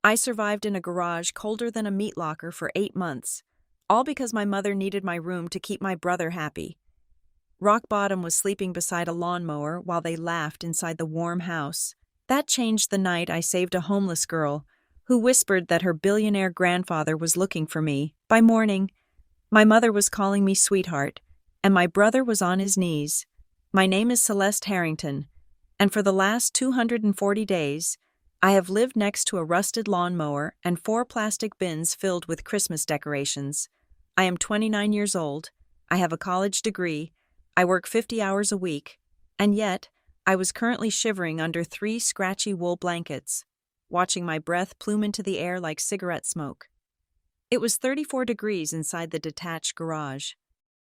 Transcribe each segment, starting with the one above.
I survived in a garage colder than a meat locker for 8 months, all because my mother needed my room to keep my brother happy. Rock Bottom was sleeping beside a lawnmower while they laughed inside the warm house. That changed the night I saved a homeless girl who whispered that her billionaire grandfather was looking for me. By morning, my mother was calling me sweetheart, and my brother was on his knees. My name is Celeste Harrington, and for the last 240 days, I have lived next to a rusted lawnmower and 4 plastic bins filled with Christmas decorations. I am 29 years old, I have a college degree, I work 50 hours a week, and yet, I was currently shivering under 3 scratchy wool blankets, watching my breath plume into the air like cigarette smoke. It was 34 degrees inside the detached garage.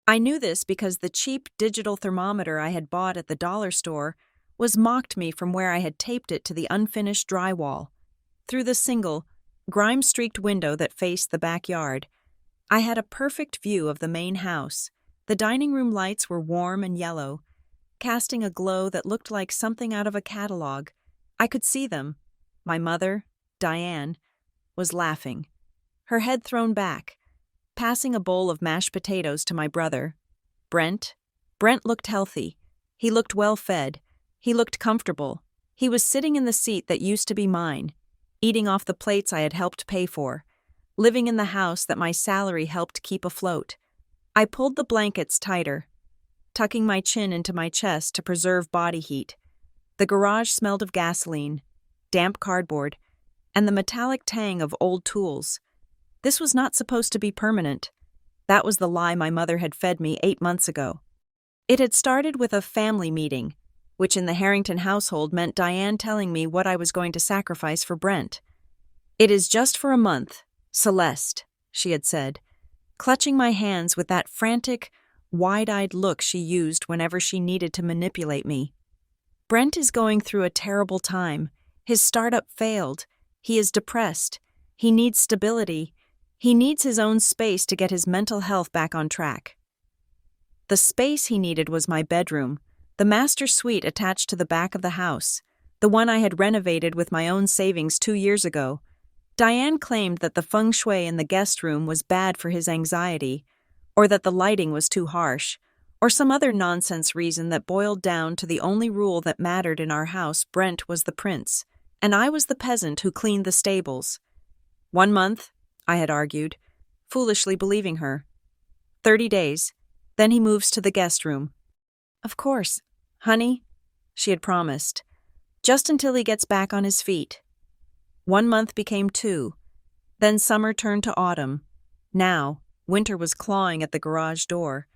I knew this because the cheap digital thermometer I had bought at the dollar store was mocked me from where I had taped it to the unfinished drywall. Through the single, grime-streaked window that faced the backyard, I had a perfect view of the main house. The dining room lights were warm and yellow, casting a glow that looked like something out of a catalog. I could see them. My mother, Diane, was laughing, her head thrown back, passing a bowl of mashed potatoes to my brother. Brent looked healthy. He looked well-fed. He looked comfortable. He was sitting in the seat that used to be mine, eating off the plates I had helped pay for, living in the house that my salary helped keep afloat. I pulled the blankets tighter, tucking my chin into my chest to preserve body heat. The garage smelled of gasoline, damp cardboard, and the metallic tang of old tools. This was not supposed to be permanent. That was the lie my mother had fed me 8 months ago. It had started with a family meeting, which in the Harrington household meant Diane telling me what I was going to sacrifice for Brent. "It is just for a month, Celeste," she had said, clutching my hands with that frantic, wide-eyed look she used whenever she needed to manipulate me. "Brent is going through a terrible time. His startup failed. He is depressed. He needs stability. He needs his own space to get his mental health back on track." The space he needed was my bedroom, the master suite attached to the back of the house, the one I had renovated with my own savings 2 years ago. Diane claimed that the feng shui in the guest room was bad for his anxiety, or that the lighting was too harsh, or some other nonsense reason that boiled down to the only rule that mattered in our house. Brent was the prince, and I was the peasant who cleaned the stables. 1 month, I had argued, foolishly believing her. 30 days, then he moves to the guest room. "Of course, honey," she had promised, "just until he gets back on his feet." 1 month became 2, then summer turned to autumn. Now, winter was clawing at the garage door,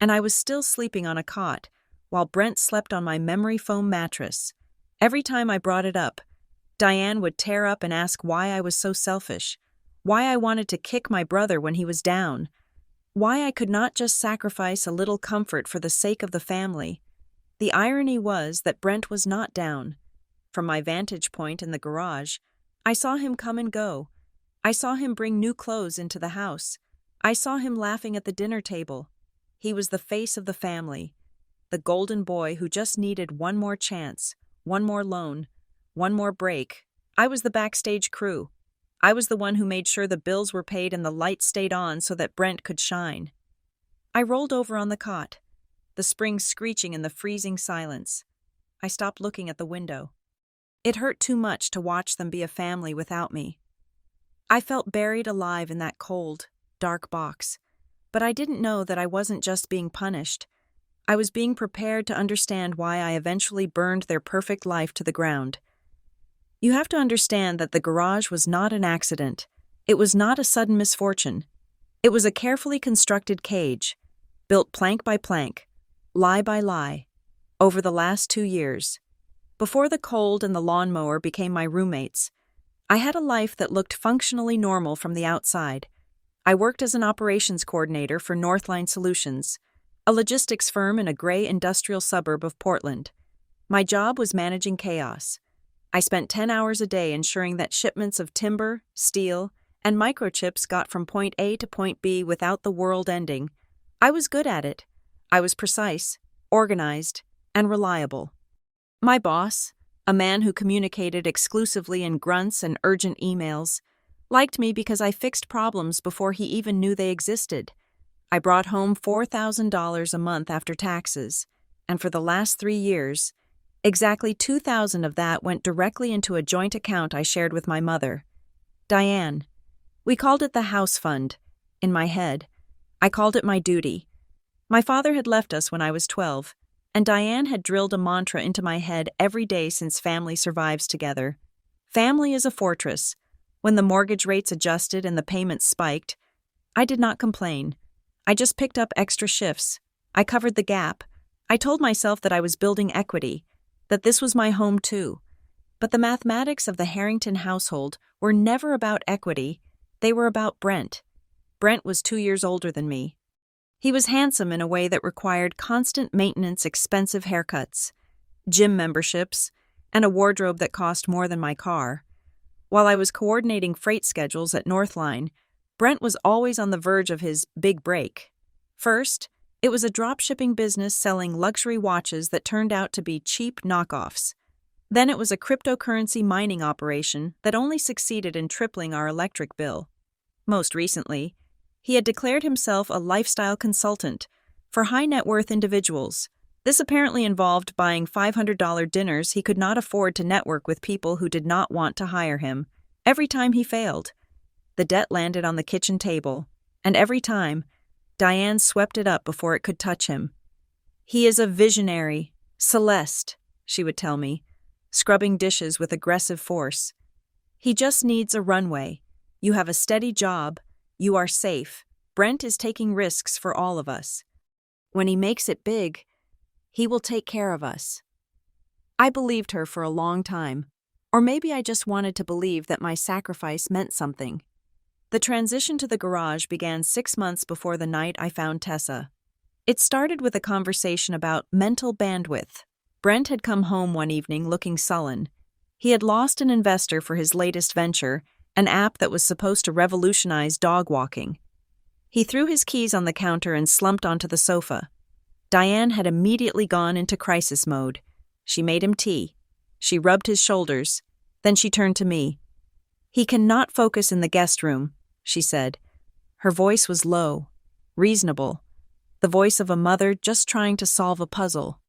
and I was still sleeping on a cot, while Brent slept on my memory foam mattress. Every time I brought it up, Diane would tear up and ask why I was so selfish, why I wanted to kick my brother when he was down, why I could not just sacrifice a little comfort for the sake of the family. The irony was that Brent was not down. From my vantage point in the garage, I saw him come and go. I saw him bring new clothes into the house. I saw him laughing at the dinner table. He was the face of the family, the golden boy who just needed one more chance, one more loan, one more break. I was the backstage crew. I was the one who made sure the bills were paid and the lights stayed on so that Brent could shine. I rolled over on the cot, the springs screeching in the freezing silence. I stopped looking at the window. It hurt too much to watch them be a family without me. I felt buried alive in that cold, dark box, but I didn't know that I wasn't just being punished. I was being prepared to understand why I eventually burned their perfect life to the ground. You have to understand that the garage was not an accident. It was not a sudden misfortune. It was a carefully constructed cage, built plank by plank, lie by lie, over the last 2 years. Before the cold and the lawnmower became my roommates, I had a life that looked functionally normal from the outside. I worked as an operations coordinator for Northline Solutions, a logistics firm in a gray industrial suburb of Portland. My job was managing chaos. I spent 10 hours a day ensuring that shipments of timber, steel, and microchips got from point A to point B without the world ending. I was good at it. I was precise, organized, and reliable. My boss, a man who communicated exclusively in grunts and urgent emails, liked me because I fixed problems before he even knew they existed. I brought home $4,000 a month after taxes, and for the last 3 years, exactly $2,000 of that went directly into a joint account I shared with my mother, Diane. We called it the house fund. In my head, I called it my duty. My father had left us when I was 12, and Diane had drilled a mantra into my head every day since family survives together. Family is a fortress. When the mortgage rates adjusted and the payments spiked, I did not complain. I just picked up extra shifts. I covered the gap. I told myself that I was building equity, that this was my home too. But the mathematics of the Harrington household were never about equity. They were about Brent. Brent was 2 years older than me. He was handsome in a way that required constant maintenance, expensive haircuts, gym memberships, and a wardrobe that cost more than my car. While I was coordinating freight schedules at Northline, Brent was always on the verge of his big break. First, it was a drop-shipping business selling luxury watches that turned out to be cheap knockoffs. Then it was a cryptocurrency mining operation that only succeeded in tripling our electric bill. Most recently, he had declared himself a lifestyle consultant for high-net-worth individuals. This apparently involved buying $500 dinners he could not afford to network with people who did not want to hire him. Every time he failed, the debt landed on the kitchen table, and every time, Diane swept it up before it could touch him. He is a visionary, Celeste, she would tell me, scrubbing dishes with aggressive force. He just needs a runway. You have a steady job. You are safe. Brent is taking risks for all of us. When he makes it big, he will take care of us. I believed her for a long time, or maybe I just wanted to believe that my sacrifice meant something. The transition to the garage began 6 months before the night I found Tessa. It started with a conversation about mental bandwidth. Brent had come home one evening looking sullen. He had lost an investor for his latest venture, an app that was supposed to revolutionize dog walking. He threw his keys on the counter and slumped onto the sofa. Diane had immediately gone into crisis mode. She made him tea. She rubbed his shoulders. Then she turned to me. "He cannot focus in the guest room," she said. Her voice was low, reasonable, the voice of a mother just trying to solve a puzzle.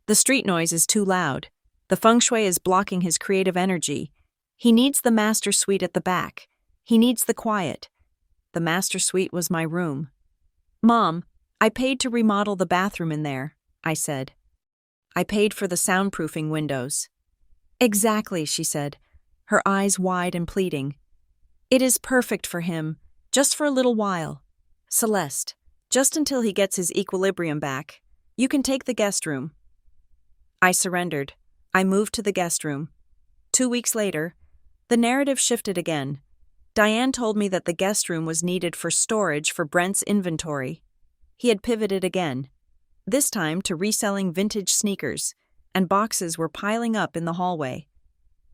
"The street noise is too loud. The feng shui is blocking his creative energy. He needs the master suite at the back. He needs the quiet." The master suite was my room. "Mom, I paid to remodel the bathroom in there," I said. "I paid for the soundproofing windows." "Exactly," she said, her eyes wide and pleading. "It is perfect for him, just for a little while. Celeste, just until he gets his equilibrium back. You can take the guest room." I surrendered. I moved to the guest room. 2 weeks later, the narrative shifted again. Diane told me that the guest room was needed for storage for Brent's inventory. He had pivoted again, this time to reselling vintage sneakers, and boxes were piling up in the hallway.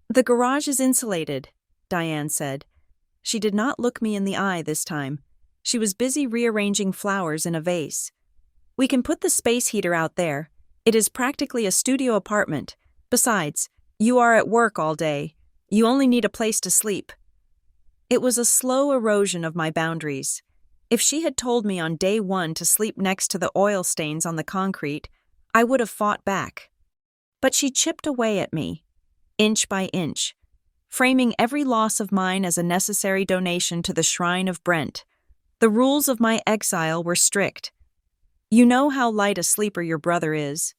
"The garage is insulated," Diane said. She did not look me in the eye this time. She was busy rearranging flowers in a vase. "We can put the space heater out there. It is practically a studio apartment. Besides, you are at work all day. You only need a place to sleep." It was a slow erosion of my boundaries. If she had told me on day one to sleep next to the oil stains on the concrete, I would have fought back. But she chipped away at me, inch by inch, framing every loss of mine as a necessary donation to the shrine of Brent. The rules of my exile were strict. "You know how light a sleeper your brother is."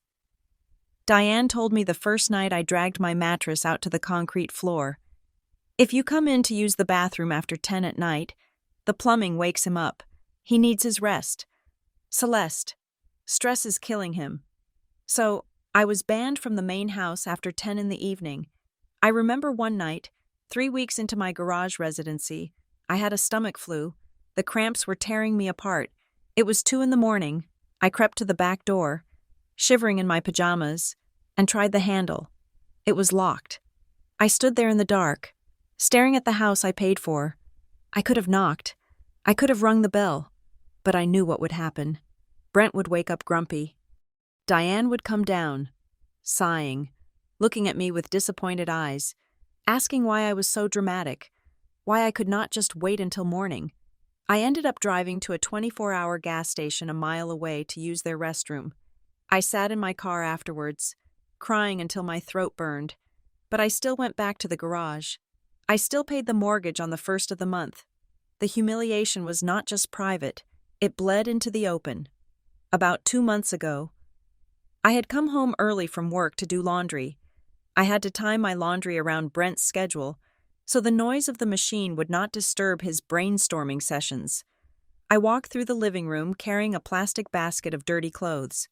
Diane told me the first night I dragged my mattress out to the concrete floor. "If you come in to use the bathroom after 10 at night, the plumbing wakes him up. He needs his rest. Celeste, stress is killing him." So, I was banned from the main house after 10 in the evening. I remember one night, 3 weeks into my garage residency, I had a stomach flu. The cramps were tearing me apart. It was 2 in the morning. I crept to the back door, shivering in my pajamas, and tried the handle. It was locked. I stood there in the dark, staring at the house I paid for. I could have knocked. I could have rung the bell. But I knew what would happen. Brent would wake up grumpy. Diane would come down, sighing, looking at me with disappointed eyes, asking why I was so dramatic, why I could not just wait until morning. I ended up driving to a 24-hour gas station a mile away to use their restroom. I sat in my car afterwards, crying until my throat burned, but I still went back to the garage. I still paid the mortgage on the first of the month. The humiliation was not just private, it bled into the open. About 2 months ago, I had come home early from work to do laundry. I had to time my laundry around Brent's schedule, so the noise of the machine would not disturb his brainstorming sessions. I walked through the living room carrying a plastic basket of dirty clothes.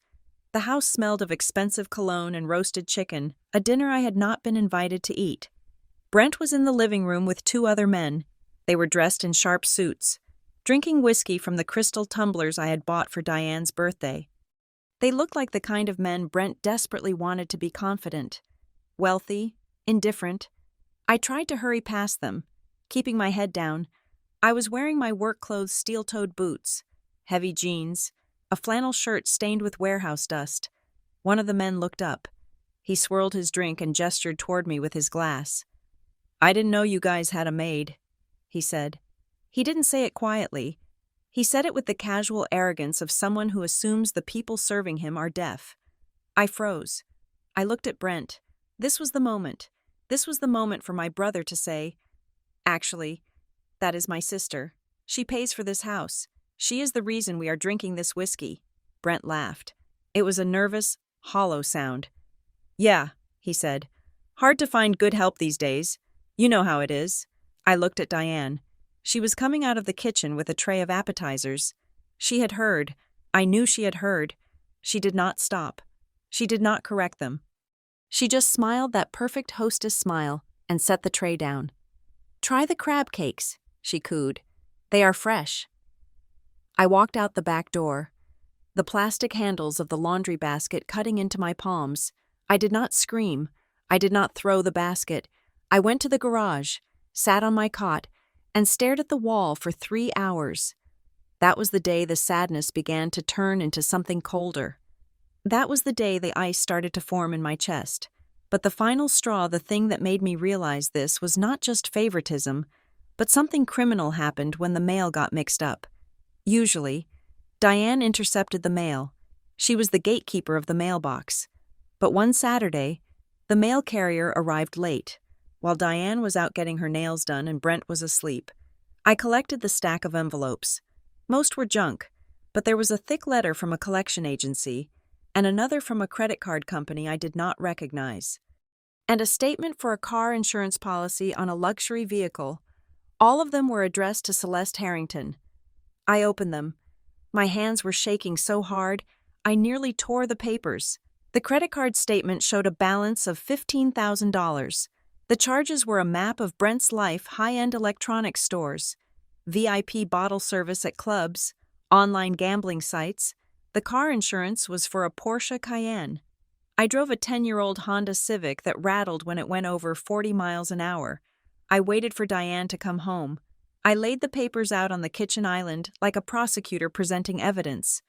The house smelled of expensive cologne and roasted chicken, a dinner I had not been invited to eat. Brent was in the living room with 2 other men. They were dressed in sharp suits, drinking whiskey from the crystal tumblers I had bought for Diane's birthday. They looked like the kind of men Brent desperately wanted to be confident, wealthy, indifferent. I tried to hurry past them, keeping my head down. I was wearing my work clothes steel-toed boots, heavy jeans, a flannel shirt stained with warehouse dust. One of the men looked up. He swirled his drink and gestured toward me with his glass. "I didn't know you guys had a maid," he said. He didn't say it quietly. He said it with the casual arrogance of someone who assumes the people serving him are deaf. I froze. I looked at Brent. This was the moment. This was the moment for my brother to say, "Actually, that is my sister. She pays for this house. She is the reason we are drinking this whiskey." Brent laughed. It was a nervous, hollow sound. "Yeah," he said. "Hard to find good help these days. You know how it is." I looked at Diane. She was coming out of the kitchen with a tray of appetizers. She had heard. I knew she had heard. She did not stop. She did not correct them. She just smiled that perfect hostess smile and set the tray down. "Try the crab cakes," she cooed. "They are fresh." I walked out the back door, the plastic handles of the laundry basket cutting into my palms. I did not scream. I did not throw the basket. I went to the garage, sat on my cot, and stared at the wall for 3 hours. That was the day the sadness began to turn into something colder. That was the day the ice started to form in my chest. But the final straw, the thing that made me realize this, was not just favoritism, but something criminal happened when the mail got mixed up. Usually, Diane intercepted the mail. She was the gatekeeper of the mailbox. But one Saturday, the mail carrier arrived late, while Diane was out getting her nails done and Brent was asleep. I collected the stack of envelopes. Most were junk, but there was a thick letter from a collection agency, and another from a credit card company I did not recognize, and a statement for a car insurance policy on a luxury vehicle. All of them were addressed to Celeste Harrington. I opened them. My hands were shaking so hard, I nearly tore the papers. The credit card statement showed a balance of $15,000. The charges were a map of Brent's life, high-end electronics stores, VIP bottle service at clubs, online gambling sites. The car insurance was for a Porsche Cayenne. I drove a 10-year-old Honda Civic that rattled when it went over 40 miles an hour. I waited for Diane to come home. I laid the papers out on the kitchen island like a prosecutor presenting evidence.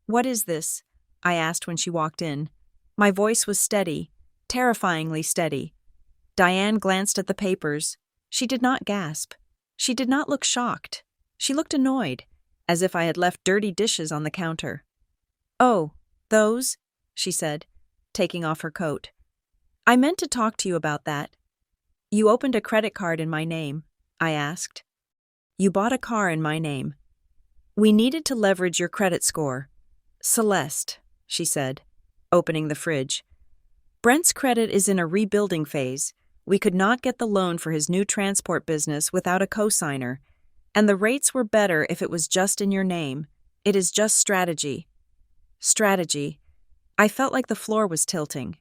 "What is this?" I asked when she walked in. My voice was steady, terrifyingly steady. Diane glanced at the papers. She did not gasp. She did not look shocked. She looked annoyed, as if I had left dirty dishes on the counter. "Oh, those?" she said, taking off her coat. "I meant to talk to you about that." "You opened a credit card in my name," I asked. "You bought a car in my name. We needed to leverage your credit score." "Celeste," she said, opening the fridge. "Brent's credit is in a rebuilding phase. We could not get the loan for his new transport business without a cosigner, and the rates were better if it was just in your name. It is just strategy." Strategy. I felt like the floor was tilting.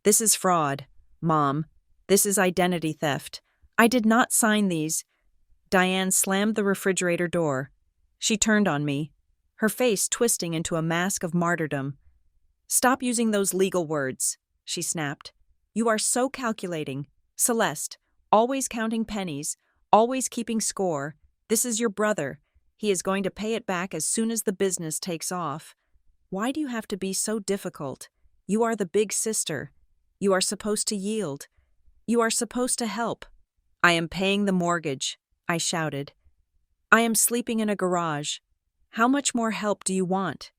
"This is fraud, Mom. This is identity theft. I did not sign these." Diane slammed the refrigerator door. She turned on me, her face twisting into a mask of martyrdom. "Stop using those legal words," she snapped. "You are so calculating. Celeste, always counting pennies, always keeping score. This is your brother. He is going to pay it back as soon as the business takes off. Why do you have to be so difficult? You are the big sister. You are supposed to yield. You are supposed to help. I am paying the mortgage, I shouted. I am sleeping in a garage. How much more help do you want?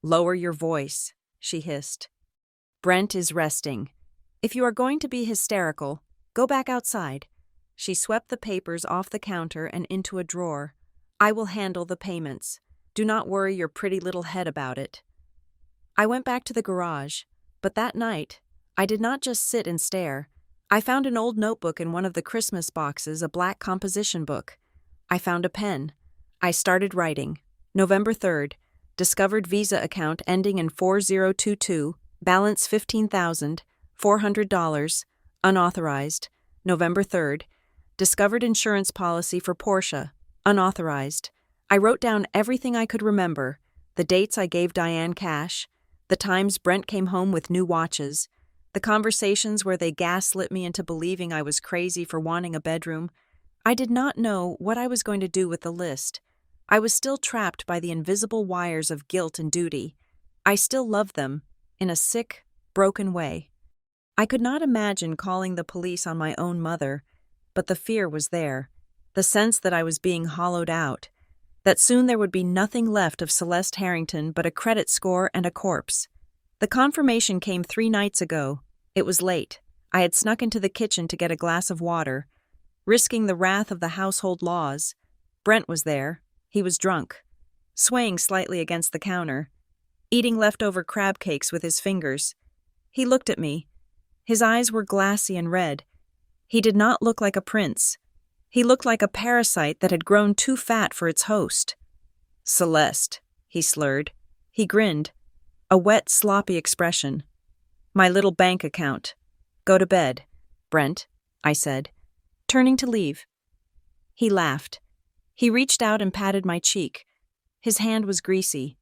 Lower your voice, she hissed. Brent is resting. If you are going to be hysterical, go back outside. She swept the papers off the counter and into a drawer. I will handle the payments. Do not worry your pretty little head about it. I went back to the garage, but that night, I did not just sit and stare. I found an old notebook in one of the Christmas boxes, a black composition book. I found a pen. I started writing. November 3rd, discovered Visa account ending in 4022, balance $15,400, unauthorized. November 3rd, discovered insurance policy for Porsche, unauthorized. I wrote down everything I could remember, the dates I gave Diane cash, the times Brent came home with new watches, the conversations where they gaslit me into believing I was crazy for wanting a bedroom. I did not know what I was going to do with the list. I was still trapped by the invisible wires of guilt and duty. I still loved them, in a sick, broken way. I could not imagine calling the police on my own mother, but the fear was there, the sense that I was being hollowed out, that soon there would be nothing left of Celeste Harrington but a credit score and a corpse. The confirmation came 3 nights ago. It was late. I had snuck into the kitchen to get a glass of water, risking the wrath of the household laws. Brent was there. He was drunk, swaying slightly against the counter, eating leftover crab cakes with his fingers. He looked at me. His eyes were glassy and red. He did not look like a prince. He looked like a parasite that had grown too fat for its host. Celeste, he slurred. He grinned, a wet, sloppy expression. My little bank account. Go to bed, Brent, I said, turning to leave. He laughed. He reached out and patted my cheek. His hand was greasy.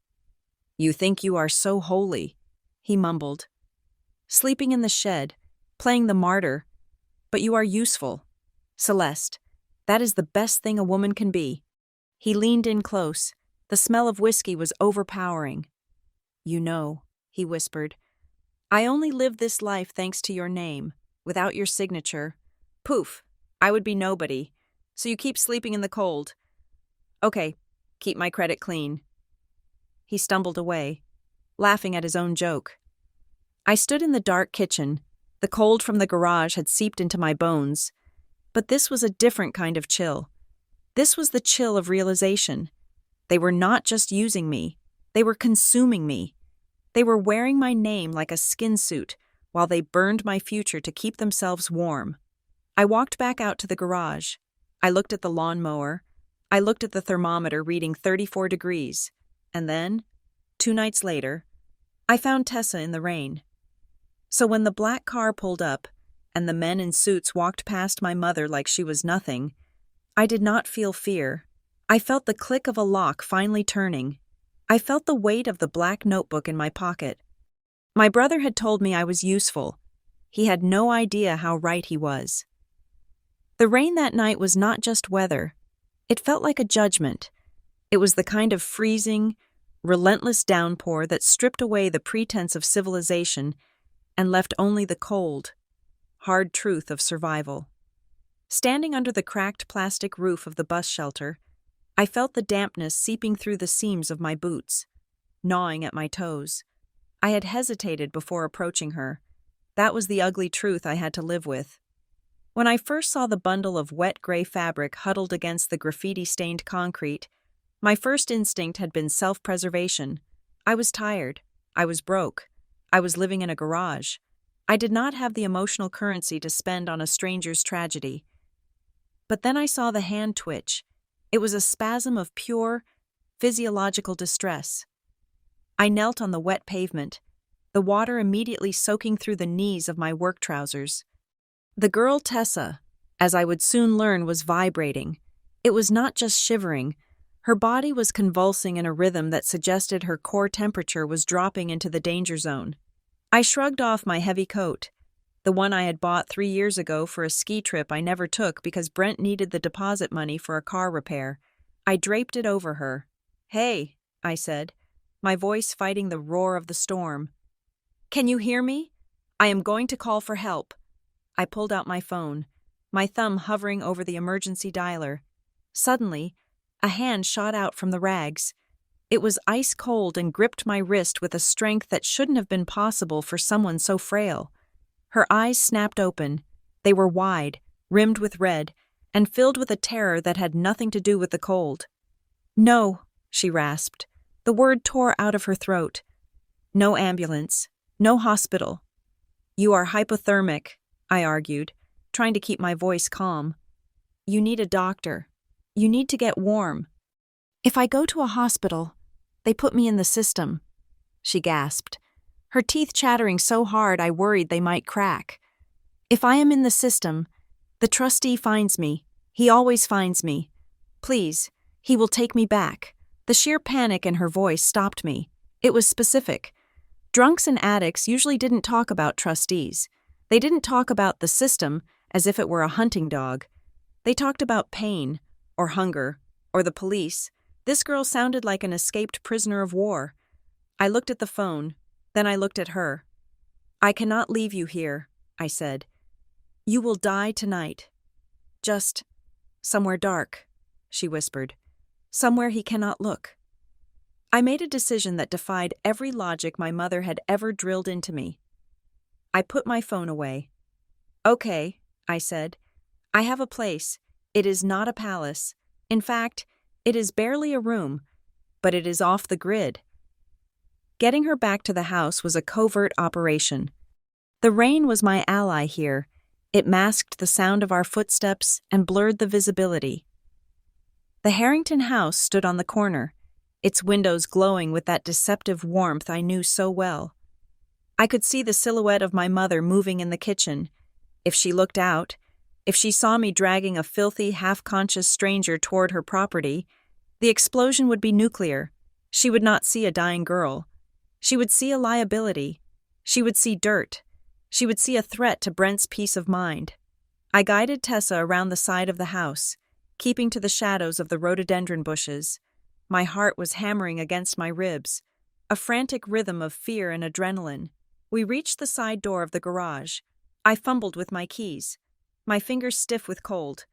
You think you are so holy, he mumbled. Sleeping in the shed, playing the martyr, but you are useful. Celeste, that is the best thing a woman can be. He leaned in close. The smell of whiskey was overpowering. You know, he whispered, I only live this life thanks to your name. Without your signature, poof, I would be nobody. So you keep sleeping in the cold. Okay, keep my credit clean. He stumbled away, laughing at his own joke. I stood in the dark kitchen. The cold from the garage had seeped into my bones. But this was a different kind of chill. This was the chill of realization. They were not just using me. They were consuming me. They were wearing my name like a skin suit while they burned my future to keep themselves warm. I walked back out to the garage. I looked at the lawnmower. I looked at the thermometer reading 34 degrees. And then, 2 nights later, I found Tessa in the rain. So when the black car pulled up and the men in suits walked past my mother like she was nothing, I did not feel fear. I felt the click of a lock finally turning. I felt the weight of the black notebook in my pocket. My brother had told me I was useful. He had no idea how right he was. The rain that night was not just weather. It felt like a judgment. It was the kind of freezing, relentless downpour that stripped away the pretense of civilization and left only the cold, hard truth of survival. Standing under the cracked plastic roof of the bus shelter, I felt the dampness seeping through the seams of my boots, gnawing at my toes. I had hesitated before approaching her. That was the ugly truth I had to live with. When I first saw the bundle of wet gray fabric huddled against the graffiti-stained concrete, my first instinct had been self-preservation. I was tired. I was broke. I was living in a garage. I did not have the emotional currency to spend on a stranger's tragedy. But then I saw the hand twitch. It was a spasm of pure, physiological distress. I knelt on the wet pavement, the water immediately soaking through the knees of my work trousers. The girl Tessa, as I would soon learn, was vibrating. It was not just shivering. Her body was convulsing in a rhythm that suggested her core temperature was dropping into the danger zone. I shrugged off my heavy coat, the one I had bought 3 years ago for a ski trip I never took because Brent needed the deposit money for a car repair. I draped it over her. Hey, I said, my voice fighting the roar of the storm. Can you hear me? I am going to call for help. I pulled out my phone, my thumb hovering over the emergency dialer. Suddenly, a hand shot out from the rags. It was ice cold and gripped my wrist with a strength that shouldn't have been possible for someone so frail. Her eyes snapped open. They were wide, rimmed with red, and filled with a terror that had nothing to do with the cold. "No," she rasped. The word tore out of her throat. "No ambulance. No hospital." "You are hypothermic," I argued, trying to keep my voice calm. "You need a doctor. You need to get warm." "If I go to a hospital, they put me in the system," she gasped, her teeth chattering so hard I worried they might crack. "If I am in the system, the trustee finds me. He always finds me. Please, he will take me back." The sheer panic in her voice stopped me. It was specific. Drunks and addicts usually didn't talk about trustees. They didn't talk about the system as if it were a hunting dog. They talked about pain, or hunger, or the police. This girl sounded like an escaped prisoner of war. I looked at the phone, then I looked at her. "I cannot leave you here," I said. "You will die tonight. Just somewhere dark," she whispered. "Somewhere he cannot look." I made a decision that defied every logic my mother had ever drilled into me. I put my phone away. "Okay," I said. "I have a place. It is not a palace. In fact, it is barely a room, but it is off the grid." Getting her back to the house was a covert operation. The rain was my ally here. It masked the sound of our footsteps and blurred the visibility. The Harrington house stood on the corner, its windows glowing with that deceptive warmth I knew so well. I could see the silhouette of my mother moving in the kitchen. If she looked out, if she saw me dragging a filthy, half-conscious stranger toward her property, the explosion would be nuclear. She would not see a dying girl. She would see a liability. She would see dirt. She would see a threat to Brent's peace of mind. I guided Tessa around the side of the house, keeping to the shadows of the rhododendron bushes. My heart was hammering against my ribs, a frantic rhythm of fear and adrenaline. We reached the side door of the garage. I fumbled with my keys, my fingers stiff with cold,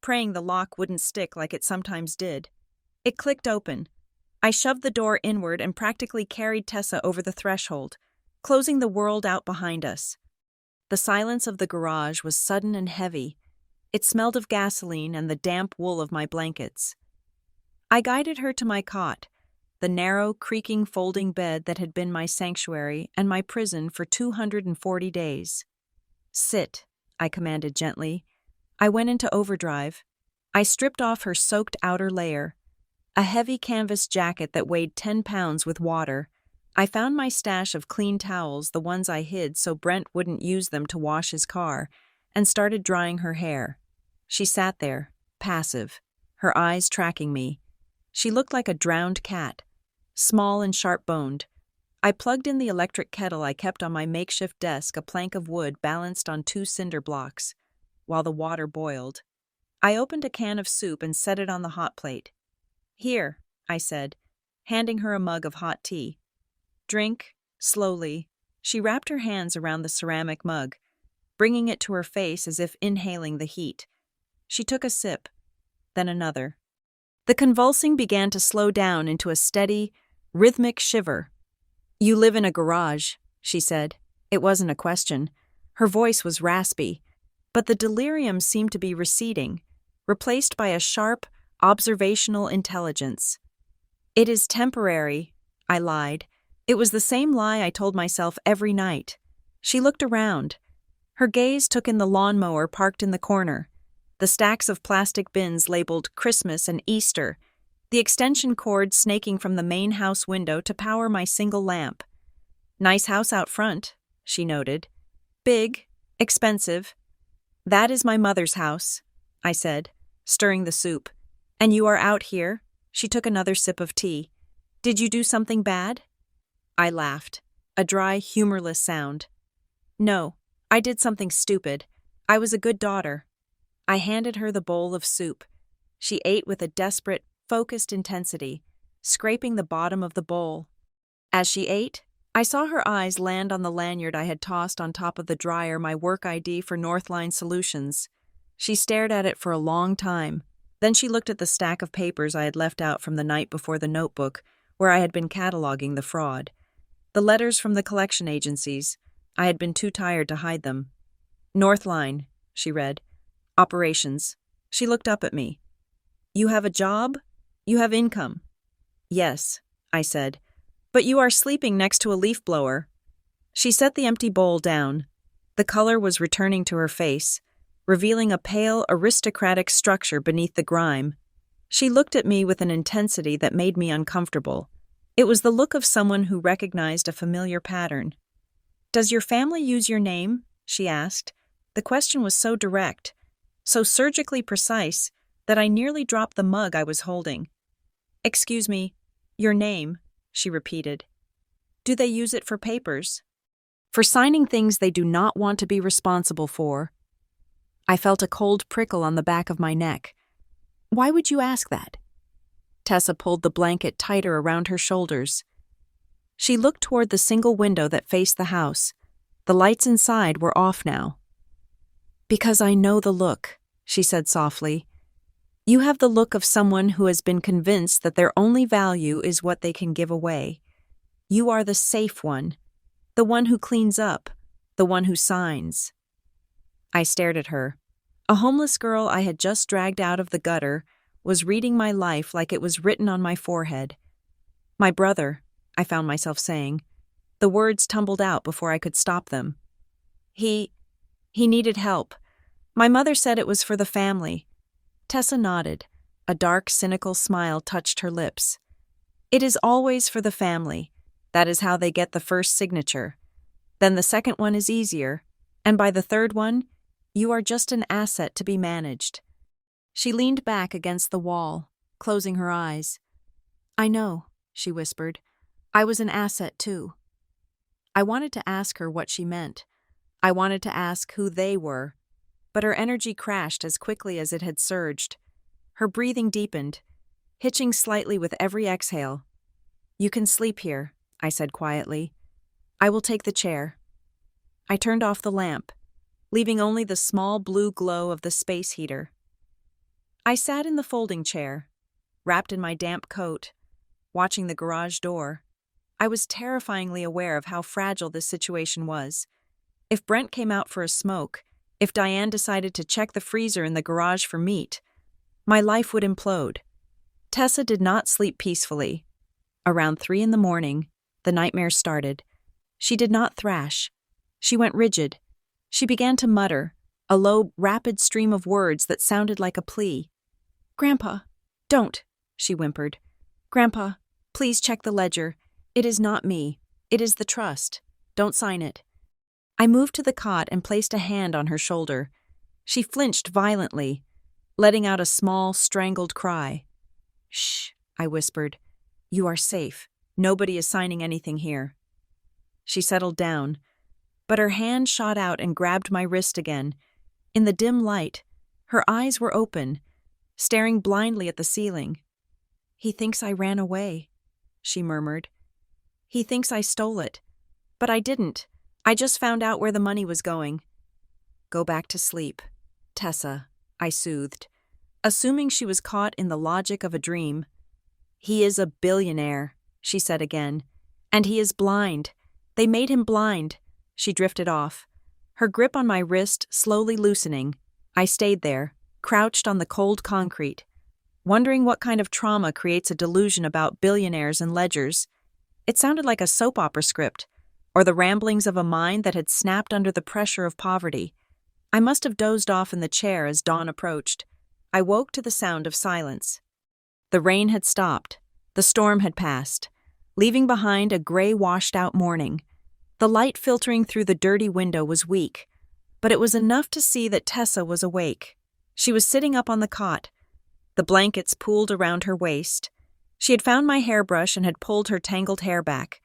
praying the lock wouldn't stick like it sometimes did. It clicked open. I shoved the door inward and practically carried Tessa over the threshold, closing the world out behind us. The silence of the garage was sudden and heavy. It smelled of gasoline and the damp wool of my blankets. I guided her to my cot, the narrow, creaking folding bed that had been my sanctuary and my prison for 240 days. "Sit," I commanded gently. I went into overdrive. I stripped off her soaked outer layer, a heavy canvas jacket that weighed 10 pounds with water. I found my stash of clean towels, the ones I hid so Brent wouldn't use them to wash his car, and started drying her hair. She sat there, passive, her eyes tracking me. She looked like a drowned cat, small and sharp-boned. I plugged in the electric kettle I kept on my makeshift desk, a plank of wood balanced on 2 cinder blocks, while the water boiled. I opened a can of soup and set it on the hot plate. "Here," I said, handing her a mug of hot tea. "Drink, slowly." She wrapped her hands around the ceramic mug, bringing it to her face as if inhaling the heat. She took a sip, then another. The convulsing began to slow down into a steady, rhythmic shiver. "You live in a garage," she said. It wasn't a question. Her voice was raspy, but the delirium seemed to be receding, replaced by a sharp, observational intelligence. "It is temporary," I lied. It was the same lie I told myself every night. She looked around. Her gaze took in the lawnmower parked in the corner, the stacks of plastic bins labeled Christmas and Easter, the extension cord snaking from the main house window to power my single lamp. "Nice house out front," she noted. "Big, expensive." "That is my mother's house," I said, stirring the soup. "And you are out here?" She took another sip of tea. "Did you do something bad?" I laughed, a dry, humorless sound. "No, I did something stupid. I was a good daughter." I handed her the bowl of soup. She ate with a desperate, focused intensity, scraping the bottom of the bowl. As she ate, I saw her eyes land on the lanyard I had tossed on top of the dryer, my work ID for Northline Solutions. She stared at it for a long time. Then she looked at the stack of papers I had left out from the night before the notebook, where I had been cataloging the fraud. The letters from the collection agencies. I had been too tired to hide them. Northline, she read. Operations. She looked up at me. You have a job? You have income. Yes, I said. But you are sleeping next to a leaf blower. She set the empty bowl down. The color was returning to her face, revealing a pale, aristocratic structure beneath the grime. She looked at me with an intensity that made me uncomfortable. It was the look of someone who recognized a familiar pattern. Does your family use your name? She asked. The question was so direct, so surgically precise, that I nearly dropped the mug I was holding. Excuse me, your name, she repeated. Do they use it for papers? For signing things they do not want to be responsible for. I felt a cold prickle on the back of my neck. Why would you ask that? Tessa pulled the blanket tighter around her shoulders. She looked toward the single window that faced the house. The lights inside were off now. Because I know the look, she said softly. You have the look of someone who has been convinced that their only value is what they can give away. You are the safe one, the one who cleans up, the one who signs. I stared at her. A homeless girl I had just dragged out of the gutter was reading my life like it was written on my forehead. My brother, I found myself saying. The words tumbled out before I could stop them. He needed help. My mother said it was for the family. Tessa nodded. A dark, cynical smile touched her lips. It is always for the family. That is how they get the first signature. Then the second one is easier, and by the third one, you are just an asset to be managed. She leaned back against the wall, closing her eyes. I know, she whispered. I was an asset too. I wanted to ask her what she meant. I wanted to ask who they were. But her energy crashed as quickly as it had surged. Her breathing deepened, hitching slightly with every exhale. You can sleep here, I said quietly. I will take the chair. I turned off the lamp, leaving only the small blue glow of the space heater. I sat in the folding chair, wrapped in my damp coat, watching the garage door. I was terrifyingly aware of how fragile this situation was. If Brent came out for a smoke, if Diane decided to check the freezer in the garage for meat, my life would implode. Tessa did not sleep peacefully. Around 3 a.m, the nightmare started. She did not thrash. She went rigid. She began to mutter, a low, rapid stream of words that sounded like a plea. Grandpa, don't, she whimpered. Grandpa, please check the ledger. It is not me. It is the trust. Don't sign it. I moved to the cot and placed a hand on her shoulder. She flinched violently, letting out a small, strangled cry. Shh, I whispered. You are safe. Nobody is signing anything here. She settled down, but her hand shot out and grabbed my wrist again. In the dim light, her eyes were open, staring blindly at the ceiling. He thinks I ran away, she murmured. He thinks I stole it. But I didn't. I just found out where the money was going. Go back to sleep, Tessa, I soothed, assuming she was caught in the logic of a dream. He is a billionaire, she said again. And he is blind. They made him blind. She drifted off, her grip on my wrist slowly loosening. I stayed there, crouched on the cold concrete, wondering what kind of trauma creates a delusion about billionaires and ledgers. It sounded like a soap opera script, or the ramblings of a mind that had snapped under the pressure of poverty. I must have dozed off in the chair as dawn approached. I woke to the sound of silence. The rain had stopped. The storm had passed, leaving behind a gray, washed-out morning. The light filtering through the dirty window was weak, but it was enough to see that Tessa was awake. She was sitting up on the cot, the blankets pooled around her waist. She had found my hairbrush and had pulled her tangled hair back.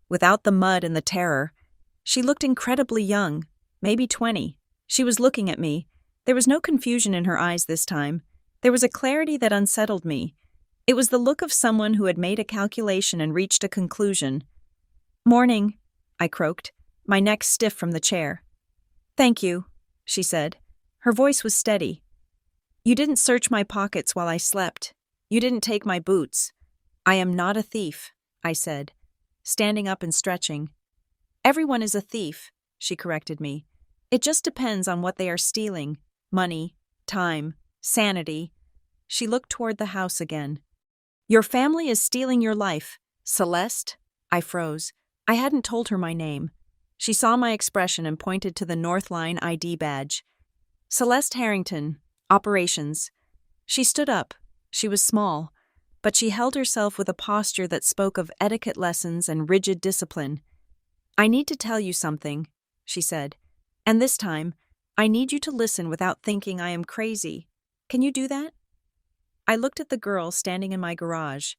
Without the mud and the terror, she looked incredibly young, maybe 20. She was looking at me. There was no confusion in her eyes this time. There was a clarity that unsettled me. It was the look of someone who had made a calculation and reached a conclusion. Morning, I croaked, my neck stiff from the chair. Thank you, she said. Her voice was steady. You didn't search my pockets while I slept. You didn't take my boots. I am not a thief, I said, standing up and stretching. Everyone is a thief, she corrected me. It just depends on what they are stealing. Money, time, sanity. She looked toward the house again. Your family is stealing your life. Celeste? I froze. I hadn't told her my name. She saw my expression and pointed to the North Line ID badge. Celeste Harrington, Operations. She stood up. She was small, but she held herself with a posture that spoke of etiquette lessons and rigid discipline. I need to tell you something, she said. And this time, I need you to listen without thinking I am crazy. Can you do that? I looked at the girl standing in my garage,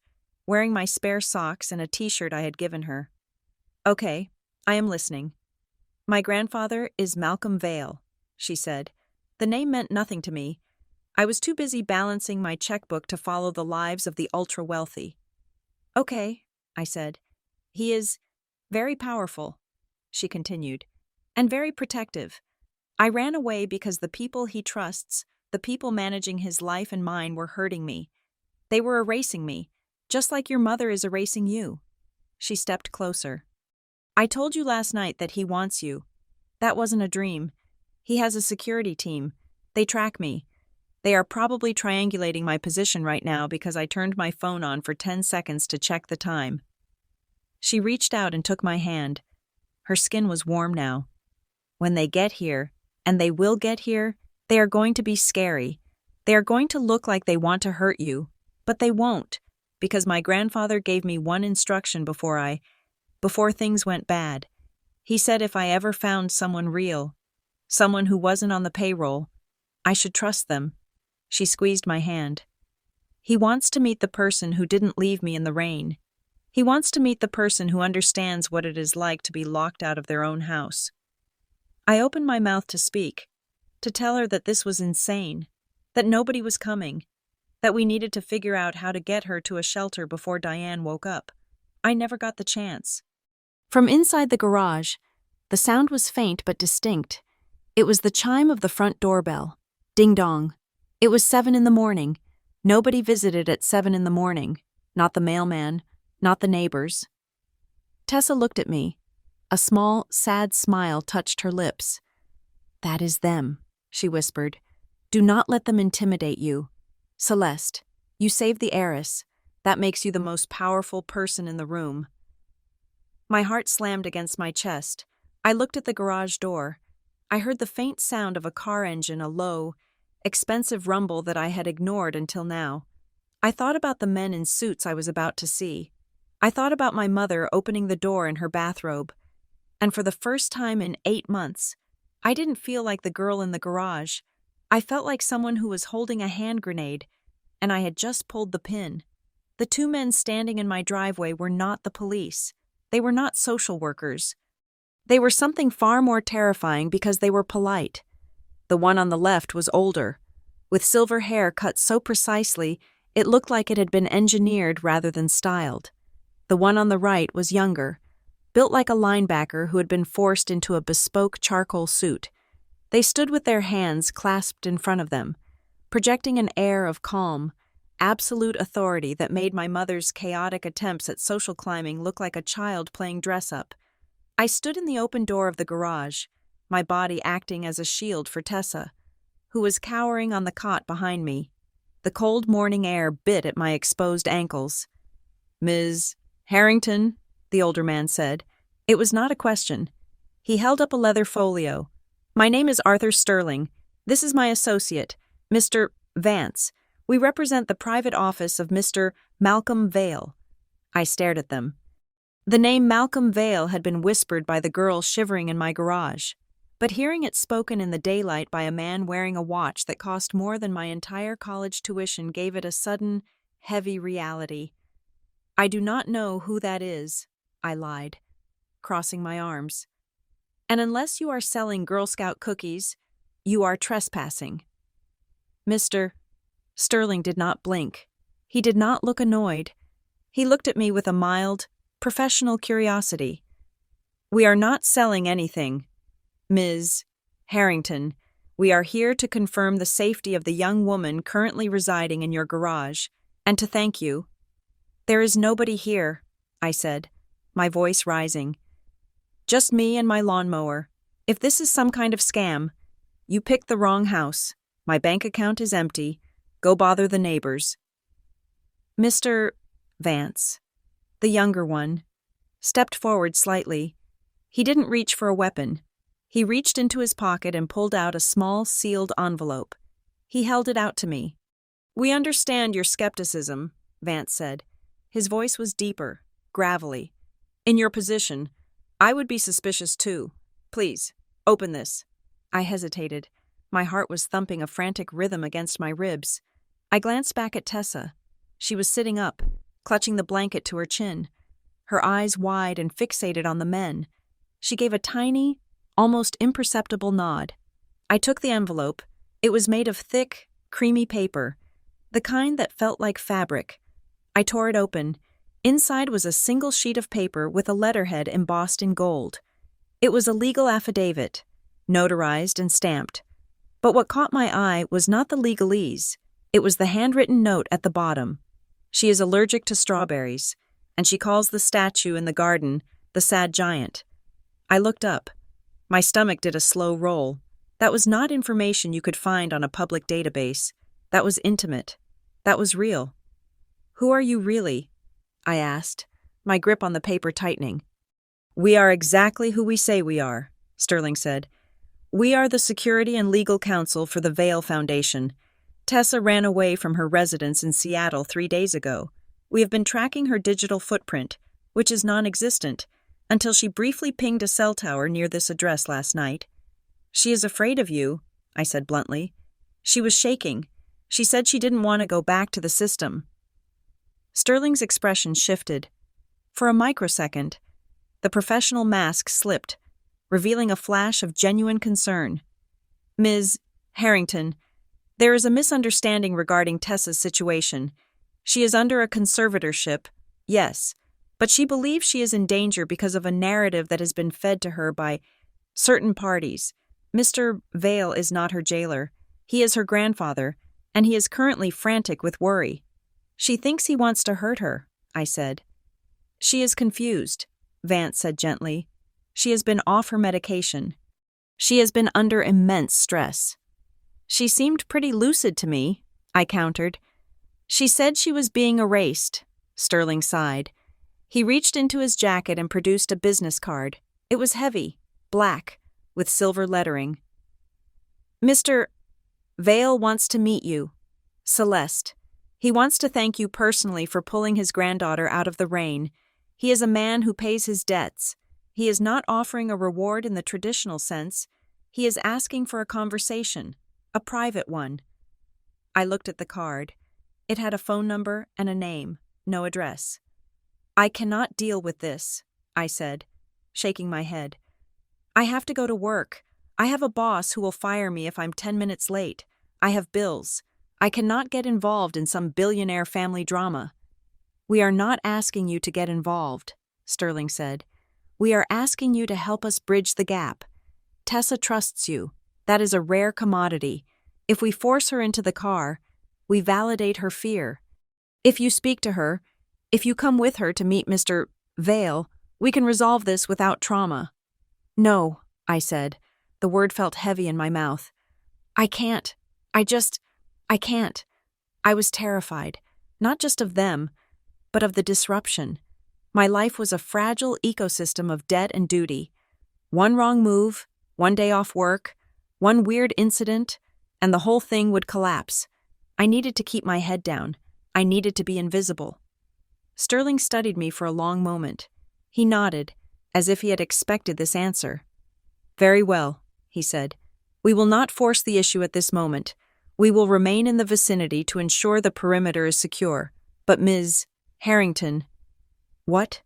wearing my spare socks and a t-shirt I had given her. Okay, I am listening. My grandfather is Malcolm Vale, she said. The name meant nothing to me. I was too busy balancing my checkbook to follow the lives of the ultra-wealthy. Okay, I said. He is very powerful, she continued, and very protective. I ran away because the people he trusts, the people managing his life and mine, were hurting me. They were erasing me, just like your mother is erasing you. She stepped closer. I told you last night that he wants you. That wasn't a dream. He has a security team. They track me. They are probably triangulating my position right now because I turned my phone on for 10 seconds to check the time. She reached out and took my hand. Her skin was warm now. When they get here, and they will get here, they are going to be scary. They are going to look like they want to hurt you, but they won't, because my grandfather gave me one instruction before things went bad. He said if I ever found someone real, someone who wasn't on the payroll, I should trust them. She squeezed my hand. He wants to meet the person who didn't leave me in the rain. He wants to meet the person who understands what it is like to be locked out of their own house. I opened my mouth to speak, to tell her that this was insane, that nobody was coming, that we needed to figure out how to get her to a shelter before Diane woke up. I never got the chance. From inside the garage, the sound was faint but distinct. It was the chime of the front doorbell. Ding dong. It was 7 a.m. Nobody visited at 7 a.m. Not the mailman, not the neighbors. Tessa looked at me. A small, sad smile touched her lips. That is them, she whispered. Do not let them intimidate you. Celeste, you saved the heiress. That makes you the most powerful person in the room. My heart slammed against my chest. I looked at the garage door. I heard the faint sound of a car engine, a low, expensive rumble that I had ignored until now. I thought about the men in suits I was about to see. I thought about my mother opening the door in her bathrobe. And for the first time in 8 months, I didn't feel like the girl in the garage. I felt like someone who was holding a hand grenade, and I had just pulled the pin. The 2 men standing in my driveway were not the police. They were not social workers. They were something far more terrifying because they were polite. The one on the left was older, with silver hair cut so precisely it looked like it had been engineered rather than styled. The one on the right was younger, built like a linebacker who had been forced into a bespoke charcoal suit. They stood with their hands clasped in front of them, projecting an air of calm, absolute authority that made my mother's chaotic attempts at social climbing look like a child playing dress-up. I stood in the open door of the garage, my body acting as a shield for Tessa, who was cowering on the cot behind me. The cold morning air bit at my exposed ankles. Ms. Harrington, the older man said. It was not a question. He held up a leather folio. My name is Arthur Sterling. This is my associate, Mr. Vance. We represent the private office of Mr. Malcolm Vale. I stared at them. The name Malcolm Vale had been whispered by the girl shivering in my garage, but hearing it spoken in the daylight by a man wearing a watch that cost more than my entire college tuition gave it a sudden, heavy reality. I do not know who that is, I lied, crossing my arms. And unless you are selling Girl Scout cookies, you are trespassing. Mr. Sterling did not blink. He did not look annoyed. He looked at me with a mild, professional curiosity. We are not selling anything, Ms. Harrington. We are here to confirm the safety of the young woman currently residing in your garage, and to thank you. There is nobody here, I said, my voice rising. Just me and my lawnmower. If this is some kind of scam, you picked the wrong house. My bank account is empty. Go bother the neighbors. Mr. Vance, the younger one, stepped forward slightly. He didn't reach for a weapon. He reached into his pocket and pulled out a small, sealed envelope. He held it out to me. We understand your skepticism, Vance said. His voice was deeper, gravelly. In your position, I would be suspicious too. Please, open this. I hesitated. My heart was thumping a frantic rhythm against my ribs. I glanced back at Tessa. She was sitting up, clutching the blanket to her chin, her eyes wide and fixated on the men. She gave a tiny, almost imperceptible nod. I took the envelope. It was made of thick, creamy paper, the kind that felt like fabric. I tore it open. Inside was a single sheet of paper with a letterhead embossed in gold. It was a legal affidavit, notarized and stamped. But what caught my eye was not the legalese. It was the handwritten note at the bottom. She is allergic to strawberries, and she calls the statue in the garden the sad giant. I looked up. My stomach did a slow roll. That was not information you could find on a public database. That was intimate. That was real. Who are you really? I asked, my grip on the paper tightening. We are exactly who we say we are, Sterling said. We are the security and legal counsel for the Vail Foundation. Tessa ran away from her residence in Seattle 3 days ago. We have been tracking her digital footprint, which is non-existent, until she briefly pinged a cell tower near this address last night. She is afraid of you, I said bluntly. She was shaking. She said she didn't want to go back to the system. Sterling's expression shifted. For a microsecond, the professional mask slipped, revealing a flash of genuine concern. Ms. Harrington, there is a misunderstanding regarding Tessa's situation. She is under a conservatorship, yes, but she believes she is in danger because of a narrative that has been fed to her by certain parties. Mr. Vail is not her jailer. He is her grandfather, and he is currently frantic with worry. She thinks he wants to hurt her, I said. She is confused, Vance said gently. She has been off her medication. She has been under immense stress. She seemed pretty lucid to me, I countered. She said she was being erased, Sterling sighed. He reached into his jacket and produced a business card. It was heavy, black, with silver lettering. Mr. Vail wants to meet you. Celeste. He wants to thank you personally for pulling his granddaughter out of the rain. He is a man who pays his debts. He is not offering a reward in the traditional sense. He is asking for a conversation, a private one. I looked at the card. It had a phone number and a name, no address. I cannot deal with this, I said, shaking my head. I have to go to work. I have a boss who will fire me if I'm 10 minutes late. I have bills. I cannot get involved in some billionaire family drama. We are not asking you to get involved, Sterling said. We are asking you to help us bridge the gap. Tessa trusts you. That is a rare commodity. If we force her into the car, we validate her fear. If you speak to her, if you come with her to meet Mr. Vail, we can resolve this without trauma. No, I said. The word felt heavy in my mouth. I can't. I can't. I was terrified, not just of them, but of the disruption. My life was a fragile ecosystem of debt and duty. One wrong move, one day off work, one weird incident, and the whole thing would collapse. I needed to keep my head down. I needed to be invisible. Sterling studied me for a long moment. He nodded, as if he had expected this answer. Very well, he said. We will not force the issue at this moment. We will remain in the vicinity to ensure the perimeter is secure. But Ms. Harrington... What?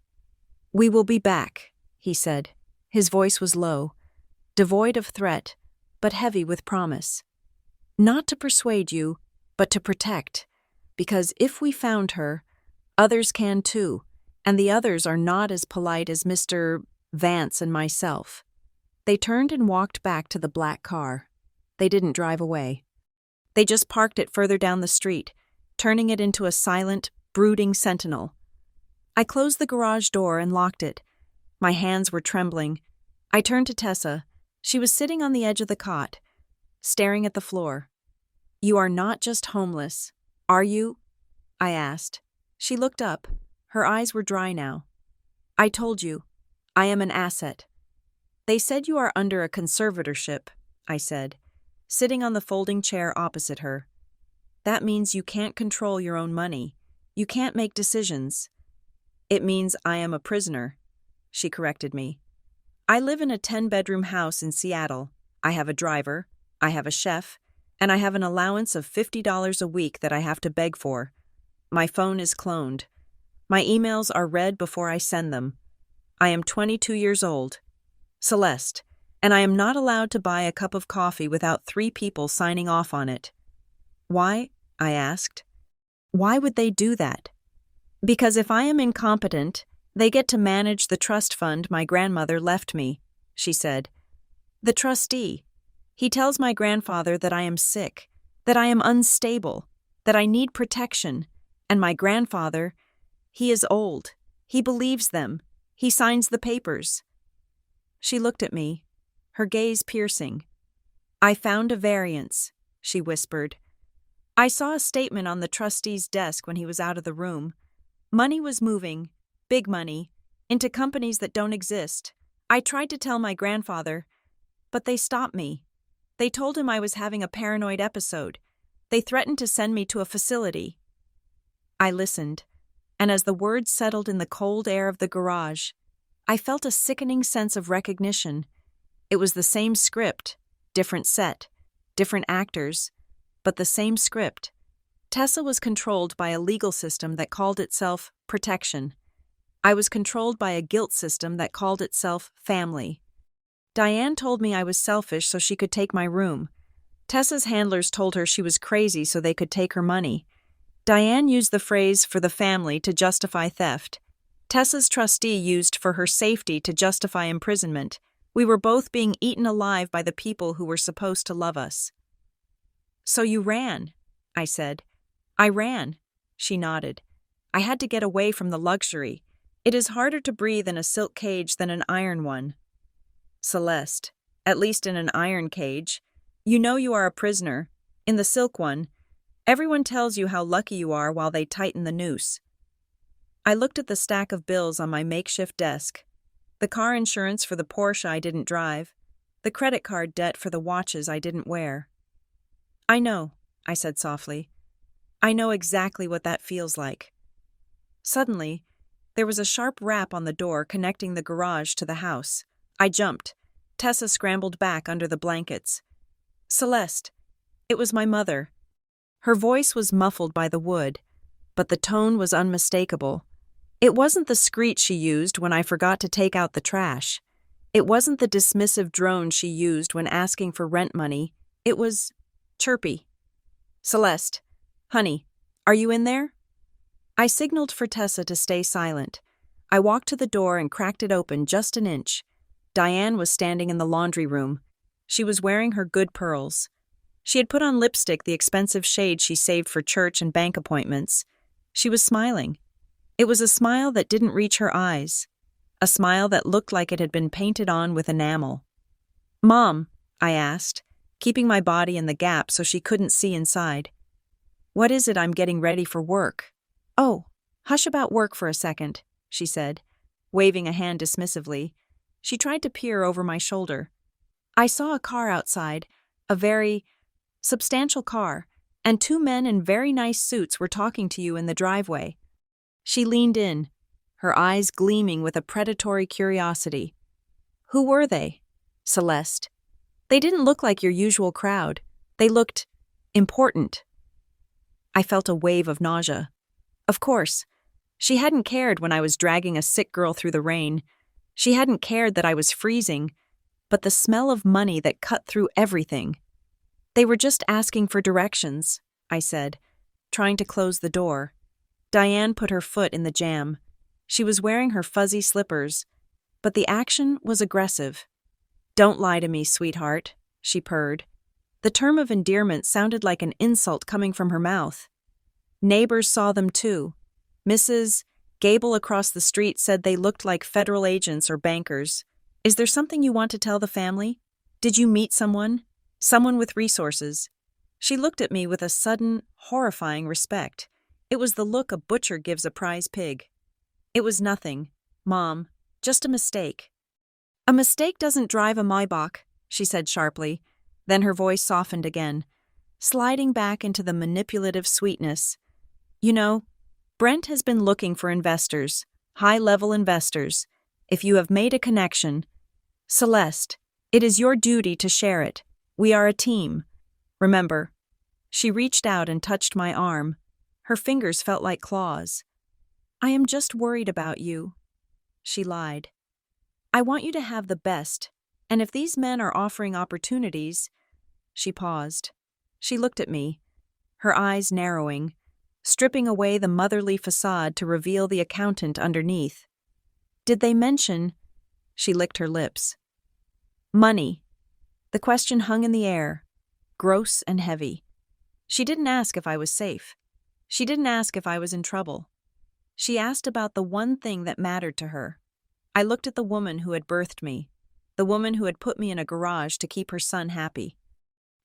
We will be back, he said. His voice was low, devoid of threat, but heavy with promise. Not to persuade you, but to protect. Because if we found her, others can too, and the others are not as polite as Mr. Vance and myself. They turned and walked back to the black car. They didn't drive away. They just parked it further down the street, turning it into a silent, brooding sentinel. I closed the garage door and locked it. My hands were trembling. I turned to Tessa. She was sitting on the edge of the cot, staring at the floor. "You are not just homeless, are you?" I asked. She looked up. Her eyes were dry now. "I told you, I am an asset." "They said you are under a conservatorship," I said, sitting on the folding chair opposite her. "That means you can't control your own money. You can't make decisions." "It means I am a prisoner," she corrected me. "I live in a 10-bedroom house in Seattle. I have a driver, I have a chef, and I have an allowance of $50 a week that I have to beg for. My phone is cloned. My emails are read before I send them. I am 22 years old, Celeste, and I am not allowed to buy a cup of coffee without 3 people signing off on it." "Why?" I asked. "Why would they do that?" "Because if I am incompetent, they get to manage the trust fund my grandmother left me," she said. "The trustee. He tells my grandfather that I am sick, that I am unstable, that I need protection, and my grandfather, he is old. He believes them. He signs the papers." She looked at me, her gaze piercing. "I found a variance," she whispered. "I saw a statement on the trustee's desk when he was out of the room. Money was moving, big money, into companies that don't exist. I tried to tell my grandfather, but they stopped me. They told him I was having a paranoid episode. They threatened to send me to a facility." I listened, and as the words settled in the cold air of the garage, I felt a sickening sense of recognition. It was the same script, different set, different actors, but the same script. Tessa was controlled by a legal system that called itself protection. I was controlled by a guilt system that called itself family. Diane told me I was selfish so she could take my room. Tessa's handlers told her she was crazy so they could take her money. Diane used the phrase "for the family" to justify theft. Tessa's trustee used "for her safety" to justify imprisonment. We were both being eaten alive by the people who were supposed to love us. "So you ran," I said. "I ran," she nodded. "I had to get away from the luxury. It is harder to breathe in a silk cage than an iron one." "Celeste, at least in an iron cage. You know you are a prisoner. In the silk one, everyone tells you how lucky you are while they tighten the noose." I looked at the stack of bills on my makeshift desk. The car insurance for the Porsche I didn't drive, the credit card debt for the watches I didn't wear. "I know," I said softly. "I know exactly what that feels like." Suddenly, there was a sharp rap on the door connecting the garage to the house. I jumped. Tessa scrambled back under the blankets. "Celeste." It was my mother. Her voice was muffled by the wood, but the tone was unmistakable. It wasn't the screech she used when I forgot to take out the trash. It wasn't the dismissive drone she used when asking for rent money. It was chirpy. "Celeste, honey, are you in there?" I signaled for Tessa to stay silent. I walked to the door and cracked it open just an inch. Diane was standing in the laundry room. She was wearing her good pearls. She had put on lipstick, the expensive shade she saved for church and bank appointments. She was smiling. It was a smile that didn't reach her eyes, a smile that looked like it had been painted on with enamel. "Mom," I asked, keeping my body in the gap so she couldn't see inside. "What is it I'm getting ready for work?" "Oh, hush about work for a second," she said, waving a hand dismissively. She tried to peer over my shoulder. "I saw a car outside, a very substantial car, and 2 men in very nice suits were talking to you in the driveway." She leaned in, her eyes gleaming with a predatory curiosity. "Who were they?" "Celeste. They didn't look like your usual crowd. They looked important." I felt a wave of nausea. Of course. She hadn't cared when I was dragging a sick girl through the rain. She hadn't cared that I was freezing, but the smell of money that cut through everything. "They were just asking for directions," I said, trying to close the door. Diane put her foot in the jamb. She was wearing her fuzzy slippers, but the action was aggressive. "Don't lie to me, sweetheart," she purred. The term of endearment sounded like an insult coming from her mouth. Neighbors saw them too. Mrs. Gable across the street said they looked like federal agents or bankers. "Is there something you want to tell the family? Did you meet someone? Someone with resources?" She looked at me with a sudden, horrifying respect. It was the look a butcher gives a prize pig. "It was nothing, Mom. Just a mistake." "A mistake doesn't drive a Maybach," she said sharply. Then her voice softened again, sliding back into the manipulative sweetness. "You know, Brent has been looking for investors, high-level investors. If you have made a connection, Celeste, it is your duty to share it. We are a team. Remember." She reached out and touched my arm. Her fingers felt like claws. "I am just worried about you," she lied. "I want you to have the best, and if these men are offering opportunities—" She paused. She looked at me, her eyes narrowing, stripping away the motherly facade to reveal the accountant underneath. "Did they mention—" She licked her lips. "Money." The question hung in the air, gross and heavy. She didn't ask if I was safe. She didn't ask if I was in trouble. She asked about the one thing that mattered to her. I looked at the woman who had birthed me, the woman who had put me in a garage to keep her son happy.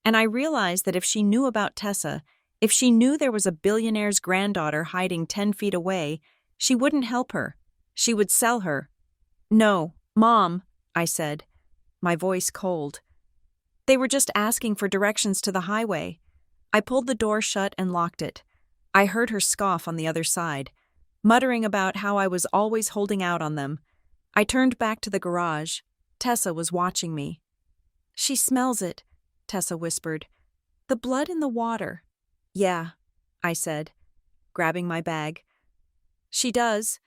And I realized that if she knew about Tessa, if she knew there was a billionaire's granddaughter hiding 10 feet away, she wouldn't help her. She would sell her. "No, Mom," I said, my voice cold. "They were just asking for directions to the highway." I pulled the door shut and locked it. I heard her scoff on the other side, muttering about how I was always holding out on them. I turned back to the garage. Tessa was watching me. "She smells it," Tessa whispered. "The blood in the water." "Yeah," I said, grabbing my bag. "She does."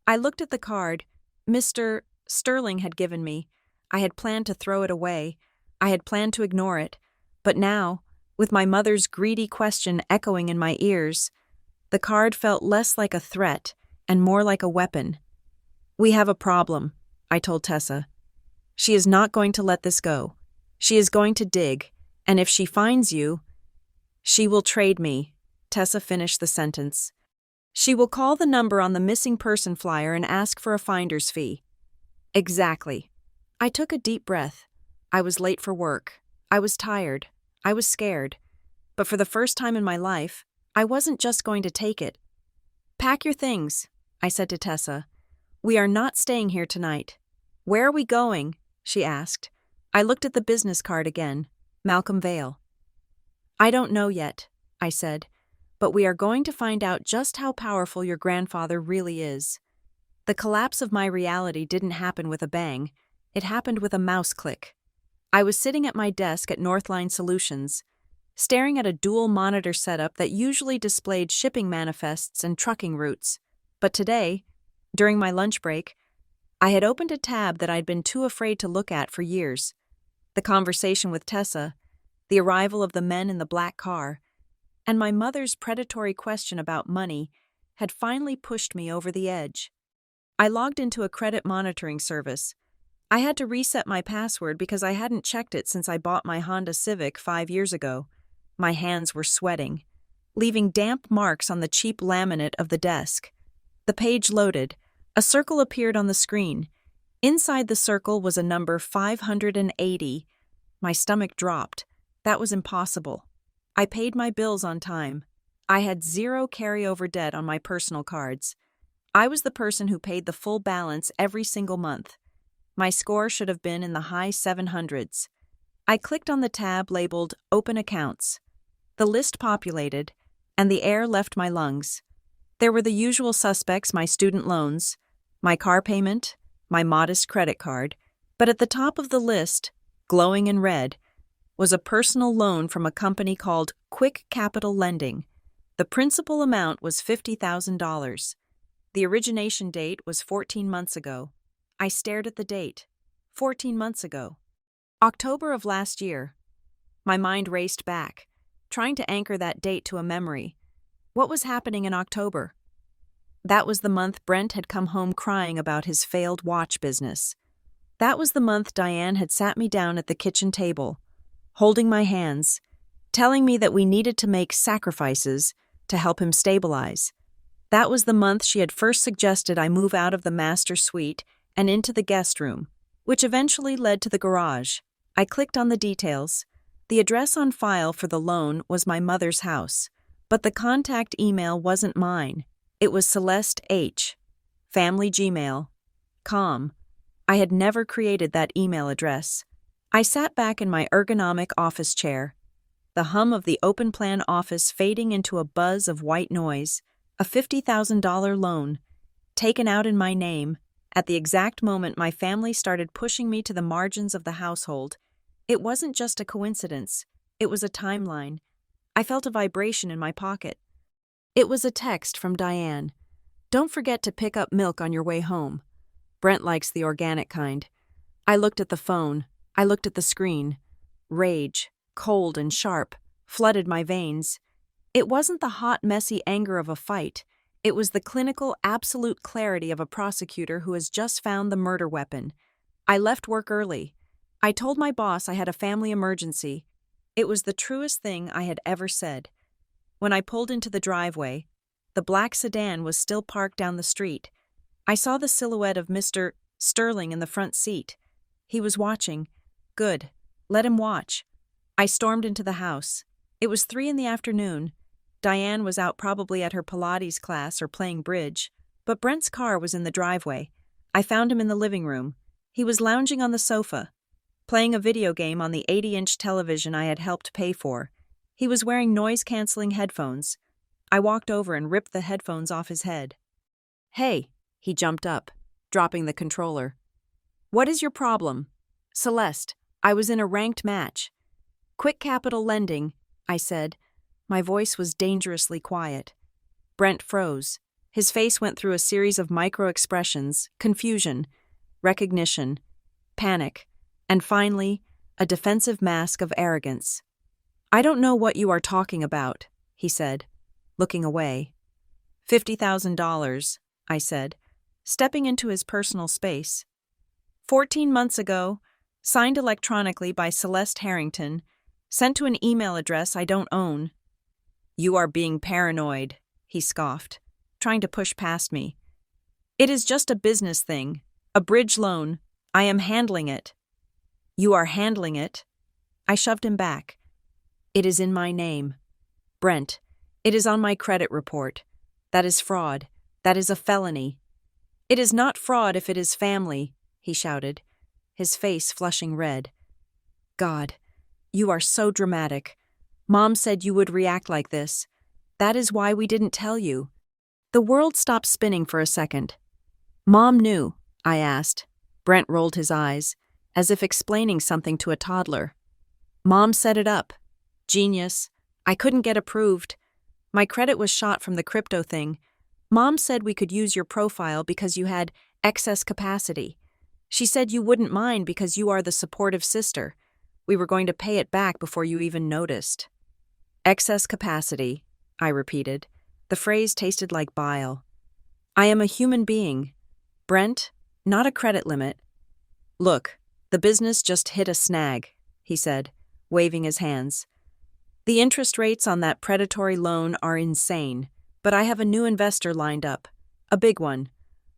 I looked at the card Mr. Sterling had given me. I had planned to throw it away. I had planned to ignore it. But now, with my mother's greedy question echoing in my ears, the card felt less like a threat and more like a weapon. "We have a problem," I told Tessa. "She is not going to let this go. She is going to dig, and if she finds you—" "She will trade me," Tessa finished the sentence. "She will call the number on the missing person flyer and ask for a finder's fee." "Exactly." I took a deep breath. I was late for work. I was tired. I was scared. But for the first time in my life, I wasn't just going to take it. "Pack your things," I said to Tessa. "We are not staying here tonight." "Where are we going?" she asked. I looked at the business card again. Malcolm Vale. "I don't know yet," I said, "but we are going to find out just how powerful your grandfather really is." The collapse of my reality didn't happen with a bang. It happened with a mouse click. I was sitting at my desk at Northline Solutions, staring at a dual monitor setup that usually displayed shipping manifests and trucking routes. But today, during my lunch break, I had opened a tab that I'd been too afraid to look at for years. The conversation with Tessa, the arrival of the men in the black car, and my mother's predatory question about money had finally pushed me over the edge. I logged into a credit monitoring service. I had to reset my password because I hadn't checked it since I bought my Honda Civic 5 years ago. My hands were sweating, leaving damp marks on the cheap laminate of the desk. The page loaded. A circle appeared on the screen. Inside the circle was a number 580. My stomach dropped. That was impossible. I paid my bills on time. I had zero carryover debt on my personal cards. I was the person who paid the full balance every single month. My score should have been in the high 700s. I clicked on the tab labeled Open Accounts. The list populated, and the air left my lungs. There were the usual suspects: my student loans, my car payment, my modest credit card, but at the top of the list, glowing in red, was a personal loan from a company called Quick Capital Lending. The principal amount was $50,000. The origination date was 14 months ago. I stared at the date. 14 months ago. October of last year. My mind raced back, trying to anchor that date to a memory. What was happening in October? That was the month Brent had come home crying about his failed watch business. That was the month Diane had sat me down at the kitchen table, holding my hands, telling me that we needed to make sacrifices to help him stabilize. That was the month she had first suggested I move out of the master suite and into the guest room, which eventually led to the garage. I clicked on the details. The address on file for the loan was my mother's house, but the contact email wasn't mine. It was Celeste H. Family Gmail. Com. I had never created that email address. I sat back in my ergonomic office chair, the hum of the open-plan office fading into a buzz of white noise, a $50,000 loan, taken out in my name, at the exact moment my family started pushing me to the margins of the household. It wasn't just a coincidence, it was a timeline. I felt a vibration in my pocket. It was a text from Diane. Don't forget to pick up milk on your way home. Brent likes the organic kind. I looked at the phone. I looked at the screen. Rage, cold and sharp, flooded my veins. It wasn't the hot, messy anger of a fight. It was the clinical, absolute clarity of a prosecutor who has just found the murder weapon. I left work early. I told my boss I had a family emergency. It was the truest thing I had ever said. When I pulled into the driveway, the black sedan was still parked down the street. I saw the silhouette of Mr. Sterling in the front seat. He was watching. Good. Let him watch. I stormed into the house. It was 3 p.m. Diane was out probably at her Pilates class or playing bridge, but Brent's car was in the driveway. I found him in the living room. He was lounging on the sofa, playing a video game on the 80-inch television I had helped pay for. He was wearing noise-canceling headphones. I walked over and ripped the headphones off his head. "Hey," he jumped up, dropping the controller. "What is your problem?" "Celeste, I was in a ranked match." "Quick Capital Lending," I said. My voice was dangerously quiet. Brent froze. His face went through a series of micro-expressions: confusion, recognition, panic, and finally, a defensive mask of arrogance. "I don't know what you are talking about," he said, looking away. $50,000, I said, stepping into his personal space. 14 months ago, signed electronically by Celeste Harrington, sent to an email address I don't own. "You are being paranoid," he scoffed, trying to push past me. "It is just a business thing, a bridge loan. I am handling it." "You are handling it?" I shoved him back. "It is in my name. Brent, it is on my credit report. That is fraud. That is a felony." "It is not fraud if it is family," he shouted, his face flushing red. "God, you are so dramatic. Mom said you would react like this. That is why we didn't tell you." The world stopped spinning for a second. "Mom knew?" I asked. Brent rolled his eyes, as if explaining something to a toddler. "Mom set it up. Genius. I couldn't get approved. My credit was shot from the crypto thing. Mom said we could use your profile because you had excess capacity. She said you wouldn't mind because you are the supportive sister. We were going to pay it back before you even noticed." "Excess capacity," I repeated. The phrase tasted like bile. "I am a human being. Brent, not a credit limit." "Look, the business just hit a snag," he said, waving his hands. "The interest rates on that predatory loan are insane, but I have a new investor lined up, a big one.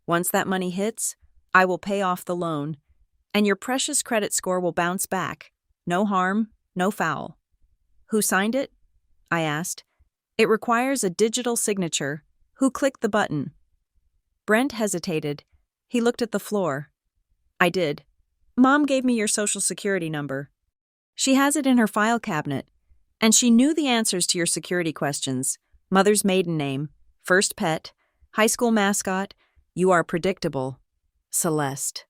Once that money hits, I will pay off the loan, and your precious credit score will bounce back. No harm, no foul." "Who signed it?" I asked. "It requires a digital signature. Who clicked the button?" Brent hesitated. He looked at the floor. "I did. Mom gave me your social security number. She has it in her file cabinet, and she knew the answers to your security questions: mother's maiden name, first pet, high school mascot. You are predictable. Celeste."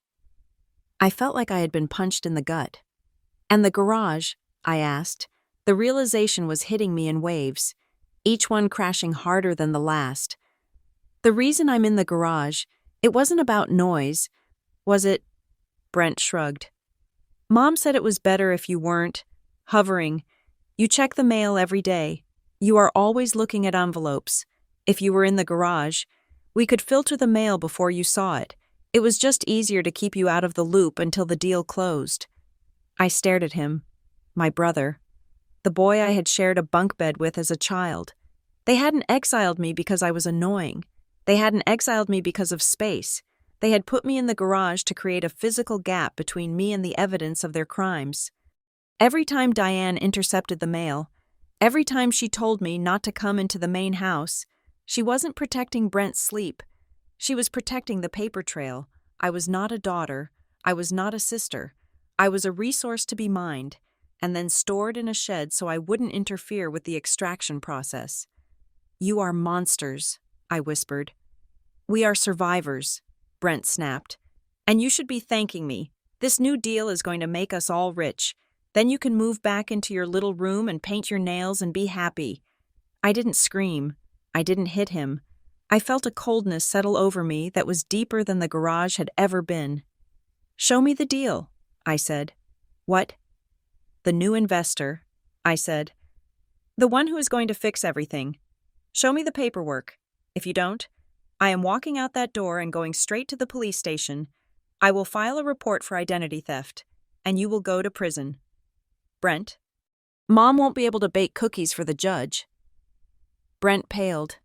I felt like I had been punched in the gut. "And the garage?" I asked. The realization was hitting me in waves, each one crashing harder than the last. "The reason I'm in the garage, it wasn't about noise, was it?" Brent shrugged. "Mom said it was better if you weren't hovering. You check the mail every day. You are always looking at envelopes. If you were in the garage, we could filter the mail before you saw it. It was just easier to keep you out of the loop until the deal closed. I stared at him. My brother. The boy I had shared a bunk bed with as a child. They hadn't exiled me because I was annoying. They hadn't exiled me because of space. They had put me in the garage to create a physical gap between me and the evidence of their crimes. Every time Diane intercepted the mail, every time she told me not to come into the main house, she wasn't protecting Brent's sleep. She was protecting the paper trail. I was not a daughter. I was not a sister. I was a resource to be mined, and then stored in a shed so I wouldn't interfere with the extraction process. "You are monsters," I whispered. "We are survivors," Brent snapped. "And you should be thanking me. This new deal is going to make us all rich. Then you can move back into your little room and paint your nails and be happy." I didn't scream. I didn't hit him. I felt a coldness settle over me that was deeper than the garage had ever been. "Show me the deal," I said. "What?" "The new investor," I said. "The one who is going to fix everything. Show me the paperwork. If you don't, I am walking out that door and going straight to the police station. I will file a report for identity theft, and you will go to prison. Brent, Mom won't be able to bake cookies for the judge." Brent paled.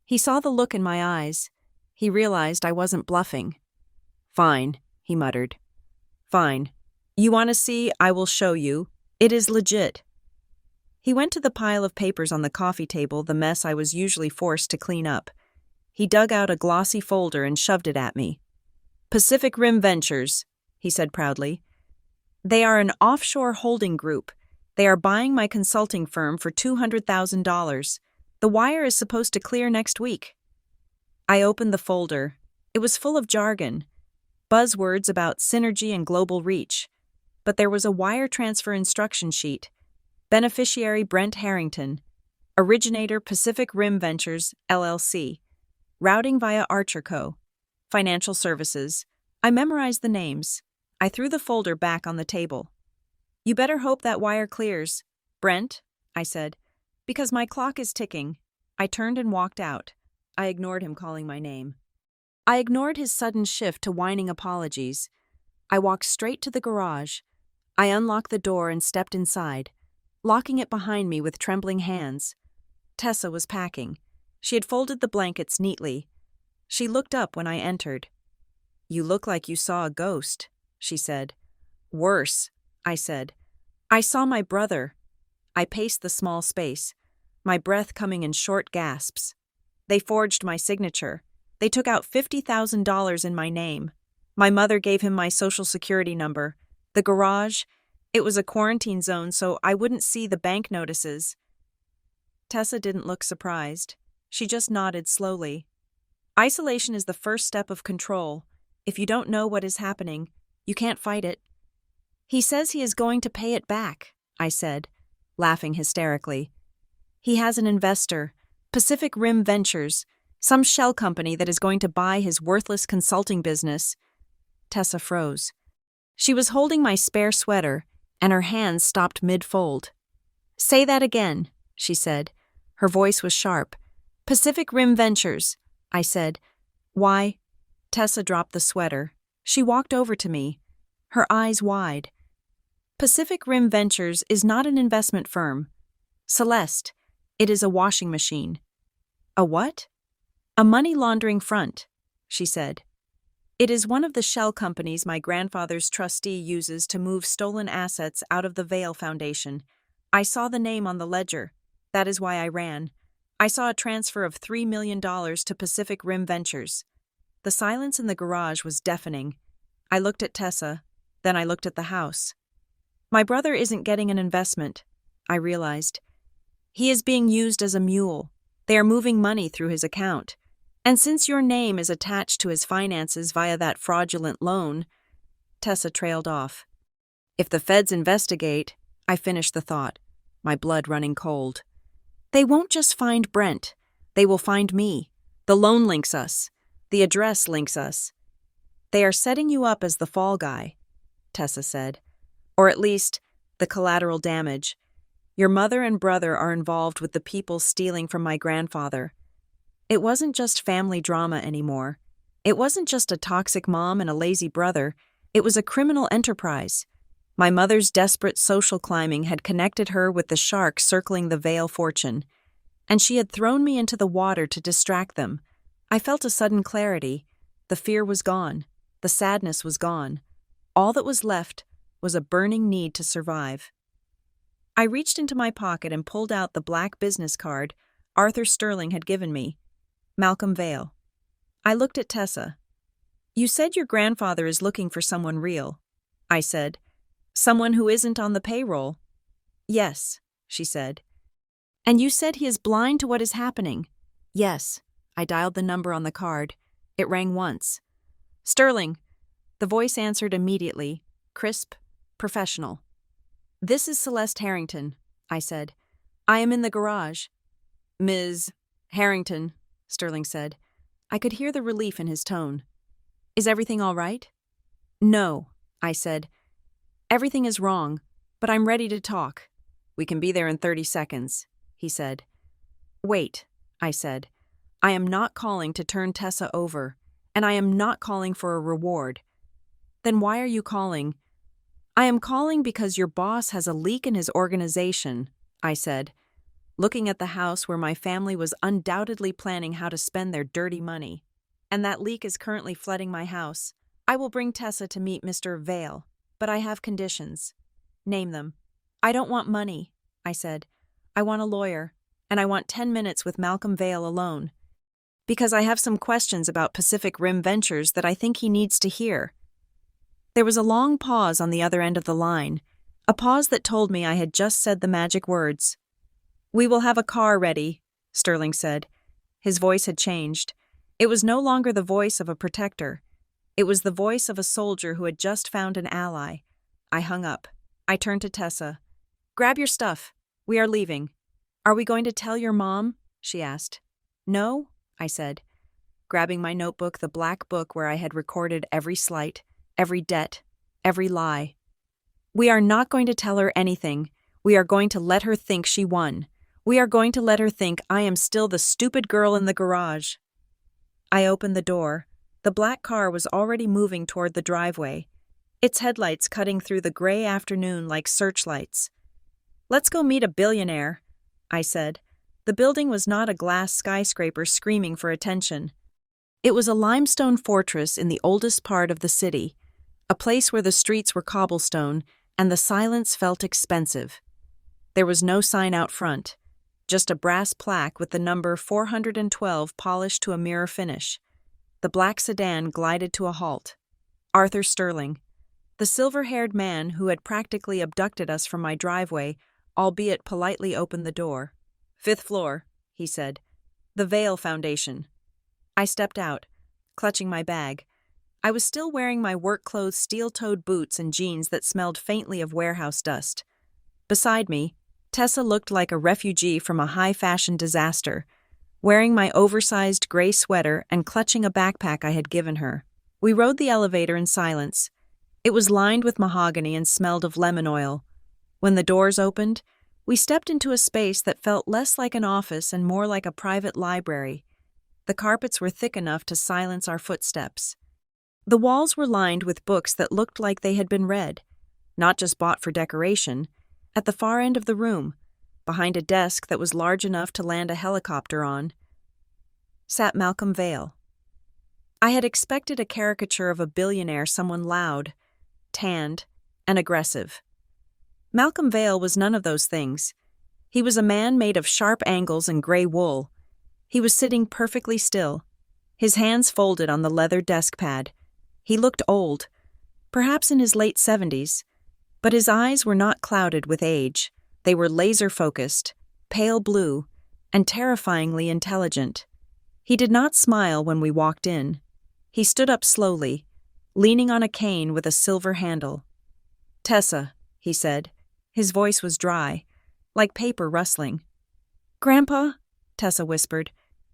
He saw the look in my eyes. He realized I wasn't bluffing. "Fine," he muttered. "Fine. You want to see? I will show you. It is legit." He went to the pile of papers on the coffee table, the mess I was usually forced to clean up. He dug out a glossy folder and shoved it at me. "Pacific Rim Ventures," he said proudly. "They are an offshore holding group. They are buying my consulting firm for $200,000. The wire is supposed to clear next week." I opened the folder. It was full of jargon, buzzwords about synergy and global reach. But there was a wire transfer instruction sheet. Beneficiary Brent Harrington. Originator Pacific Rim Ventures, LLC. Routing via Archer Co. Financial Services. I memorized the names. I threw the folder back on the table. "You better hope that wire clears, Brent," I said, "because my clock is ticking." I turned and walked out. I ignored him calling my name. I ignored his sudden shift to whining apologies. I walked straight to the garage. I unlocked the door and stepped inside, locking it behind me with trembling hands. Tessa was packing. She had folded the blankets neatly. She looked up when I entered. "You look like you saw a ghost," she said. "Worse," I said. "I saw my brother." I paced the small space, my breath coming in short gasps. "They forged my signature. They took out $50,000 in my name. My mother gave him my social security number. The garage, it was a quarantine zone, so I wouldn't see the bank notices." Tessa didn't look surprised. She just nodded slowly. "Isolation is the first step of control. If you don't know what is happening, you can't fight it." "He says he is going to pay it back," I said, laughing hysterically. "He has an investor, Pacific Rim Ventures, some shell company that is going to buy his worthless consulting business." Tessa froze. She was holding my spare sweater, and her hands stopped mid-fold. "Say that again," she said. Her voice was sharp. "Pacific Rim Ventures," I said. "Why?" Tessa dropped the sweater. She walked over to me, her eyes wide. "Pacific Rim Ventures is not an investment firm. Celeste, it is a washing machine." "A what?" "A money laundering front," she said. "It is one of the shell companies my grandfather's trustee uses to move stolen assets out of the Vail Foundation. I saw the name on the ledger. That is why I ran. I saw a transfer of $3 million to Pacific Rim Ventures." The silence in the garage was deafening. I looked at Tessa, then I looked at the house. "My brother isn't getting an investment," I realized. "He is being used as a mule. They are moving money through his account. And since your name is attached to his finances via that fraudulent loan..." Tessa trailed off. "If the feds investigate..." I finished the thought, my blood running cold. "They won't just find Brent. They will find me. The loan links us. The address links us." "They are setting you up as the fall guy," Tessa said. "Or at least, the collateral damage. Your mother and brother are involved with the people stealing from my grandfather. It wasn't just family drama anymore. It wasn't just a toxic mom and a lazy brother, it was a criminal enterprise. My mother's desperate social climbing had connected her with the sharks circling the Vale fortune, and she had thrown me into the water to distract them. I felt a sudden clarity. The fear was gone. The sadness was gone. All that was left was a burning need to survive. I reached into my pocket and pulled out the black business card Arthur Sterling had given me. Malcolm Vale. I looked at Tessa. "You said your grandfather is looking for someone real," I said. "Someone who isn't on the payroll." "Yes," she said. "And you said he is blind to what is happening." "Yes." I dialed the number on the card. It rang once. "Sterling." The voice answered immediately, crisp, professional. "This is Celeste Harrington," I said. "I am in the garage." "Ms. Harrington," Sterling said. I could hear the relief in his tone. "Is everything all right?" "No," I said. "Everything is wrong, but I'm ready to talk." "We can be there in 30 seconds, he said. "Wait," I said. "I am not calling to turn Tessa over, and I am not calling for a reward." "Then why are you calling?" "I am calling because your boss has a leak in his organization," I said, looking at the house where my family was undoubtedly planning how to spend their dirty money. "And that leak is currently flooding my house. I will bring Tessa to meet Mr. Vale, but I have conditions." "Name them." "I don't want money," I said. "I want a lawyer, and I want 10 minutes with Malcolm Vale alone. Because I have some questions about Pacific Rim Ventures that I think he needs to hear." There was a long pause on the other end of the line, a pause that told me I had just said the magic words. "We will have a car ready," Sterling said. His voice had changed. It was no longer the voice of a protector. It was the voice of a soldier who had just found an ally. I hung up. I turned to Tessa. "Grab your stuff. We are leaving." "Are we going to tell your mom?" she asked. "No," I said, grabbing my notebook, the black book where I had recorded every slight, every debt, every lie. "We are not going to tell her anything. We are going to let her think she won. We are going to let her think I am still the stupid girl in the garage." I opened the door. The black car was already moving toward the driveway, its headlights cutting through the gray afternoon like searchlights. "Let's go meet a billionaire," I said. The building was not a glass skyscraper screaming for attention. It was a limestone fortress in the oldest part of the city, a place where the streets were cobblestone and the silence felt expensive. There was no sign out front, just a brass plaque with the number 412 polished to a mirror finish. The black sedan glided to a halt. Arthur Sterling, the silver-haired man who had practically abducted us from my driveway, albeit politely opened the door. "5th floor," he said. "The Vale Foundation." I stepped out, clutching my bag. I was still wearing my work-clothes steel-toed boots and jeans that smelled faintly of warehouse dust. Beside me, Tessa looked like a refugee from a high-fashion disaster, wearing my oversized gray sweater and clutching a backpack I had given her. We rode the elevator in silence. It was lined with mahogany and smelled of lemon oil. When the doors opened, we stepped into a space that felt less like an office and more like a private library. The carpets were thick enough to silence our footsteps. The walls were lined with books that looked like they had been read, not just bought for decoration. At the far end of the room, behind a desk that was large enough to land a helicopter on, sat Malcolm Vale. I had expected a caricature of a billionaire, someone loud, tanned, and aggressive. Malcolm Vale was none of those things. He was a man made of sharp angles and gray wool. He was sitting perfectly still, his hands folded on the leather desk pad. He looked old, perhaps in his late 70s, but his eyes were not clouded with age. They were laser-focused, pale blue, and terrifyingly intelligent. He did not smile when we walked in. He stood up slowly, leaning on a cane with a silver handle. "Tessa," he said. His voice was dry, like paper rustling. "Grandpa," Tessa whispered.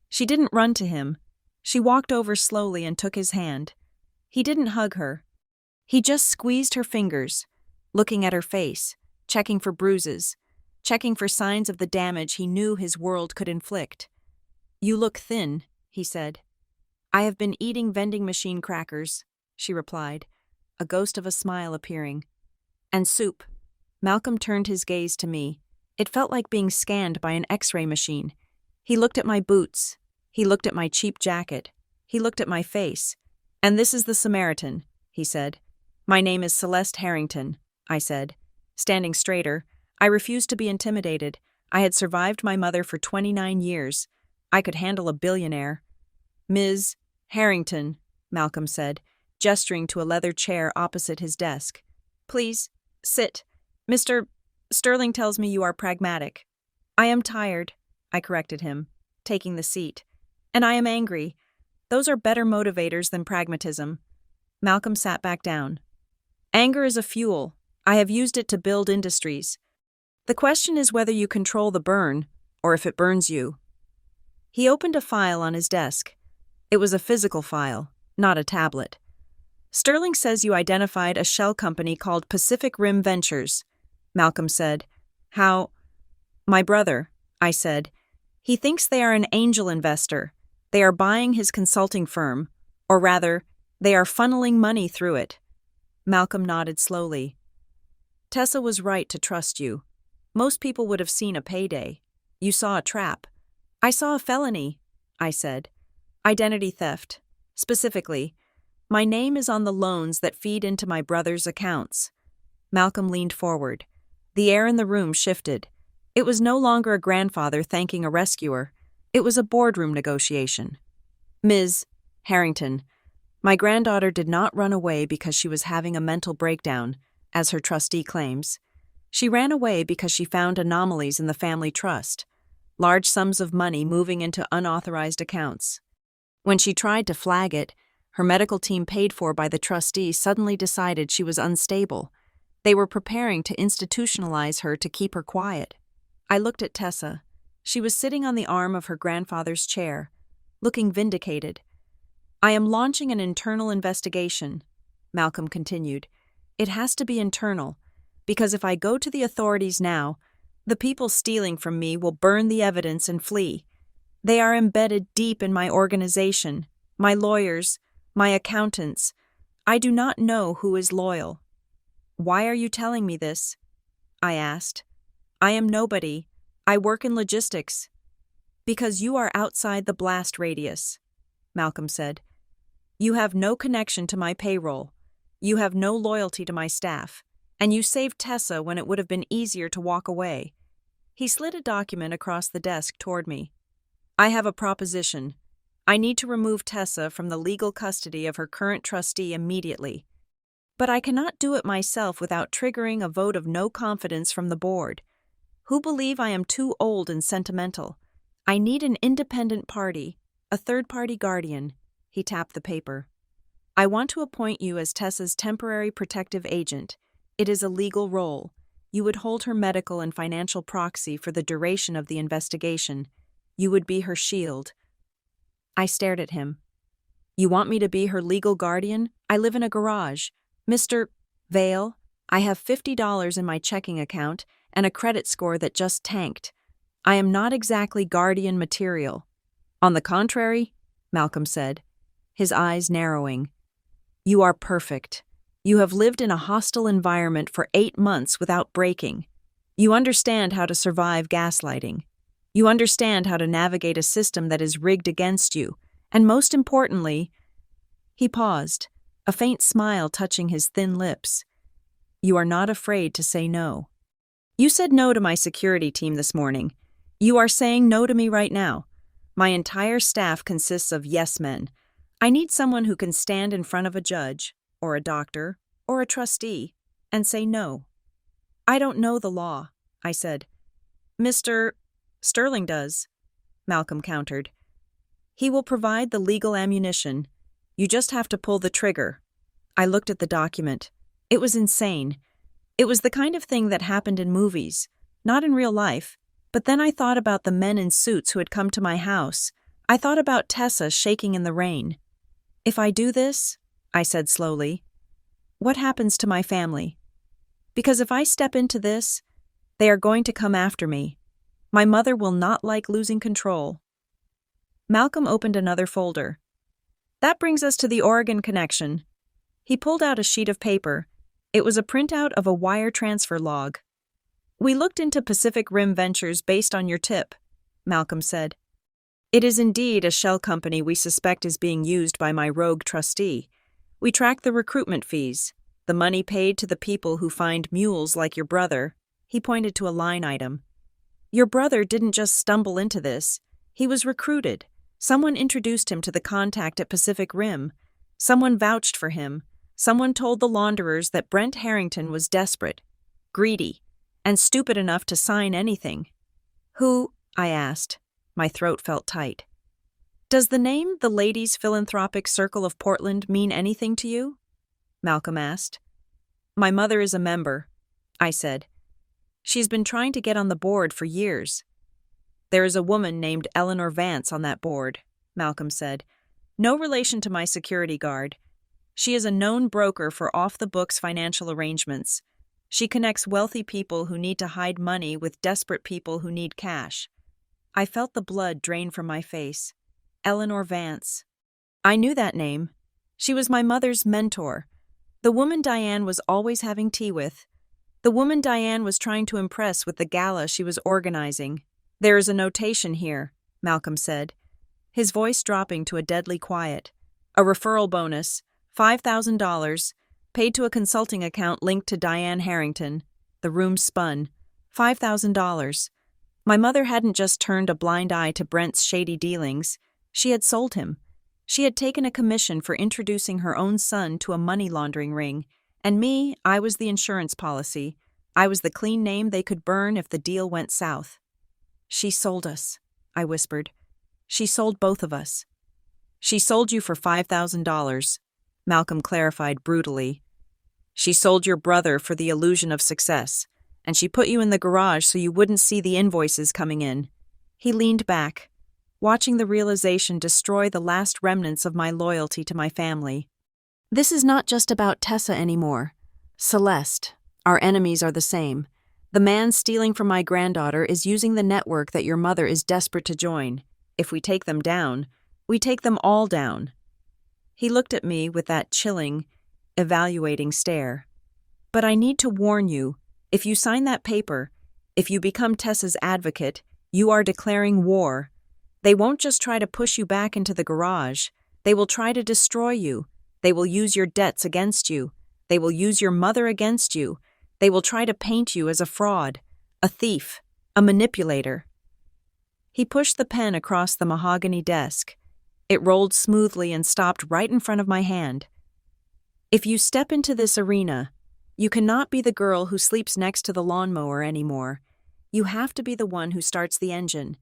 She didn't run to him. She walked over slowly and took his hand. He didn't hug her. He just squeezed her fingers, looking at her face, checking for bruises, checking for signs of the damage he knew his world could inflict. "You look thin," he said. I have been eating vending machine crackers, she replied, a ghost of a smile appearing. And soup. Malcolm turned his gaze to me. It felt like being scanned by an X-ray machine. He looked at my boots. He looked at my cheap jacket. He looked at my face. And this is the Samaritan, he said. My name is Celeste Harrington, I said. Standing straighter, I refused to be intimidated. I had survived my mother for 29 years. I could handle a billionaire. Ms. Harrington, Malcolm said, gesturing to a leather chair opposite his desk. Please, sit. Mr. Sterling tells me you are pragmatic. I am tired, I corrected him, taking the seat. And I am angry. Those are better motivators than pragmatism. Malcolm sat back down. Anger is a fuel. I have used it to build industries. The question is whether you control the burn, or if it burns you. He opened a file on his desk. It was a physical file, not a tablet. Sterling says you identified a shell company called Pacific Rim Ventures, Malcolm said. How? My brother, I said. He thinks they are an angel investor. They are buying his consulting firm, or rather, they are funneling money through it. Malcolm nodded slowly. Tessa was right to trust you. Most people would have seen a payday. You saw a trap. I saw a felony, I said. Identity theft. Specifically, my name is on the loans that feed into my brother's accounts. Malcolm leaned forward. The air in the room shifted. It was no longer a grandfather thanking a rescuer. It was a boardroom negotiation. Ms. Harrington, my granddaughter did not run away because she was having a mental breakdown, as her trustee claims. She ran away because she found anomalies in the family trust, large sums of money moving into unauthorized accounts. When she tried to flag it, her medical team paid for by the trustee suddenly decided she was unstable. They were preparing to institutionalize her to keep her quiet. I looked at Tessa. She was sitting on the arm of her grandfather's chair, looking vindicated. I am launching an internal investigation, Malcolm continued. It has to be internal, because if I go to the authorities now, the people stealing from me will burn the evidence and flee. They are embedded deep in my organization, my lawyers, my accountants. I do not know who is loyal. Why are you telling me this? I asked. I am nobody. I work in logistics. Because you are outside the blast radius, Malcolm said. You have no connection to my payroll. You have no loyalty to my staff. And you saved Tessa when it would have been easier to walk away. He slid a document across the desk toward me. I have a proposition. I need to remove Tessa from the legal custody of her current trustee immediately. But I cannot do it myself without triggering a vote of no confidence from the board, who believe I am too old and sentimental. I need an independent party, a third-party guardian. He tapped the paper. I want to appoint you as Tessa's temporary protective agent. It is a legal role. You would hold her medical and financial proxy for the duration of the investigation. You would be her shield. I stared at him. You want me to be her legal guardian? I live in a garage. Mr. Vale, I have $50 in my checking account and a credit score that just tanked. I am not exactly guardian material. On the contrary, Malcolm said, his eyes narrowing. You are perfect. You have lived in a hostile environment for 8 months without breaking. You understand how to survive gaslighting. You understand how to navigate a system that is rigged against you. And most importantly, he paused, a faint smile touching his thin lips. You are not afraid to say no. You said no to my security team this morning. You are saying no to me right now. My entire staff consists of yes men. I need someone who can stand in front of a judge, or a doctor, or a trustee, and say no. I don't know the law, I said. Mr. Sterling does, Malcolm countered. He will provide the legal ammunition. You just have to pull the trigger. I looked at the document. It was insane. It was the kind of thing that happened in movies, not in real life. But then I thought about the men in suits who had come to my house. I thought about Tessa shaking in the rain. If I do this, I said slowly, what happens to my family? Because if I step into this, they are going to come after me. My mother will not like losing control. Malcolm opened another folder. That brings us to the Oregon connection. He pulled out a sheet of paper. It was a printout of a wire transfer log. We looked into Pacific Rim Ventures based on your tip, Malcolm said. It is indeed a shell company we suspect is being used by my rogue trustee. We tracked the recruitment fees, the money paid to the people who find mules like your brother. He pointed to a line item. Your brother didn't just stumble into this. He was recruited. Someone introduced him to the contact at Pacific Rim. Someone vouched for him. Someone told the launderers that Brent Harrington was desperate, greedy, and stupid enough to sign anything. Who? I asked. My throat felt tight. Does the name the Ladies' Philanthropic Circle of Portland mean anything to you? Malcolm asked. My mother is a member, I said. She's been trying to get on the board for years. There is a woman named Eleanor Vance on that board, Malcolm said. No relation to my security guard. She is a known broker for off-the-books financial arrangements. She connects wealthy people who need to hide money with desperate people who need cash. I felt the blood drain from my face. Eleanor Vance. I knew that name. She was my mother's mentor. The woman Diane was always having tea with. The woman Diane was trying to impress with the gala she was organizing. There is a notation here, Malcolm said, his voice dropping to a deadly quiet. A referral bonus, $5,000, paid to a consulting account linked to Diane Harrington. The room spun. $5,000. My mother hadn't just turned a blind eye to Brent's shady dealings. She had sold him. She had taken a commission for introducing her own son to a money laundering ring. And me, I was the insurance policy. I was the clean name they could burn if the deal went south. She sold us, I whispered. She sold both of us. She sold you for $5,000, Malcolm clarified brutally. She sold your brother for the illusion of success, and she put you in the garage so you wouldn't see the invoices coming in. He leaned back, watching the realization destroy the last remnants of my loyalty to my family. This is not just about Tessa anymore. Celeste, our enemies are the same. The man stealing from my granddaughter is using the network that your mother is desperate to join. If we take them down, we take them all down. He looked at me with that chilling, evaluating stare. But I need to warn you, if you sign that paper, if you become Tessa's advocate, you are declaring war. They won't just try to push you back into the garage. They will try to destroy you. They will use your debts against you. They will use your mother against you. They will try to paint you as a fraud, a thief, a manipulator. He pushed the pen across the mahogany desk. It rolled smoothly and stopped right in front of my hand. If you step into this arena, you cannot be the girl who sleeps next to the lawnmower anymore. You have to be the one who starts the engine.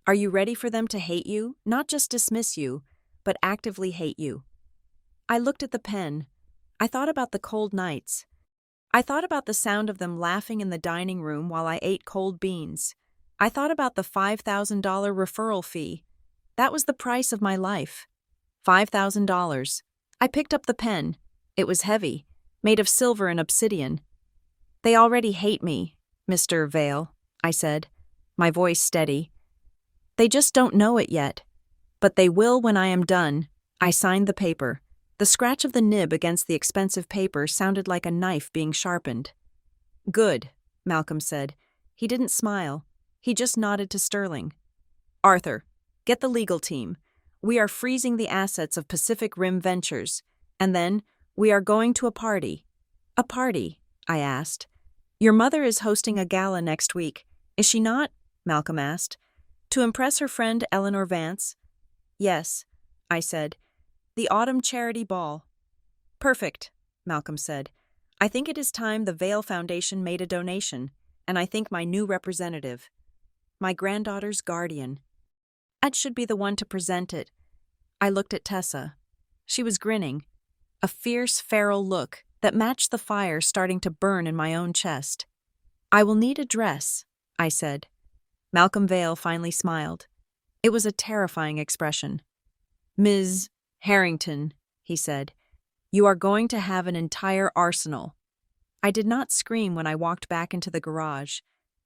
Are you ready for them to hate you, not just dismiss you, but actively hate you? I looked at the pen. I thought about the cold nights. I thought about the sound of them laughing in the dining room while I ate cold beans. I thought about the $5,000 referral fee. That was the price of my life. $5,000. I picked up the pen. It was heavy, made of silver and obsidian. They already hate me, Mr. Vale, I said, my voice steady. They just don't know it yet. But they will when I am done. I signed the paper. The scratch of the nib against the expensive paper sounded like a knife being sharpened. Good, Malcolm said. He didn't smile. He just nodded to Sterling. Arthur, get the legal team. We are freezing the assets of Pacific Rim Ventures. And then, we are going to a party. A party, I asked. Your mother is hosting a gala next week. Is she not? Malcolm asked. To impress her friend Eleanor Vance? Yes, I said. The autumn charity ball. Perfect, Malcolm said. I think it is time the Vale Foundation made a donation, and I think my new representative, my granddaughter's guardian, Ed should be the one to present it. I looked at Tessa. She was grinning, a fierce, feral look that matched the fire starting to burn in my own chest. I will need a dress, I said. Malcolm Vale finally smiled. It was a terrifying expression. Ms. Harrington, he said, you are going to have an entire arsenal. I did not scream when I walked back into the garage.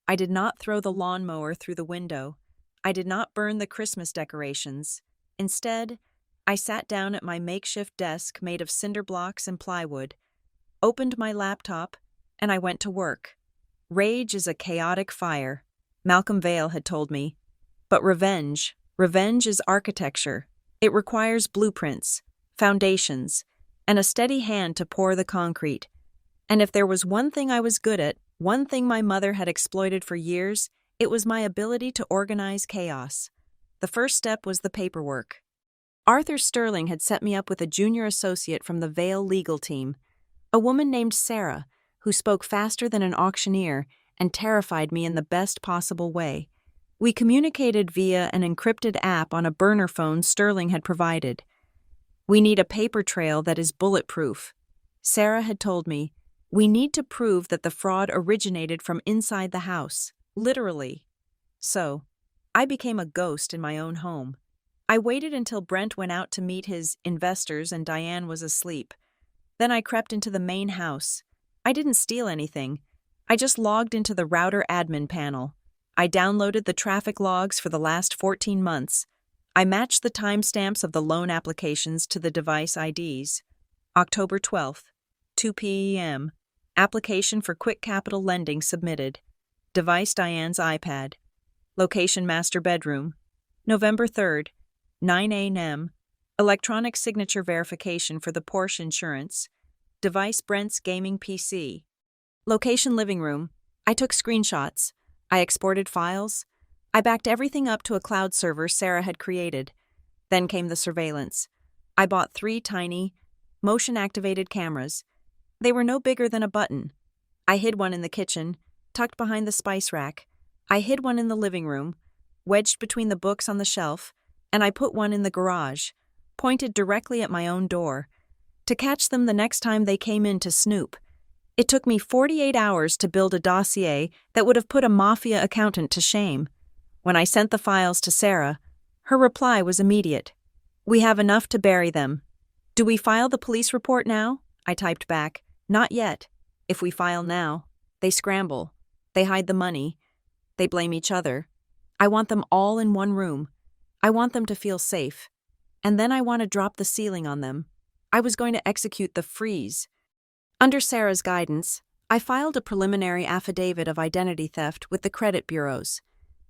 I did not throw the lawnmower through the window. I did not burn the Christmas decorations. Instead, I sat down at my makeshift desk made of cinder blocks and plywood, opened my laptop, and I went to work. Rage is a chaotic fire, Malcolm Vail had told me. But revenge is architecture. It requires blueprints, foundations, and a steady hand to pour the concrete. And if there was one thing I was good at, one thing my mother had exploited for years, it was my ability to organize chaos. The first step was the paperwork. Arthur Sterling had set me up with a junior associate from the Vail legal team, a woman named Sarah, who spoke faster than an auctioneer and terrified me in the best possible way. We communicated via an encrypted app on a burner phone Sterling had provided. We need a paper trail that is bulletproof. Sarah had told me, we need to prove that the fraud originated from inside the house, literally. So, I became a ghost in my own home. I waited until Brent went out to meet his investors and Diane was asleep. Then I crept into the main house. I didn't steal anything. I just logged into the router admin panel. I downloaded the traffic logs for the last 14 months. I matched the timestamps of the loan applications to the device IDs. October 12th, 2 p.m. Application for Quick Capital Lending submitted. Device Diane's iPad. Location master bedroom. November 3rd, 9 a.m. Electronic signature verification for the Porsche insurance. Device Brent's gaming PC. Location living room. I took screenshots. I exported files. I backed everything up to a cloud server Sarah had created. Then came the surveillance. I bought 3 tiny, motion-activated cameras. They were no bigger than a button. I hid one in the kitchen, tucked behind the spice rack. I hid one in the living room, wedged between the books on the shelf, and I put one in the garage, pointed directly at my own door, to catch them the next time they came in to snoop. It took me 48 hours to build a dossier that would have put a mafia accountant to shame. When I sent the files to Sarah, her reply was immediate. We have enough to bury them. Do we file the police report now? I typed back. Not yet. If we file now, they scramble. They hide the money. They blame each other. I want them all in one room. I want them to feel safe. And then I want to drop the ceiling on them. I was going to execute the freeze. Under Sarah's guidance, I filed a preliminary affidavit of identity theft with the credit bureaus.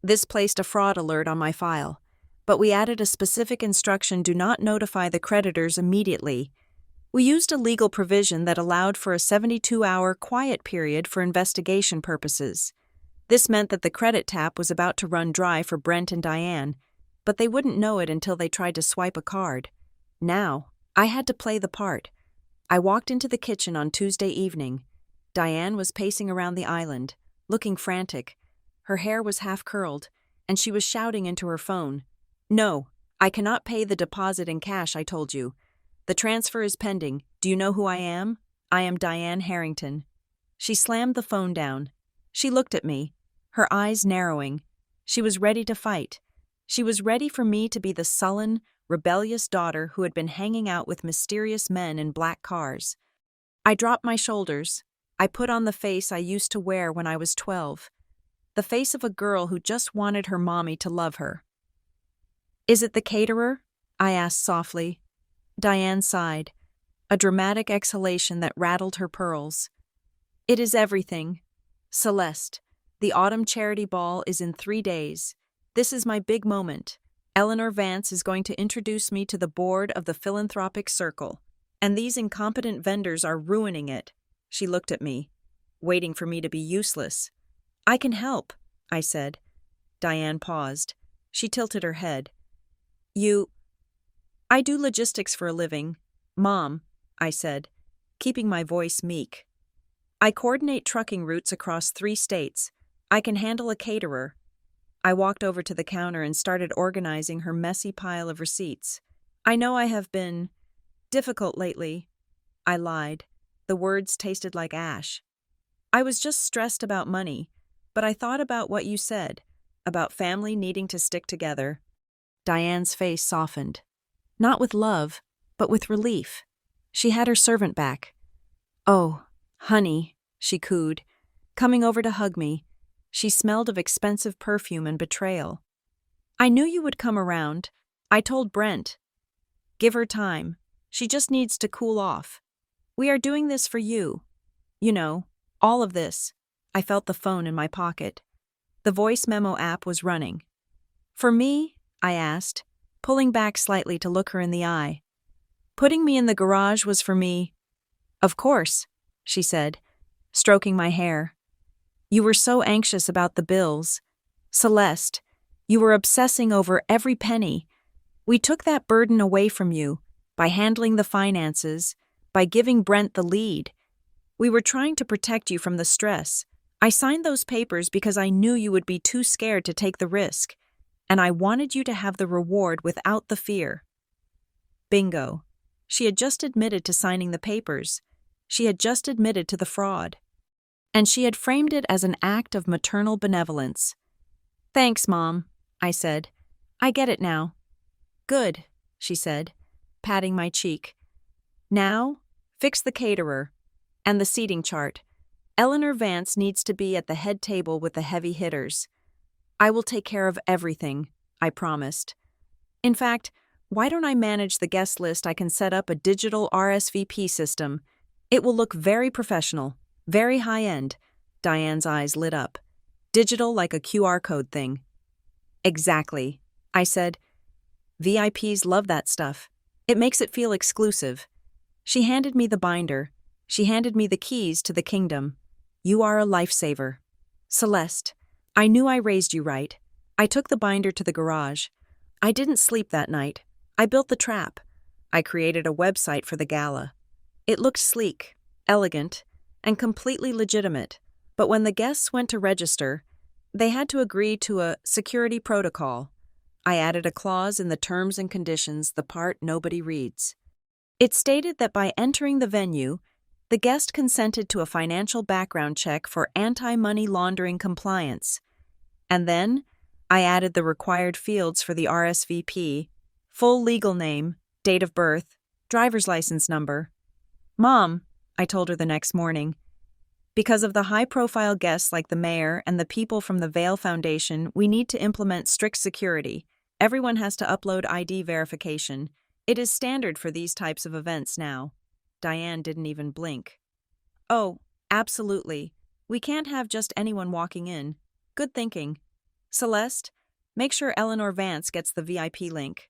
This placed a fraud alert on my file, but we added a specific instruction: do not notify the creditors immediately. We used a legal provision that allowed for a 72-hour quiet period for investigation purposes. This meant that the credit tap was about to run dry for Brent and Diane, but they wouldn't know it until they tried to swipe a card. Now, I had to play the part. I walked into the kitchen on Tuesday evening. Diane was pacing around the island, looking frantic. Her hair was half-curled, and she was shouting into her phone. No, I cannot pay the deposit in cash, I told you. The transfer is pending. Do you know who I am? I am Diane Harrington. She slammed the phone down. She looked at me, her eyes narrowing. She was ready to fight. She was ready for me to be the sullen, rebellious daughter who had been hanging out with mysterious men in black cars. I dropped my shoulders. I put on the face I used to wear when I was 12. The face of a girl who just wanted her mommy to love her. Is it the caterer? I asked softly. Diane sighed, a dramatic exhalation that rattled her pearls. It is everything. Celeste, the autumn charity ball is in 3 days. This is my big moment. Eleanor Vance is going to introduce me to the board of the Philanthropic Circle, and these incompetent vendors are ruining it. She looked at me, waiting for me to be useless. I can help, I said. Diane paused. She tilted her head. I do logistics for a living. Mom, I said, keeping my voice meek. I coordinate trucking routes across 3 states. I can handle a caterer. I walked over to the counter and started organizing her messy pile of receipts. I know I have been difficult lately. I lied. The words tasted like ash. I was just stressed about money, but I thought about what you said, about family needing to stick together. Diane's face softened. Not with love, but with relief. She had her servant back. Oh, honey, she cooed, coming over to hug me. She smelled of expensive perfume and betrayal. I knew you would come around. I told Brent. Give her time. She just needs to cool off. We are doing this for you. You know, all of this. I felt the phone in my pocket. The voice memo app was running. For me? I asked, pulling back slightly to look her in the eye. Putting me in the garage was for me. Of course, she said, stroking my hair. You were so anxious about the bills. Celeste, you were obsessing over every penny. We took that burden away from you by handling the finances, by giving Brent the lead. We were trying to protect you from the stress. I signed those papers because I knew you would be too scared to take the risk, and I wanted you to have the reward without the fear. Bingo. She had just admitted to signing the papers. She had just admitted to the fraud. And she had framed it as an act of maternal benevolence. Thanks, Mom, I said. I get it now. Good, she said, patting my cheek. Now, fix the caterer and the seating chart. Eleanor Vance needs to be at the head table with the heavy hitters. I will take care of everything, I promised. In fact, why don't I manage the guest list? I can set up a digital RSVP system. It will look very professional, very high-end. Diane's eyes lit up. Digital like a QR code thing. Exactly, I said. VIPs love that stuff. It makes it feel exclusive. She handed me the binder. She handed me the keys to the kingdom. You are a lifesaver. Celeste, I knew I raised you right. I took the binder to the garage. I didn't sleep that night. I built the trap. I created a website for the gala. It looked sleek, elegant, and completely legitimate. But when the guests went to register, they had to agree to a security protocol. I added a clause in the terms and conditions, the part nobody reads. It stated that by entering the venue, the guest consented to a financial background check for anti-money laundering compliance. And then, I added the required fields for the RSVP, full legal name, date of birth, driver's license number. Mom, I told her the next morning, because of the high-profile guests like the mayor and the people from the Vail Foundation, we need to implement strict security. Everyone has to upload ID verification. It is standard for these types of events now. Diane didn't even blink. Oh, absolutely. We can't have just anyone walking in. Good thinking. Celeste, make sure Eleanor Vance gets the VIP link.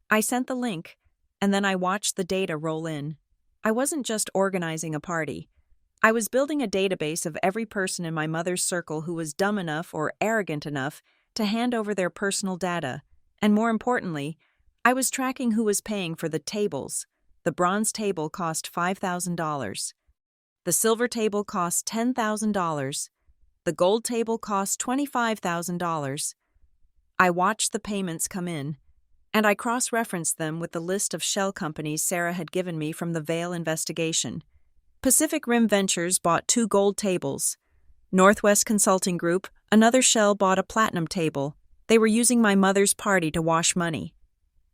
I sent the link, and then I watched the data roll in. I wasn't just organizing a party. I was building a database of every person in my mother's circle who was dumb enough or arrogant enough to hand over their personal data, and more importantly, I was tracking who was paying for the tables. The bronze table cost $5,000. The silver table cost $10,000. The gold table cost $25,000. I watched the payments come in, and I cross-referenced them with the list of shell companies Sarah had given me from the Vail investigation. Pacific Rim Ventures bought 2 gold tables. Northwest Consulting Group, another shell, bought a platinum table. They were using my mother's party to wash money.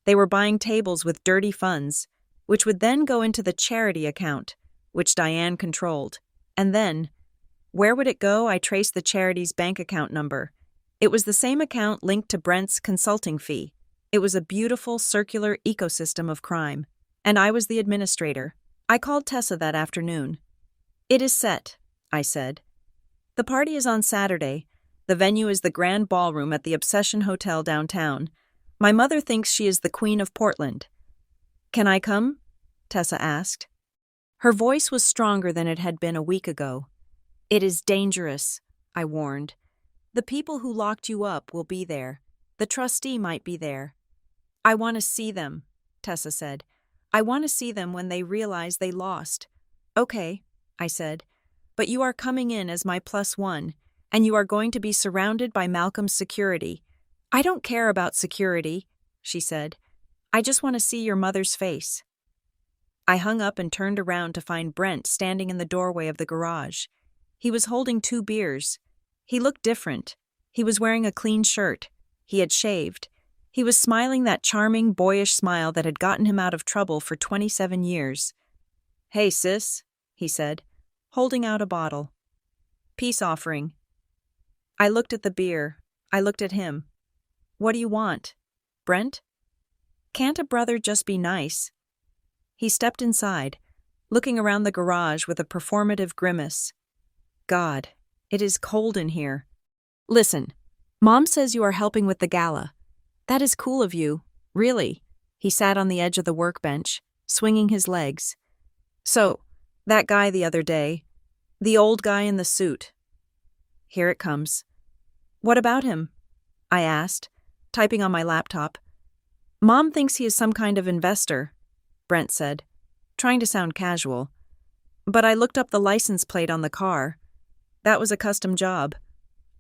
They were buying tables with dirty funds, which would then go into the charity account, which Diane controlled. And then, where would it go? I traced the charity's bank account number. It was the same account linked to Brent's consulting fee. It was a beautiful, circular ecosystem of crime. And I was the administrator. I called Tessa that afternoon. It is set, I said. The party is on Saturday. The venue is the Grand Ballroom at the Obsession Hotel downtown. My mother thinks she is the Queen of Portland. Can I come? Tessa asked. Her voice was stronger than it had been a week ago. It is dangerous, I warned. The people who locked you up will be there. The trustee might be there. I want to see them, Tessa said. I want to see them when they realize they lost. Okay, I said, but you are coming in as my +1, and you are going to be surrounded by Malcolm's security. I don't care about security, she said. I just want to see your mother's face. I hung up and turned around to find Brent standing in the doorway of the garage. He was holding 2 beers. He looked different. He was wearing a clean shirt. He had shaved. He was smiling that charming, boyish smile that had gotten him out of trouble for 27 years. Hey, sis, he said, holding out a bottle. Peace offering. I looked at the beer. I looked at him. What do you want? Brent? Can't a brother just be nice? He stepped inside, looking around the garage with a performative grimace. God, it is cold in here. Listen, Mom says you are helping with the gala. That is cool of you, really. He sat on the edge of the workbench, swinging his legs. So, that guy the other day, the old guy in the suit. Here it comes. What about him? I asked, typing on my laptop. Mom thinks he is some kind of investor, Brent said, trying to sound casual. But I looked up the license plate on the car. That was a custom job.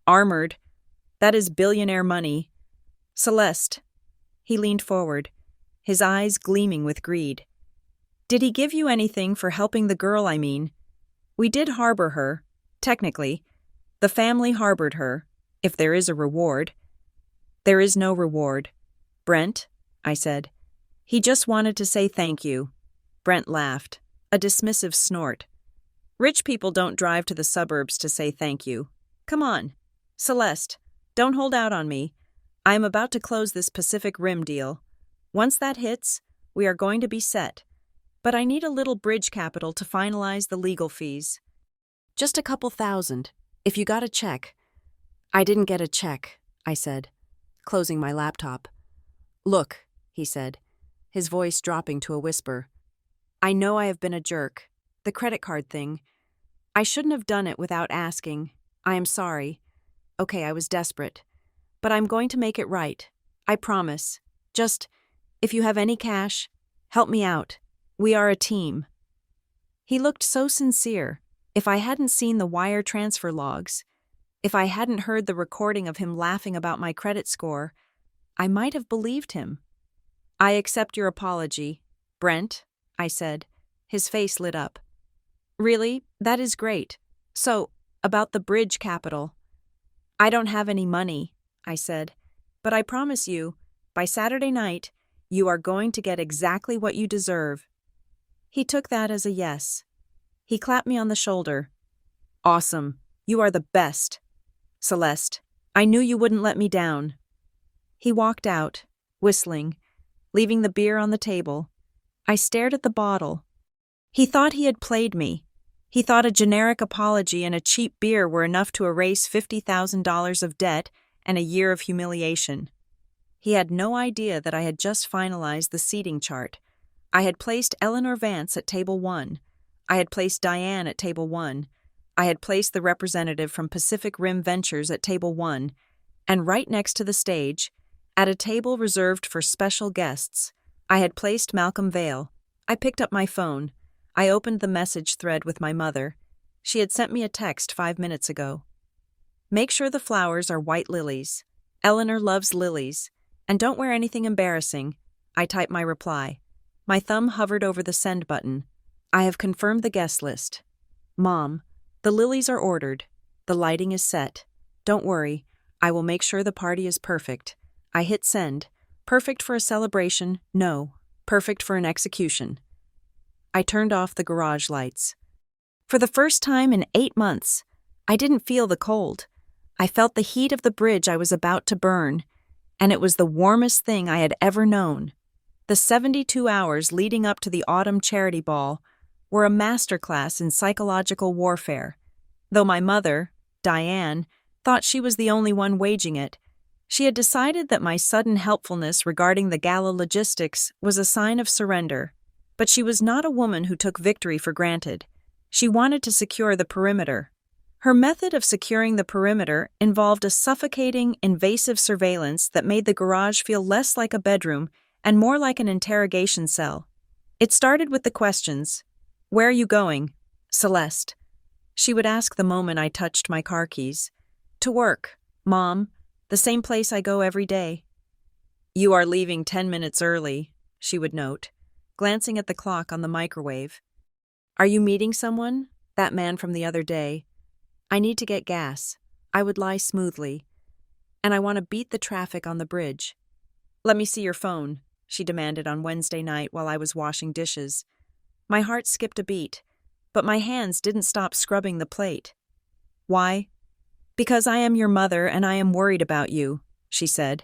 Armored. That is billionaire money. Celeste. He leaned forward, his eyes gleaming with greed. Did he give you anything for helping the girl, I mean? We did harbor her, technically. The family harbored her, if there is a reward. There is no reward. Brent, I said. He just wanted to say thank you. Brent laughed, a dismissive snort. Rich people don't drive to the suburbs to say thank you. Come on. Celeste, don't hold out on me. I am about to close this Pacific Rim deal. Once that hits, we are going to be set. But I need a little bridge capital to finalize the legal fees. Just a couple thousand, if you got a check. I didn't get a check, I said, closing my laptop. Look, he said, his voice dropping to a whisper. I know I have been a jerk. The credit card thing. I shouldn't have done it without asking. I am sorry. Okay, I was desperate. But I'm going to make it right. I promise. Just, if you have any cash, help me out. We are a team. He looked so sincere. If I hadn't seen the wire transfer logs, if I hadn't heard the recording of him laughing about my credit score, I might have believed him. I accept your apology, Brent, I said. His face lit up. Really? That is great. So, about the bridge capital. I don't have any money, I said, but I promise you, by Saturday night, you are going to get exactly what you deserve. He took that as a yes. He clapped me on the shoulder. Awesome. You are the best. Celeste, I knew you wouldn't let me down. He walked out, whistling, leaving the beer on the table. I stared at the bottle. He thought he had played me. He thought a generic apology and a cheap beer were enough to erase $50,000 of debt and a year of humiliation. He had no idea that I had just finalized the seating chart. I had placed Eleanor Vance at table 1. I had placed Diane at table 1. I had placed the representative from Pacific Rim Ventures at table 1. And right next to the stage, at a table reserved for special guests, I had placed Malcolm Vale. I picked up my phone. I opened the message thread with my mother. She had sent me a text 5 minutes ago. Make sure the flowers are white lilies. Eleanor loves lilies. And don't wear anything embarrassing. I typed my reply. My thumb hovered over the send button. I have confirmed the guest list. Mom, the lilies are ordered. The lighting is set. Don't worry. I will make sure the party is perfect. I hit send. Perfect for a celebration? No. Perfect for an execution. I turned off the garage lights. For the first time in 8 months, I didn't feel the cold. I felt the heat of the bridge I was about to burn, and it was the warmest thing I had ever known. The 72 hours leading up to the autumn charity ball were a masterclass in psychological warfare. Though my mother, Diane, thought she was the only one waging it, she had decided that my sudden helpfulness regarding the gala logistics was a sign of surrender. But she was not a woman who took victory for granted. She wanted to secure the perimeter. Her method of securing the perimeter involved a suffocating, invasive surveillance that made the garage feel less like a bedroom and more like an interrogation cell. It started with the questions. Where are you going? Celeste. She would ask the moment I touched my car keys. To work, Mom. The same place I go every day. You are leaving 10 minutes early, she would note, glancing at the clock on the microwave. Are you meeting someone? That man from the other day. I need to get gas. I would lie smoothly. And I want to beat the traffic on the bridge. Let me see your phone, she demanded on Wednesday night while I was washing dishes. My heart skipped a beat, but my hands didn't stop scrubbing the plate. Why? Because I am your mother and I am worried about you, she said.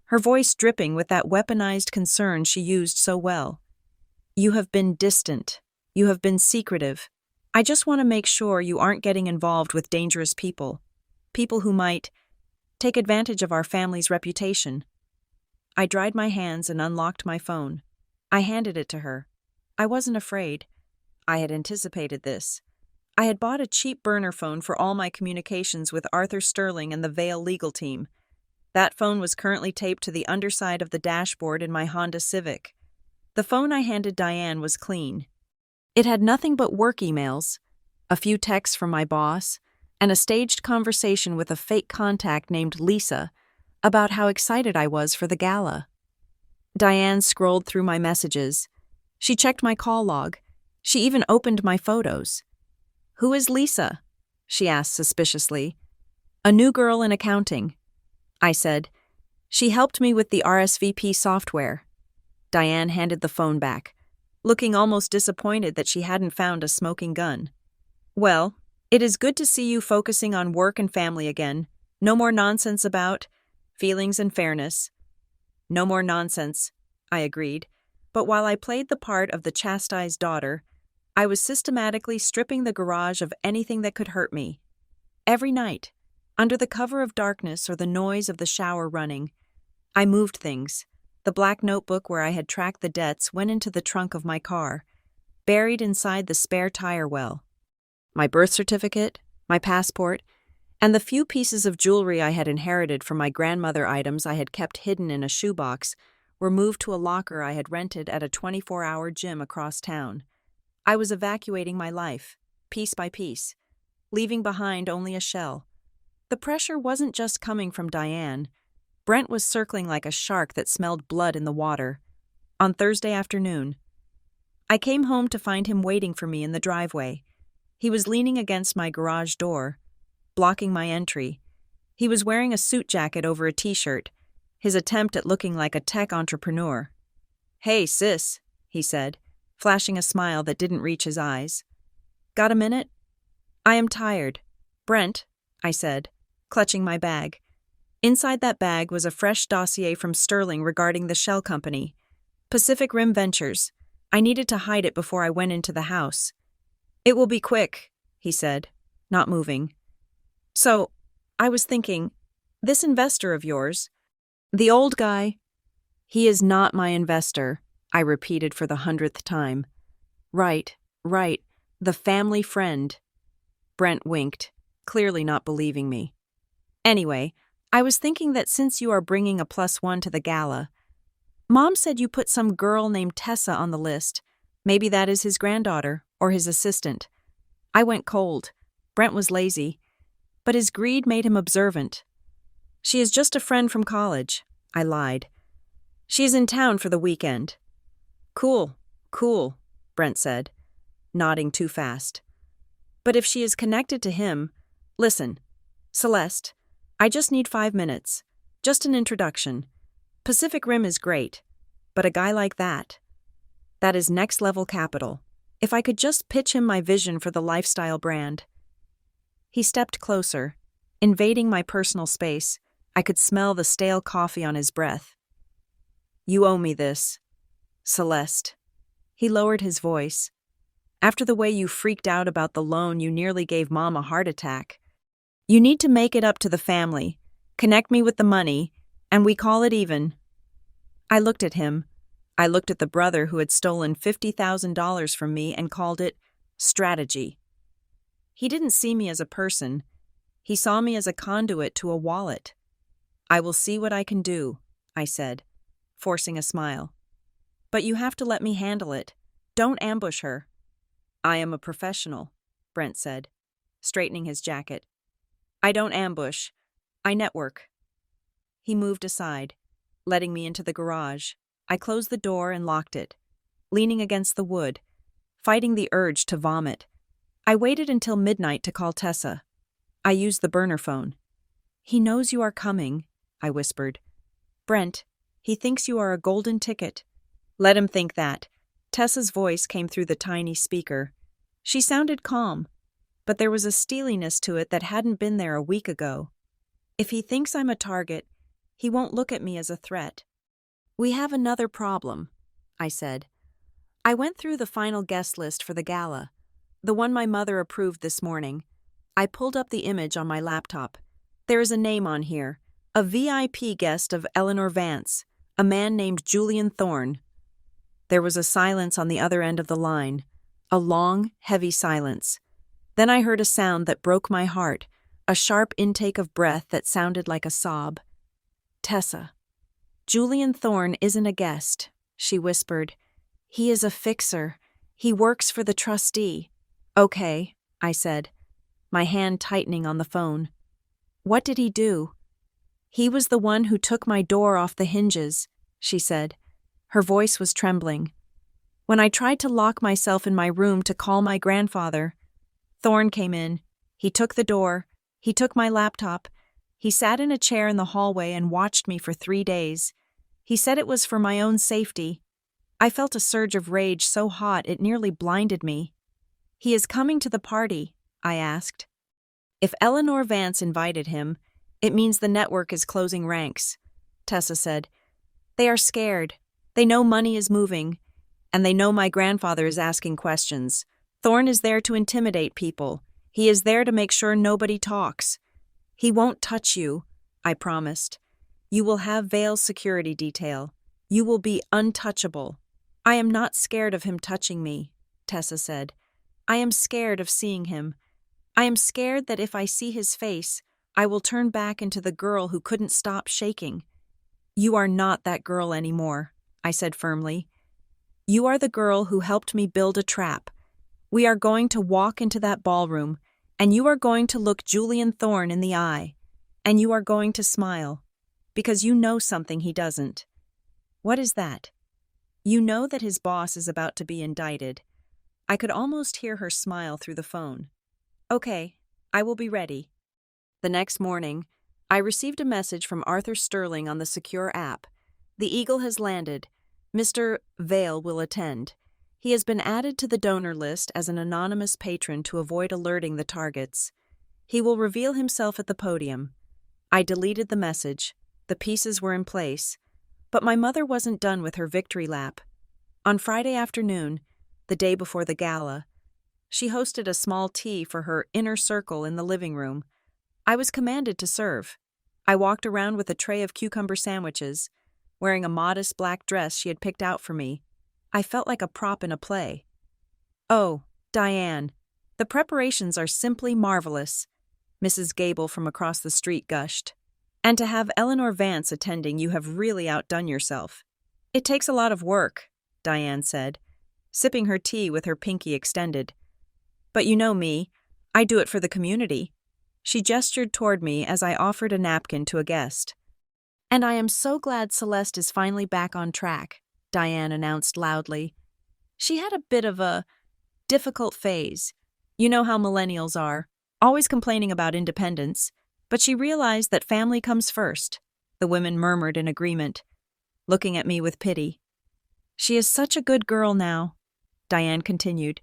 her voice dripping with that weaponized concern she used so well. "You have been distant. You have been secretive. I just want to make sure you aren't getting involved with dangerous people. People who might take advantage of our family's reputation." I dried my hands and unlocked my phone. I handed it to her. I wasn't afraid. I had anticipated this. I had bought a cheap burner phone for all my communications with Arthur Sterling and the Vale legal team. That phone was currently taped to the underside of the dashboard in my Honda Civic. The phone I handed Diane was clean. It had nothing but work emails, a few texts from my boss, and a staged conversation with a fake contact named Lisa about how excited I was for the gala. Diane scrolled through my messages. She checked my call log. She even opened my photos. "Who is Lisa?" she asked suspiciously. "A new girl in accounting," I said. "She helped me with the RSVP software." Diane handed the phone back, looking almost disappointed that she hadn't found a smoking gun. "Well, it is good to see you focusing on work and family again. No more nonsense about feelings and fairness." "No more nonsense," I agreed, but while I played the part of the chastised daughter, I was systematically stripping the garage of anything that could hurt me. Every night, under the cover of darkness or the noise of the shower running, I moved things. The black notebook where I had tracked the debts went into the trunk of my car, buried inside the spare tire well. My birth certificate, my passport, and the few pieces of jewelry I had inherited from my grandmother, items I had kept hidden in a shoebox, were moved to a locker I had rented at a 24-hour gym across town. I was evacuating my life, piece by piece, leaving behind only a shell. The pressure wasn't just coming from Diane. Brent was circling like a shark that smelled blood in the water. On Thursday afternoon, I came home to find him waiting for me in the driveway. He was leaning against my garage door, blocking my entry. He was wearing a suit jacket over a t-shirt, his attempt at looking like a tech entrepreneur. "Hey, sis," he said, flashing a smile that didn't reach his eyes. "Got a minute?" "I am tired." "Brent," I said, clutching my bag. Inside that bag was a fresh dossier from Sterling regarding the shell company, Pacific Rim Ventures. I needed to hide it before I went into the house. "It will be quick," he said, not moving. "So, I was thinking, this investor of yours, the old guy—" "He is not my investor," I repeated for the 100th time. Right, the family friend." Brent winked, clearly not believing me. "Anyway, I was thinking that since you are bringing a +1 to the gala, Mom said you put some girl named Tessa on the list. Maybe that is his granddaughter, or his assistant." I went cold. Brent was lazy, but his greed made him observant. "She is just a friend from college," I lied. "She is in town for the weekend." Cool, Brent said, nodding too fast. "But if she is connected to him, listen, Celeste, I just need 5 minutes. Just an introduction. Pacific Rim is great, but a guy like that is next-level capital. If I could just pitch him my vision for the lifestyle brand." He stepped closer, invading my personal space. I could smell the stale coffee on his breath. "You owe me this, Celeste." He lowered his voice. "After the way you freaked out about the loan, you nearly gave Mom a heart attack. You need to make it up to the family, connect me with the money, and we call it even." I looked at him. I looked at the brother who had stolen $50,000 from me and called it strategy. He didn't see me as a person. He saw me as a conduit to a wallet. "I will see what I can do," I said, forcing a smile. "But you have to let me handle it. Don't ambush her." "I am a professional," Brent said, straightening his jacket. "I don't ambush. I network." He moved aside, letting me into the garage. I closed the door and locked it, leaning against the wood, fighting the urge to vomit. I waited until midnight to call Tessa. I used the burner phone. "He knows you are coming," I whispered. "Brent, he thinks you are a golden ticket." "Let him think that." Tessa's voice came through the tiny speaker. She sounded calm, but there was a steeliness to it that hadn't been there a week ago. "If he thinks I'm a target, He won't look at me as a threat. We have another problem, I said. I went through the final guest list for the gala, the one my mother approved this morning. I pulled up the image on my laptop. There is a name on here, a VIP guest of Eleanor Vance, a man named Julian Thorne. There was a silence on the other end of the line, a long, heavy silence. Then I heard a sound that broke my heart, a sharp intake of breath that sounded like a sob. Tessa. Julian Thorne isn't a guest, she whispered. He is a fixer. He works for the trustee. Okay, I said, my hand tightening on the phone. What did he do? He was the one who took my door off the hinges, she said. Her voice was trembling. When I tried to lock myself in my room to call my grandfather, Thorne came in. He took the door. He took my laptop. He sat in a chair in the hallway and watched me for 3 days. He said it was for my own safety. I felt a surge of rage so hot it nearly blinded me. He is coming to the party, I asked. If Eleanor Vance invited him, it means the network is closing ranks, Tessa said. They are scared. They know money is moving, and they know my grandfather is asking questions. Thorne is there to intimidate people. He is there to make sure nobody talks. He won't touch you, I promised. You will have Vale's security detail. You will be untouchable. I am not scared of him touching me, Tessa said. I am scared of seeing him. I am scared that if I see his face, I will turn back into the girl who couldn't stop shaking. You are not that girl anymore, I said firmly. You are the girl who helped me build a trap. We are going to walk into that ballroom, and you are going to look Julian Thorne in the eye, and you are going to smile, because you know something he doesn't. What is that? You know that his boss is about to be indicted. I could almost hear her smile through the phone. Okay, I will be ready. The next morning, I received a message from Arthur Sterling on the secure app. The Eagle has landed. Mr. Vale will attend. He has been added to the donor list as an anonymous patron to avoid alerting the targets. He will reveal himself at the podium. I deleted the message. The pieces were in place. But my mother wasn't done with her victory lap. On Friday afternoon, the day before the gala, she hosted a small tea for her inner circle in the living room. I was commanded to serve. I walked around with a tray of cucumber sandwiches, wearing a modest black dress she had picked out for me. I felt like a prop in a play. Oh, Diane, the preparations are simply marvelous, Mrs. Gable from across the street gushed. And to have Eleanor Vance attending, you have really outdone yourself. It takes a lot of work, Diane said, sipping her tea with her pinky extended. But you know me, I do it for the community. She gestured toward me as I offered a napkin to a guest. And I am so glad Celeste is finally back on track, Diane announced loudly. She had a bit of a difficult phase. You know how millennials are, always complaining about independence, but she realized that family comes first, the women murmured in agreement, looking at me with pity. She is such a good girl now, Diane continued,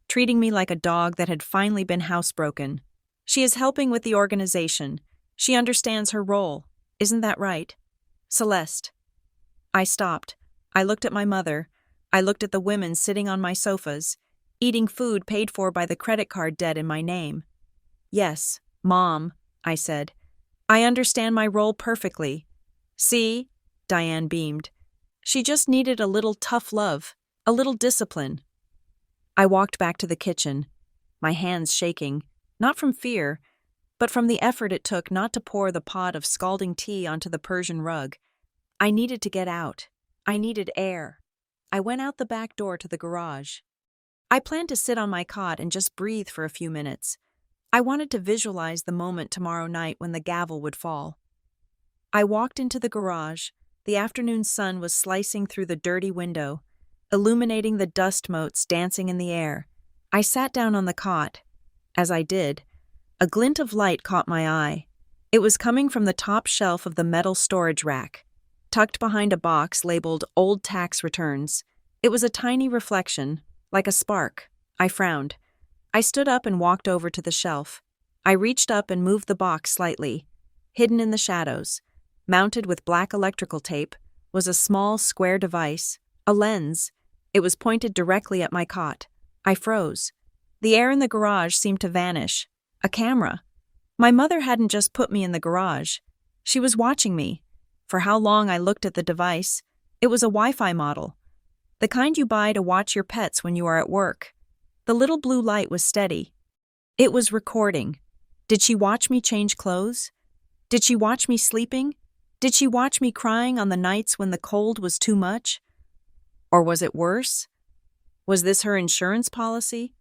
treating me like a dog that had finally been housebroken. She is helping with the organization. She understands her role. Isn't that right? Celeste. I stopped. I looked at my mother. I looked at the women sitting on my sofas, eating food paid for by the credit card debt in my name. Yes, Mom, I said. I understand my role perfectly. See? Diane beamed. She just needed a little tough love, a little discipline. I walked back to the kitchen, my hands shaking, not from fear, but from the effort it took not to pour the pot of scalding tea onto the Persian rug. I needed to get out. I needed air. I went out the back door to the garage. I planned to sit on my cot and just breathe for a few minutes. I wanted to visualize the moment tomorrow night when the gavel would fall. I walked into the garage. The afternoon sun was slicing through the dirty window, illuminating the dust motes dancing in the air. I sat down on the cot. As I did, a glint of light caught my eye. It was coming from the top shelf of the metal storage rack, tucked behind a box labeled Old Tax Returns. It was a tiny reflection, like a spark. I frowned. I stood up and walked over to the shelf. I reached up and moved the box slightly, hidden in the shadows. Mounted with black electrical tape was a small square device, a lens. It was pointed directly at my cot. I froze. The air in the garage seemed to vanish. A camera. My mother hadn't just put me in the garage. She was watching me. For how long I looked at the device, it was a Wi-Fi model. The kind you buy to watch your pets when you are at work. The little blue light was steady. It was recording. Did she watch me change clothes? Did she watch me sleeping? Did she watch me crying on the nights when the cold was too much? Or was it worse? Was this her insurance policy?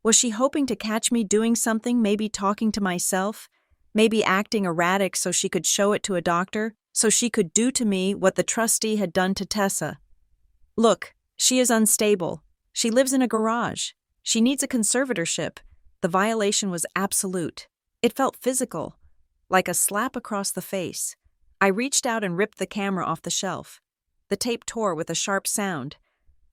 Was she hoping to catch me doing something, maybe talking to myself, maybe acting erratic so she could show it to a doctor, so she could do to me what the trustee had done to Tessa? Look, she is unstable. She lives in a garage. She needs a conservatorship. The violation was absolute. It felt physical, like a slap across the face. I reached out and ripped the camera off the shelf. The tape tore with a sharp sound.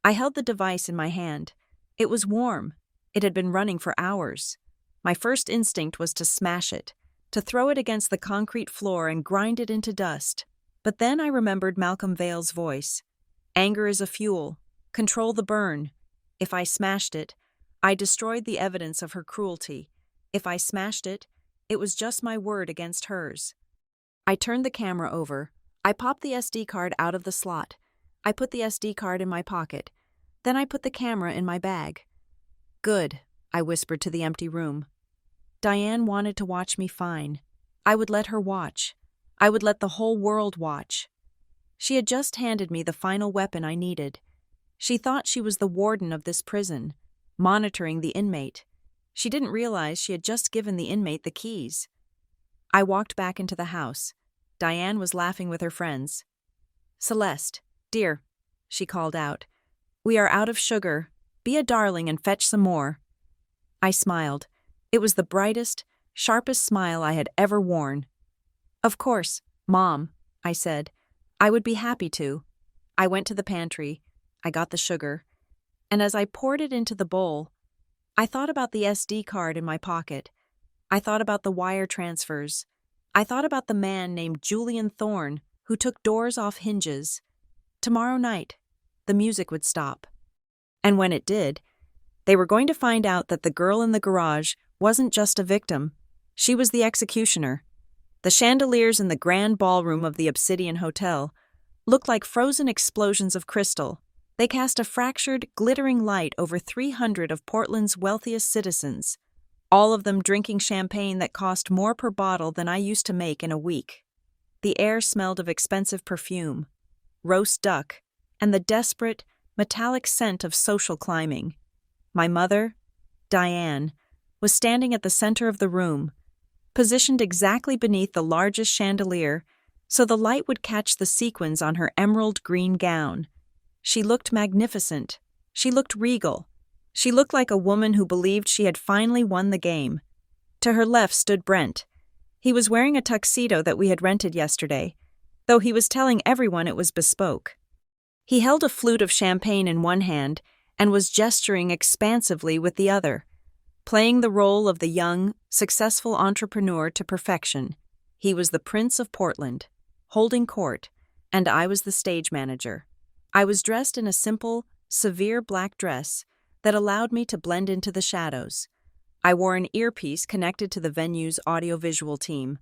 I held the device in my hand. It was warm. It had been running for hours. My first instinct was to smash it, to throw it against the concrete floor and grind it into dust. But then I remembered Malcolm Vale's voice. Anger is a fuel. Control the burn. If I smashed it, I destroyed the evidence of her cruelty. If I smashed it, it was just my word against hers. I turned the camera over. I popped the SD card out of the slot. I put the SD card in my pocket. Then I put the camera in my bag. Good, I whispered to the empty room. Diane wanted to watch me fine. I would let her watch. I would let the whole world watch. She had just handed me the final weapon I needed. She thought she was the warden of this prison, monitoring the inmate. She didn't realize she had just given the inmate the keys. I walked back into the house. Diane was laughing with her friends. Celeste, dear, she called out. We are out of sugar. Be a darling and fetch some more. I smiled. It was the brightest, sharpest smile I had ever worn. Of course, Mom, I said. I would be happy to. I went to the pantry. I got the sugar. And as I poured it into the bowl, I thought about the SD card in my pocket. I thought about the wire transfers. I thought about the man named Julian Thorne who took doors off hinges. Tomorrow night, the music would stop. And when it did, they were going to find out that the girl in the garage wasn't just a victim. She was the executioner. The chandeliers in the grand ballroom of the Obsidian Hotel looked like frozen explosions of crystal. They cast a fractured, glittering light over 300 of Portland's wealthiest citizens, all of them drinking champagne that cost more per bottle than I used to make in a week. The air smelled of expensive perfume, roast duck, and the desperate, metallic scent of social climbing. My mother, Diane, was standing at the center of the room, positioned exactly beneath the largest chandelier so the light would catch the sequins on her emerald green gown. She looked magnificent. She looked regal. She looked like a woman who believed she had finally won the game. To her left stood Brent. He was wearing a tuxedo that we had rented yesterday, though he was telling everyone it was bespoke. He held a flute of champagne in one hand and was gesturing expansively with the other, playing the role of the young, successful entrepreneur to perfection. He was the Prince of Portland, holding court, and I was the stage manager. I was dressed in a simple, severe black dress that allowed me to blend into the shadows. I wore an earpiece connected to the venue's audiovisual team.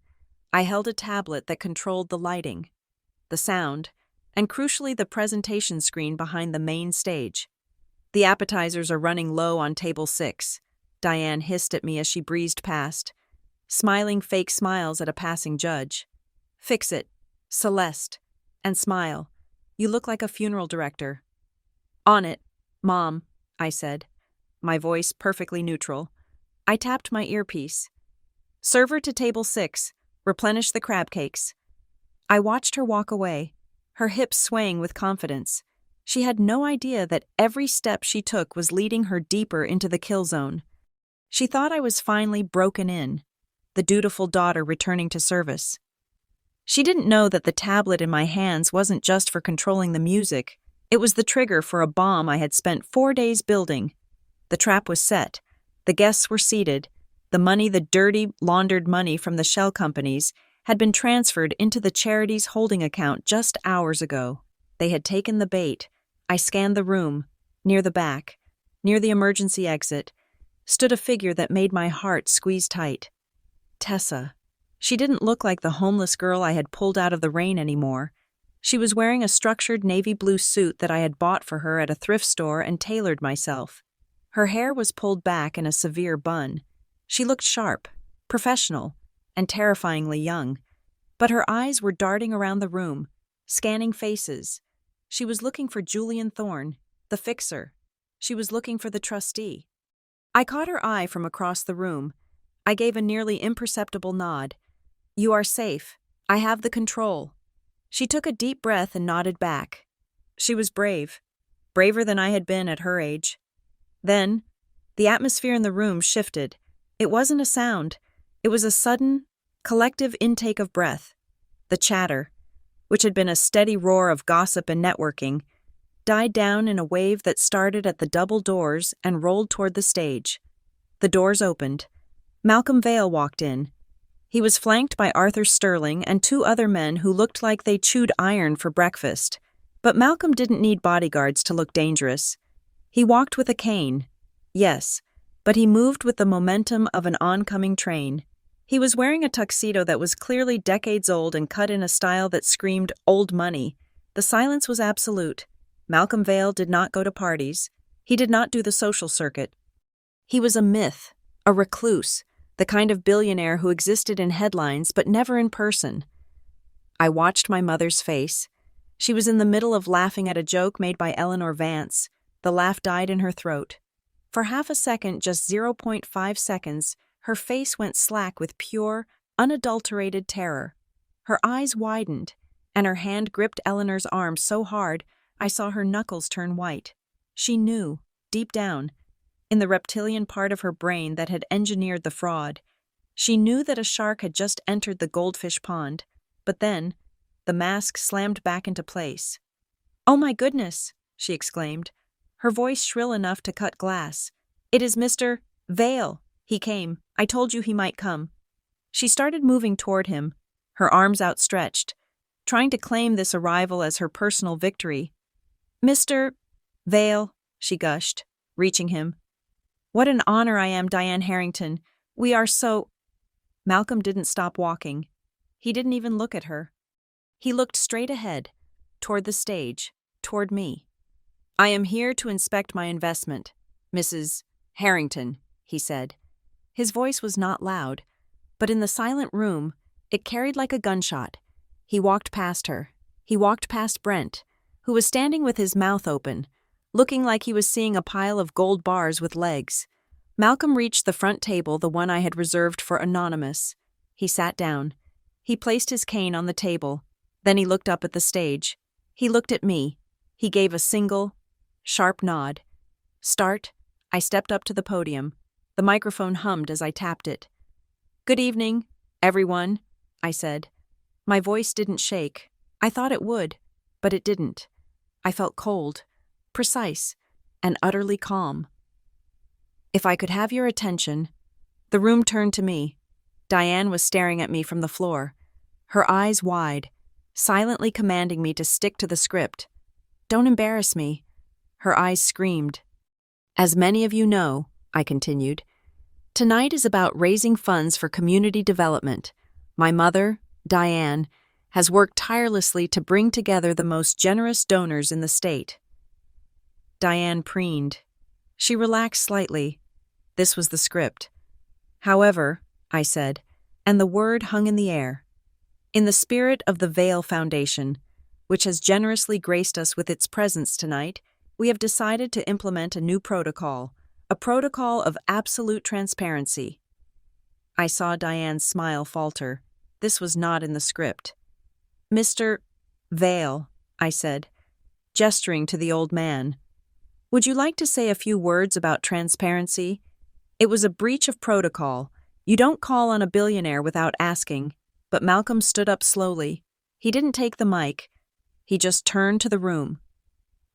I held a tablet that controlled the lighting, the sound, and crucially the presentation screen behind the main stage. The appetizers are running low on table 6, Diane hissed at me as she breezed past, smiling fake smiles at a passing judge. Fix it, Celeste, and smile. You look like a funeral director. On it, Mom, I said, my voice perfectly neutral. I tapped my earpiece. Server to table 6, replenish the crab cakes. I watched her walk away, her hips swaying with confidence. She had no idea that every step she took was leading her deeper into the kill zone. She thought I was finally broken in, the dutiful daughter returning to service. She didn't know that the tablet in my hands wasn't just for controlling the music. It was the trigger for a bomb I had spent 4 days building. The trap was set. The guests were seated. The money, the dirty, laundered money from the shell companies, had been transferred into the charity's holding account just hours ago. They had taken the bait. I scanned the room. Near the back, near the emergency exit, stood a figure that made my heart squeeze tight. Tessa. She didn't look like the homeless girl I had pulled out of the rain anymore. She was wearing a structured navy blue suit that I had bought for her at a thrift store and tailored myself. Her hair was pulled back in a severe bun. She looked sharp, professional, and terrifyingly young. But her eyes were darting around the room, scanning faces. She was looking for Julian Thorne, the fixer. She was looking for the trustee. I caught her eye from across the room. I gave a nearly imperceptible nod. "You are safe. I have the control." She took a deep breath and nodded back. She was brave, braver than I had been at her age. Then, the atmosphere in the room shifted. It wasn't a sound. It was a sudden, collective intake of breath. The chatter, which had been a steady roar of gossip and networking, died down in a wave that started at the double doors and rolled toward the stage. The doors opened. Malcolm Vale walked in. He was flanked by Arthur Sterling and two other men who looked like they chewed iron for breakfast. But Malcolm didn't need bodyguards to look dangerous. He walked with a cane. Yes, but he moved with the momentum of an oncoming train. He was wearing a tuxedo that was clearly decades old and cut in a style that screamed old money. The silence was absolute. Malcolm Vale did not go to parties. He did not do the social circuit. He was a myth, a recluse, the kind of billionaire who existed in headlines but never in person. I watched my mother's face. She was in the middle of laughing at a joke made by Eleanor Vance. The laugh died in her throat. For half a second, just 0.5 seconds, her face went slack with pure, unadulterated terror. Her eyes widened, and her hand gripped Eleanor's arm so hard I saw her knuckles turn white. She knew, deep down, in the reptilian part of her brain that had engineered the fraud, she knew that a shark had just entered the goldfish pond. But then, the mask slammed back into place. "Oh my goodness," she exclaimed, her voice shrill enough to cut glass. "It is Mr. Vale. He came. I told you he might come." She started moving toward him, her arms outstretched, trying to claim this arrival as her personal victory. "Mr. Vale," she gushed, reaching him. "What an honor I am, Diane Harrington. We are so—" Malcolm didn't stop walking. He didn't even look at her. He looked straight ahead, toward the stage, toward me. "I am here to inspect my investment, Mrs. Harrington," he said. His voice was not loud, but in the silent room, it carried like a gunshot. He walked past her. He walked past Brent, who was standing with his mouth open, looking like he was seeing a pile of gold bars with legs. Malcolm reached the front table, the one I had reserved for Anonymous. He sat down. He placed his cane on the table. Then he looked up at the stage. He looked at me. He gave a single, sharp nod. "Start." I stepped up to the podium. The microphone hummed as I tapped it. "Good evening, everyone," I said. My voice didn't shake. I thought it would, but it didn't. I felt cold, precise, and utterly calm. "If I could have your attention—" The room turned to me. Diane was staring at me from the floor, her eyes wide, silently commanding me to stick to the script. "Don't embarrass me," her eyes screamed. "As many of you know," I continued, "tonight is about raising funds for community development. My mother, Diane, has worked tirelessly to bring together the most generous donors in the state." Diane preened. She relaxed slightly. This was the script. "However," I said, and the word hung in the air, "in the spirit of the Vale Foundation, which has generously graced us with its presence tonight, we have decided to implement a new protocol, a protocol of absolute transparency." I saw Diane's smile falter. This was not in the script. "Mr. Vale," I said, gesturing to the old man, "would you like to say a few words about transparency? It was a breach of protocol. You don't call on a billionaire without asking." But Malcolm stood up slowly. He didn't take the mic. He just turned to the room.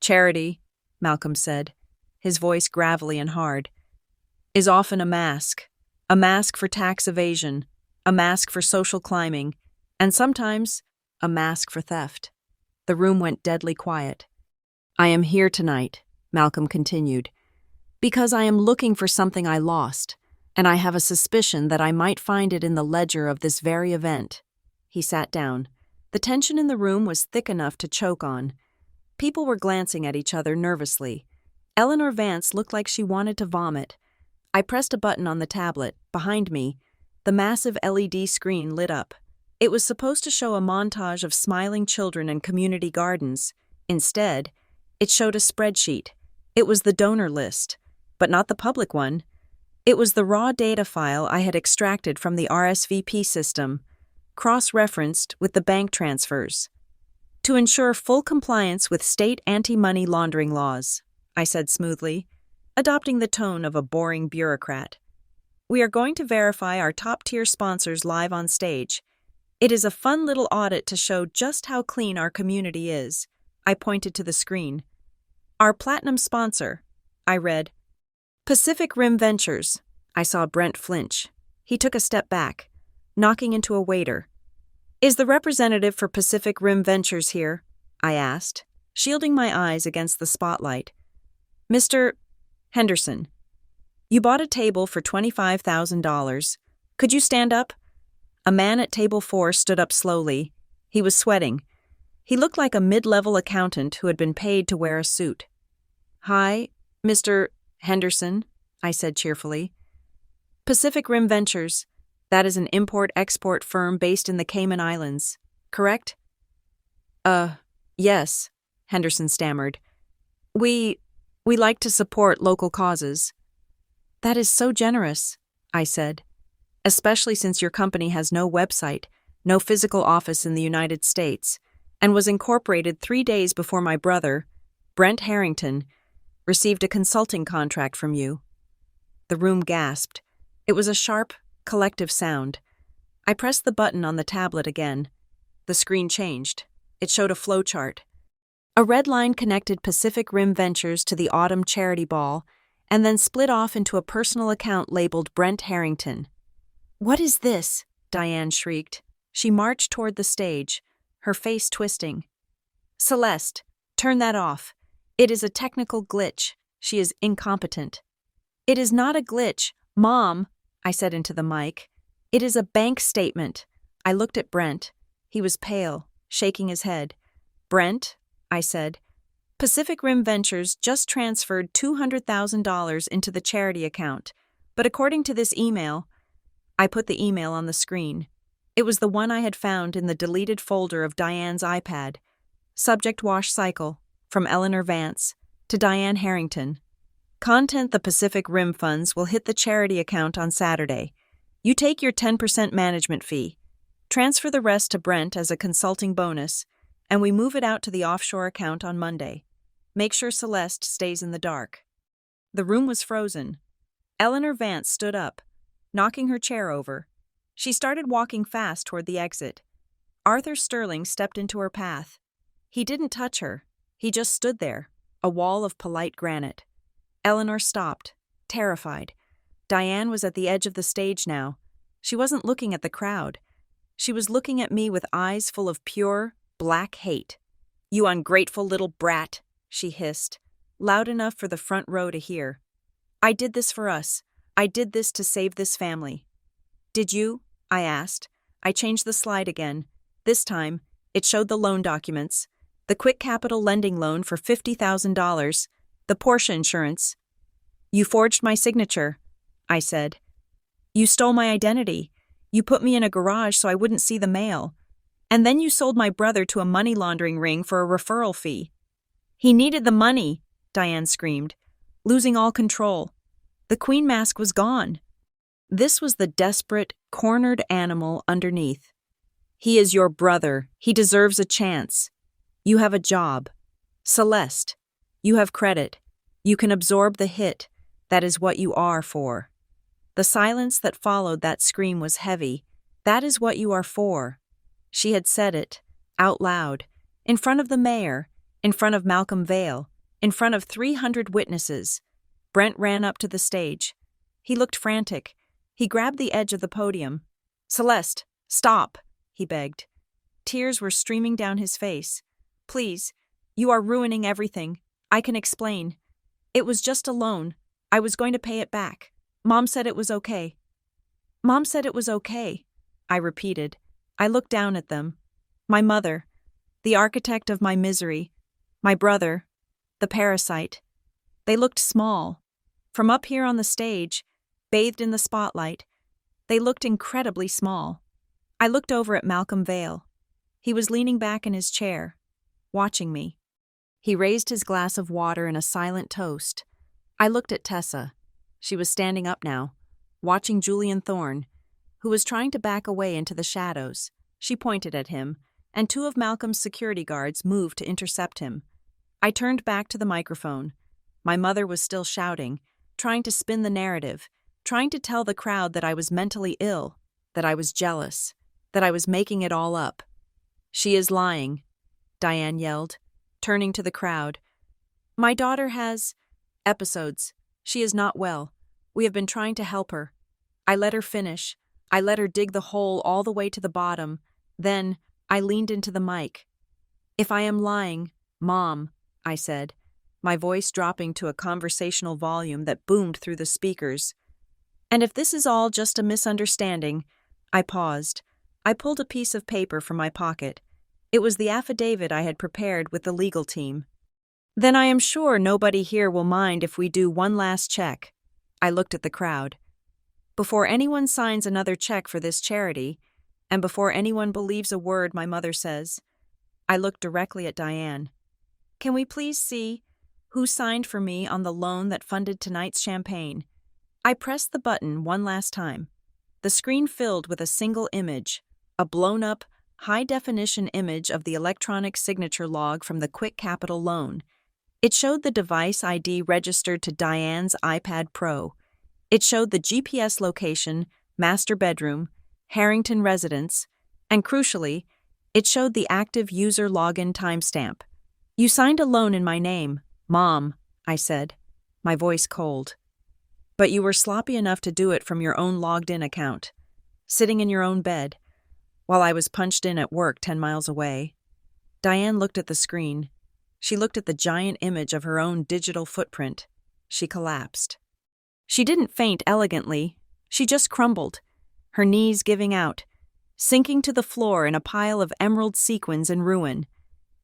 "Charity," Malcolm said, his voice gravelly and hard, "is often a mask for tax evasion, a mask for social climbing. And sometimes, a mask for theft. The room went deadly quiet. I am here tonight, Malcolm continued, because I am looking for something I lost, and I have a suspicion that I might find it in the ledger of this very event. He sat down. The tension in the room was thick enough to choke on. People were glancing at each other nervously. Eleanor Vance looked like she wanted to vomit. I pressed a button on the tablet. Behind me, the massive LED screen lit up. It was supposed to show a montage of smiling children and community gardens. Instead, it showed a spreadsheet. It was the donor list, but not the public one. It was the raw data file I had extracted from the RSVP system, cross-referenced with the bank transfers. To ensure full compliance with state anti-money laundering laws, I said smoothly, adopting the tone of a boring bureaucrat. We are going to verify our top-tier sponsors live on stage. It is a fun little audit to show just how clean our community is. I pointed to the screen. Our platinum sponsor, I read. Pacific Rim Ventures. I saw Brent flinch. He took a step back, knocking into a waiter. Is the representative for Pacific Rim Ventures here? I asked, shielding my eyes against the spotlight. Mr. Henderson, you bought a table for $25,000. Could you stand up? A man at table 4 stood up slowly. He was sweating. He looked like a mid-level accountant who had been paid to wear a suit. Hi, Mr. Henderson, I said cheerfully. Pacific Rim Ventures. That is an import-export firm based in the Cayman Islands, correct? Yes, Henderson stammered. We like to support local causes. That is so generous, I said, especially since your company has no website, no physical office in the United States, and was incorporated 3 days before my brother, Brent Harrington, received a consulting contract from you. The room gasped. It was a sharp, collective sound. I pressed the button on the tablet again. The screen changed. It showed a flowchart. A red line connected Pacific Rim Ventures to the Autumn Charity Ball, and then split off into a personal account labeled Brent Harrington. What is this? Diane shrieked. She marched toward the stage, her face twisting. Celeste, turn that off. It is a technical glitch. She is incompetent. It is not a glitch, Mom, I said into the mic. It is a bank statement. I looked at Brent. He was pale, shaking his head. Brent, I said, Pacific Rim Ventures just transferred $200,000 into the charity account, but according to this email, I put the email on the screen. It was the one I had found in the deleted folder of Diane's iPad. Subject wash cycle, from Eleanor Vance to Diane Harrington. Content the Pacific Rim funds will hit the charity account on Saturday. You take your 10% management fee. Transfer the rest to Brent as a consulting bonus, and we move it out to the offshore account on Monday. Make sure Celeste stays in the dark. The room was frozen. Eleanor Vance stood up, knocking her chair over. She started walking fast toward the exit. Arthur Sterling stepped into her path. He didn't touch her. He just stood there, a wall of polite granite. Eleanor stopped, terrified. Diane was at the edge of the stage now. She wasn't looking at the crowd. She was looking at me with eyes full of pure, black hate. You ungrateful little brat, she hissed, loud enough for the front row to hear. I did this for us. I did this to save this family. Did you? I asked. I changed the slide again. This time, it showed the loan documents. The Quick Capital lending loan for $50,000. The Porsche insurance. You forged my signature, I said. You stole my identity. You put me in a garage so I wouldn't see the mail. And then you sold my brother to a money laundering ring for a referral fee. He needed the money, Diane screamed, losing all control. The queen mask was gone. This was the desperate, cornered animal underneath. He is your brother. He deserves a chance. You have a job. Celeste, you have credit. You can absorb the hit. That is what you are for. The silence that followed that scream was heavy. That is what you are for. She had said it, out loud, in front of the mayor, in front of Malcolm Vale, in front of 300 witnesses. Brent ran up to the stage. He looked frantic. He grabbed the edge of the podium. Celeste, stop, he begged. Tears were streaming down his face. Please, you are ruining everything. I can explain. It was just a loan. I was going to pay it back. Mom said it was okay. Mom said it was okay, I repeated. I looked down at them. My mother, the architect of my misery, my brother, the parasite. They looked small. From up here on the stage, bathed in the spotlight, they looked incredibly small. I looked over at Malcolm Vale. He was leaning back in his chair, watching me. He raised his glass of water in a silent toast. I looked at Tessa. She was standing up now, watching Julian Thorne, who was trying to back away into the shadows. She pointed at him, and two of Malcolm's security guards moved to intercept him. I turned back to the microphone. My mother was still shouting, trying to spin the narrative, trying to tell the crowd that I was mentally ill, that I was jealous, that I was making it all up. She is lying, Diane yelled, turning to the crowd. My daughter has episodes. She is not well. We have been trying to help her. I let her finish. I let her dig the hole all the way to the bottom. Then I leaned into the mic. If I am lying, Mom, I said, my voice dropping to a conversational volume that boomed through the speakers. And if this is all just a misunderstanding, I paused. I pulled a piece of paper from my pocket. It was the affidavit I had prepared with the legal team. Then I am sure nobody here will mind if we do one last check. I looked at the crowd. Before anyone signs another check for this charity, and before anyone believes a word my mother says, I looked directly at Diane. Can we please see who signed for me on the loan that funded tonight's champagne? I pressed the button one last time. The screen filled with a single image, a blown-up, high-definition image of the electronic signature log from the Quick Capital loan. It showed the device ID registered to Diane's iPad Pro. It showed the GPS location, master bedroom, Harrington residence, and crucially, it showed the active user login timestamp. You signed a loan in my name, Mom, I said, my voice cold. But you were sloppy enough to do it from your own logged-in account, sitting in your own bed, while I was punched in at work 10 miles away. Diane looked at the screen. She looked at the giant image of her own digital footprint. She collapsed. She didn't faint elegantly. She just crumbled, her knees giving out, sinking to the floor in a pile of emerald sequins in ruin.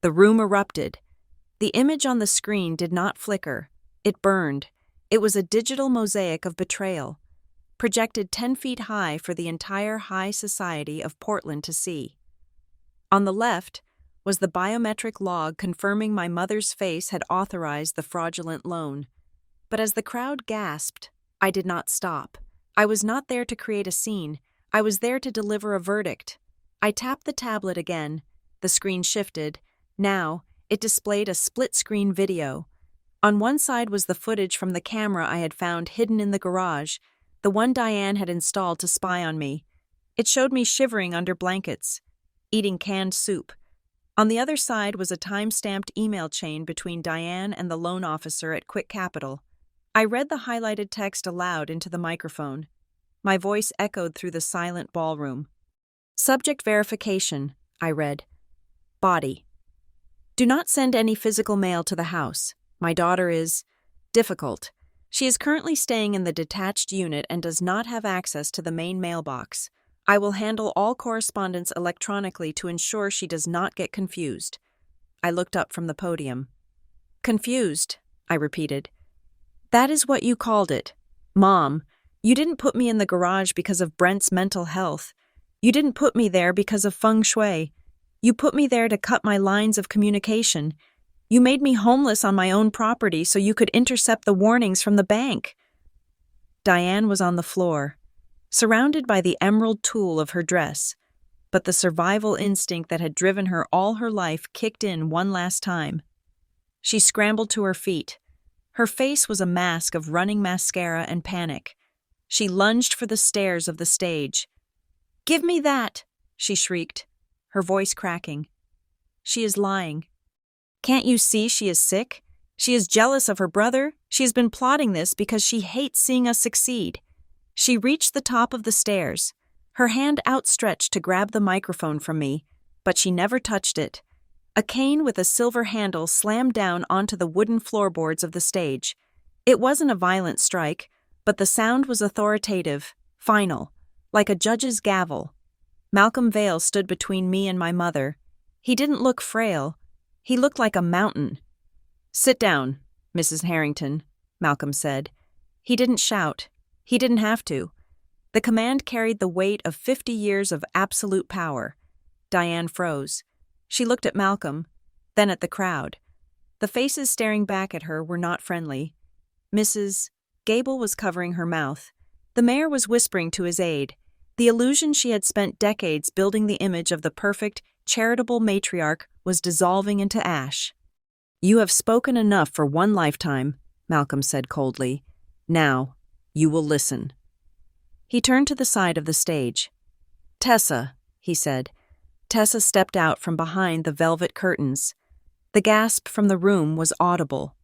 The room erupted. The image on the screen did not flicker. It burned. It was a digital mosaic of betrayal, projected 10 feet high for the entire high society of Portland to see. On the left was the biometric log confirming my mother's face had authorized the fraudulent loan. But as the crowd gasped, I did not stop. I was not there to create a scene. I was there to deliver a verdict. I tapped the tablet again. The screen shifted. Now, it displayed a split-screen video. On one side was the footage from the camera I had found hidden in the garage, the one Diane had installed to spy on me. It showed me shivering under blankets, eating canned soup. On the other side was a time-stamped email chain between Diane and the loan officer at Quick Capital. I read the highlighted text aloud into the microphone. My voice echoed through the silent ballroom. Subject verification, I read. Body. Do not send any physical mail to the house. My daughter is difficult. She is currently staying in the detached unit and does not have access to the main mailbox. I will handle all correspondence electronically to ensure she does not get confused. I looked up from the podium. Confused, I repeated. That is what you called it. Mom, you didn't put me in the garage because of Brent's mental health. You didn't put me there because of feng shui. You put me there to cut my lines of communication. You made me homeless on my own property so you could intercept the warnings from the bank. Diane was on the floor, surrounded by the emerald tulle of her dress, but the survival instinct that had driven her all her life kicked in one last time. She scrambled to her feet. Her face was a mask of running mascara and panic. She lunged for the stairs of the stage. "Give me that!" she shrieked, her voice cracking. She is lying. Can't you see she is sick? She is jealous of her brother. She has been plotting this because she hates seeing us succeed. She reached the top of the stairs. her hand outstretched to grab the microphone from me, but she never touched it. A cane with a silver handle slammed down onto the wooden floorboards of the stage. It wasn't a violent strike, but the sound was authoritative, final, like a judge's gavel. Malcolm Vale stood between me and my mother. He didn't look frail. He looked like a mountain. "Sit down, Mrs. Harrington," Malcolm said. He didn't shout. He didn't have to. The command carried the weight of 50 years of absolute power. Diane froze. She looked at Malcolm, then at the crowd. The faces staring back at her were not friendly. Mrs. Gable was covering her mouth. The mayor was whispering to his aide. The illusion she had spent decades building the image of the perfect, charitable matriarch was dissolving into ash. "You have spoken enough for one lifetime," Malcolm said coldly. "Now, you will listen." He turned to the side of the stage. "Tessa," he said. Tessa stepped out from behind the velvet curtains. The gasp from the room was audible.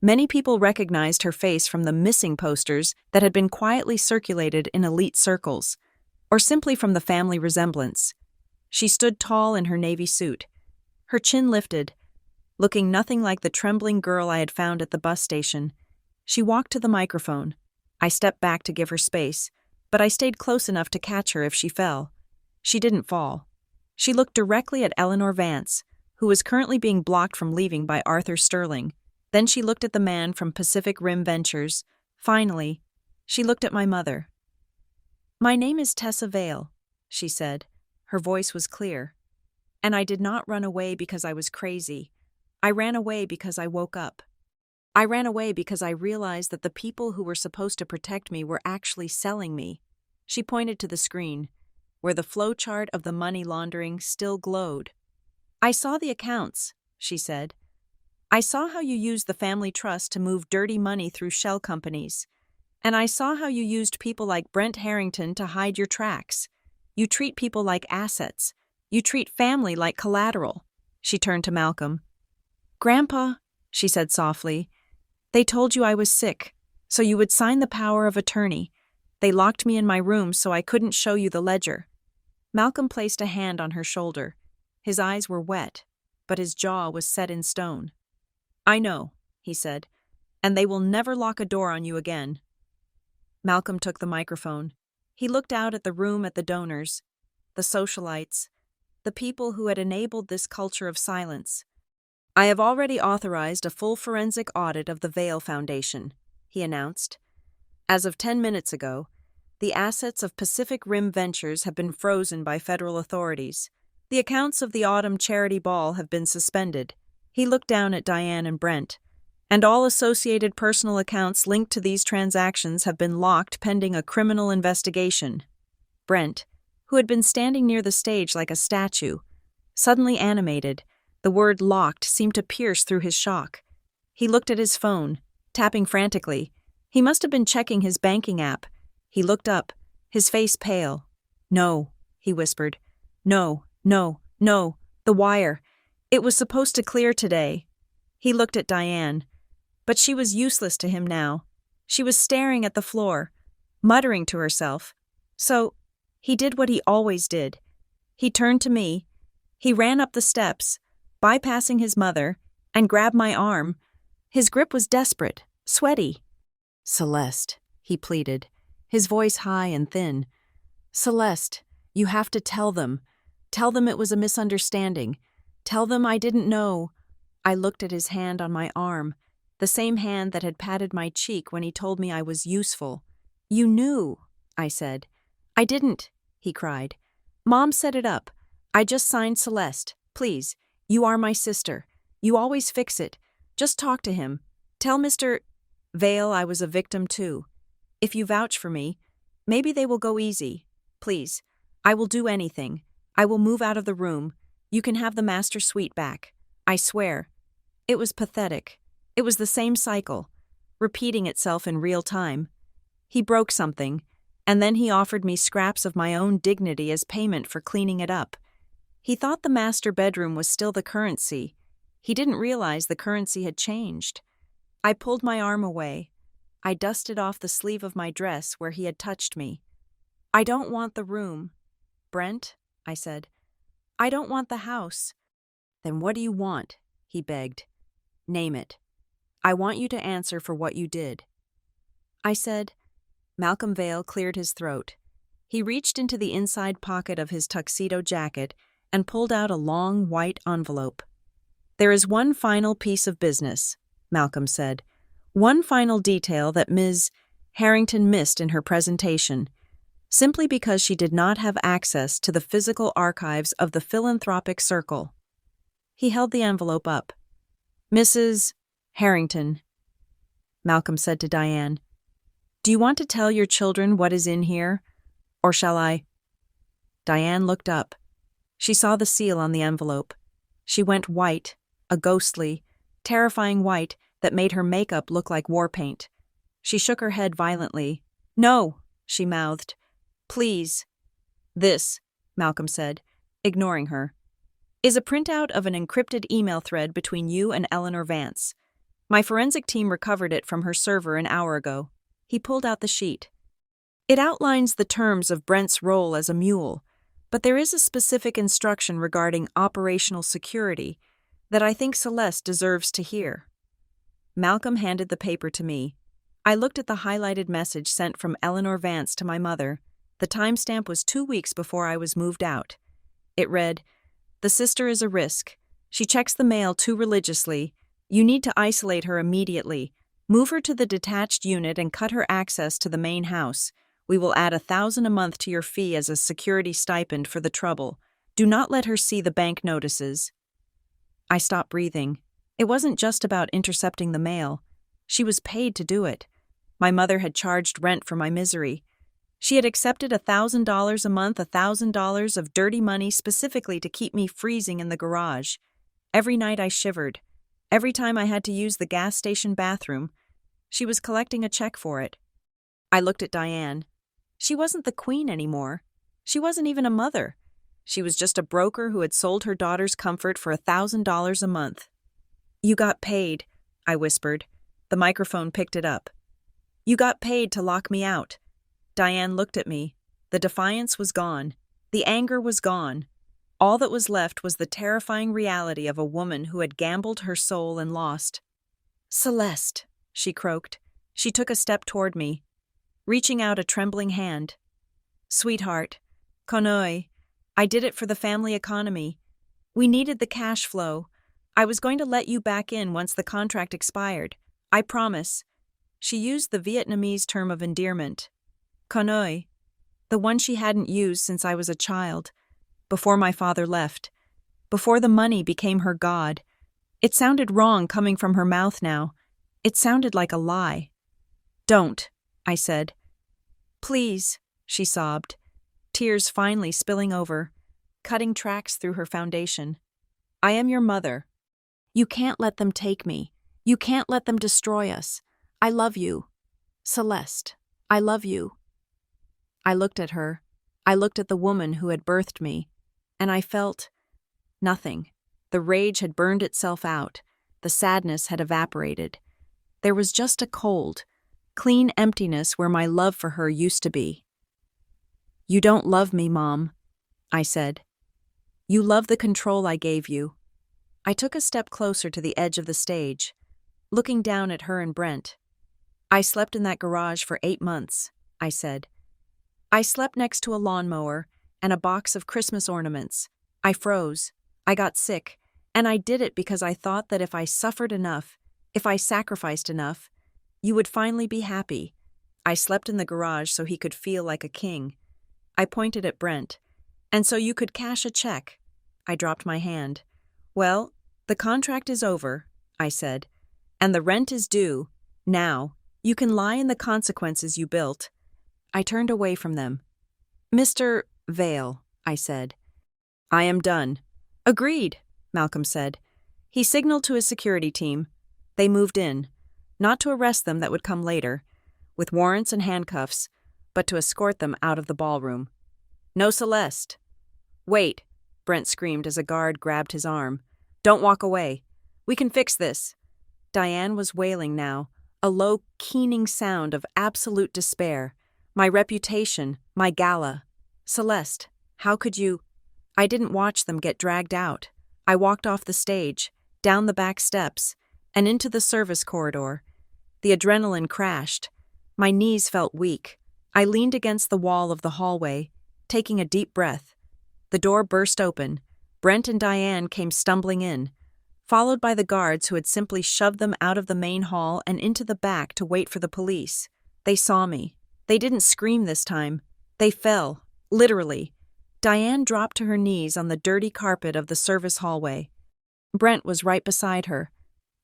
Many people recognized her face from the missing posters that had been quietly circulated in elite circles, or simply from the family resemblance. She stood tall in her navy suit, her chin lifted, looking nothing like the trembling girl I had found at the bus station. She walked to the microphone. I stepped back to give her space, but I stayed close enough to catch her if she fell. She didn't fall. She looked directly at Eleanor Vance, who was currently being blocked from leaving by Arthur Sterling. Then she looked at the man from Pacific Rim Ventures. Finally, she looked at my mother. "My name is Tessa Vale," she said. Her voice was clear. "And I did not run away because I was crazy. I ran away because I woke up. I ran away because I realized that the people who were supposed to protect me were actually selling me." She pointed to the screen, where the flowchart of the money laundering still glowed. "I saw the accounts," she said. "I saw how you used the family trust to move dirty money through shell companies. And I saw how you used people like Brent Harrington to hide your tracks. You treat people like assets. You treat family like collateral." She turned to Malcolm. "Grandpa," she said softly, "they told you I was sick, so you would sign the power of attorney. They locked me in my room so I couldn't show you the ledger." Malcolm placed a hand on her shoulder. His eyes were wet, but his jaw was set in stone. "I know," he said, "and they will never lock a door on you again." Malcolm took the microphone. He looked out at the room, at the donors, the socialites, the people who had enabled this culture of silence. "I have already authorized a full forensic audit of the Vale Foundation," he announced. "As of 10 minutes ago, the assets of Pacific Rim Ventures have been frozen by federal authorities. The accounts of the autumn charity ball have been suspended." He looked down at Diane and Brent. "And all associated personal accounts linked to these transactions have been locked pending a criminal investigation." Brent, who had been standing near the stage like a statue, suddenly animated. The word "locked" seemed to pierce through his shock. He looked at his phone, tapping frantically. He must have been checking his banking app. He looked up, his face pale. "No," he whispered. "No, no, no, the wire. It was supposed to clear today." He looked at Diane, but she was useless to him now. She was staring at the floor, muttering to herself. So, he did what he always did. He turned to me. He ran up the steps, bypassing his mother, and grabbed my arm. His grip was desperate, sweaty. "Celeste," he pleaded, his voice high and thin. "Celeste, you have to tell them. Tell them it was a misunderstanding. Tell them I didn't know." I looked at his hand on my arm, the same hand that had patted my cheek when he told me I was useful. "You knew," I said. "I didn't," he cried. "Mom set it up. I just signed Celeste. Please, you are my sister. You always fix it. Just talk to him. Tell Mr. Vale I was a victim too. If you vouch for me, maybe they will go easy. Please, I will do anything. I will move out of the room. You can have the master suite back. I swear." It was pathetic. It was the same cycle, repeating itself in real time. He broke something, and then he offered me scraps of my own dignity as payment for cleaning it up. He thought the master bedroom was still the currency. He didn't realize the currency had changed. I pulled my arm away. I dusted off the sleeve of my dress where he had touched me. "I don't want the room," Brent, I said. I don't want the house. Then what do you want? He begged. Name it. I want you to answer for what you did. I said. Malcolm Vale cleared his throat. He reached into the inside pocket of his tuxedo jacket and pulled out a long white envelope. There is one final piece of business, Malcolm said. One final detail that Ms. Harrington missed in her presentation, simply because she did not have access to the physical archives of the philanthropic circle. He held the envelope up. Mrs. Harrington, Malcolm said to Diane, do you want to tell your children what is in here, or shall I? Diane looked up. She saw the seal on the envelope. She went white, a ghostly, terrifying white that made her makeup look like war paint. She shook her head violently. No, she mouthed. Please. This, Malcolm said, ignoring her, is a printout of an encrypted email thread between you and Eleanor Vance. My forensic team recovered it from her server an hour ago. He pulled out the sheet. It outlines the terms of Brent's role as a mule, but there is a specific instruction regarding operational security that I think Celeste deserves to hear. Malcolm handed the paper to me. I looked at the highlighted message sent from Eleanor Vance to my mother. The timestamp was 2 weeks before I was moved out. It read, "The sister is a risk. She checks the mail too religiously. You need to isolate her immediately. Move her to the detached unit and cut her access to the main house. We will add $1,000 a month to your fee as a security stipend for the trouble. Do not let her see the bank notices." I stopped breathing. It wasn't just about intercepting the mail. She was paid to do it. My mother had charged rent for my misery. She had accepted $1,000 a month, $1,000 of dirty money specifically to keep me freezing in the garage. Every night I shivered. Every time I had to use the gas station bathroom, she was collecting a check for it. I looked at Diane. She wasn't the queen anymore. She wasn't even a mother. She was just a broker who had sold her daughter's comfort for $1,000 a month. You got paid, I whispered. The microphone picked it up. You got paid to lock me out. Diane looked at me. The defiance was gone. The anger was gone. All that was left was the terrifying reality of a woman who had gambled her soul and lost. Celeste, she croaked. She took a step toward me, reaching out a trembling hand. Sweetheart, Konoi, I did it for the family economy. We needed the cash flow. I was going to let you back in once the contract expired. I promise. She used the Vietnamese term of endearment. Konoi, the one she hadn't used since I was a child, before my father left, before the money became her god. It sounded wrong coming from her mouth now. It sounded like a lie. Don't, I said. Please, she sobbed, tears finally spilling over, cutting tracks through her foundation. I am your mother. You can't let them take me. You can't let them destroy us. I love you. Celeste, I love you. I looked at her. I looked at the woman who had birthed me, and I felt nothing. The rage had burned itself out. The sadness had evaporated. There was just a cold, clean emptiness where my love for her used to be. You don't love me, Mom, I said. You love the control I gave you. I took a step closer to the edge of the stage, looking down at her and Brent. I slept in that garage for 8 months, I said. I slept next to a lawnmower and a box of Christmas ornaments. I froze. I got sick. And I did it because I thought that if I suffered enough, if I sacrificed enough, you would finally be happy. I slept in the garage so he could feel like a king. I pointed at Brent. And so you could cash a check. I dropped my hand. Well, the contract is over, I said. And the rent is due. Now, you can lie in the consequences you built. I turned away from them. Mr. Vale, I said. I am done. Agreed, Malcolm said. He signaled to his security team. They moved in, not to arrest them, that would come later, with warrants and handcuffs, but to escort them out of the ballroom. No Celeste. Wait, Brent screamed as a guard grabbed his arm. Don't walk away. We can fix this. Diane was wailing now, a low, keening sound of absolute despair. My reputation, my gala. Celeste, How could you? I didn't watch them get dragged out. I walked off the stage, down the back steps, and into the service corridor. The adrenaline crashed. My knees felt weak. I leaned against the wall of the hallway, taking a deep breath. The door burst open. Brent and Diane came stumbling in, followed by the guards who had simply shoved them out of the main hall and into the back to wait for the police. They saw me. They didn't scream this time. They fell, literally. Diane dropped to her knees on the dirty carpet of the service hallway. Brent was right beside her,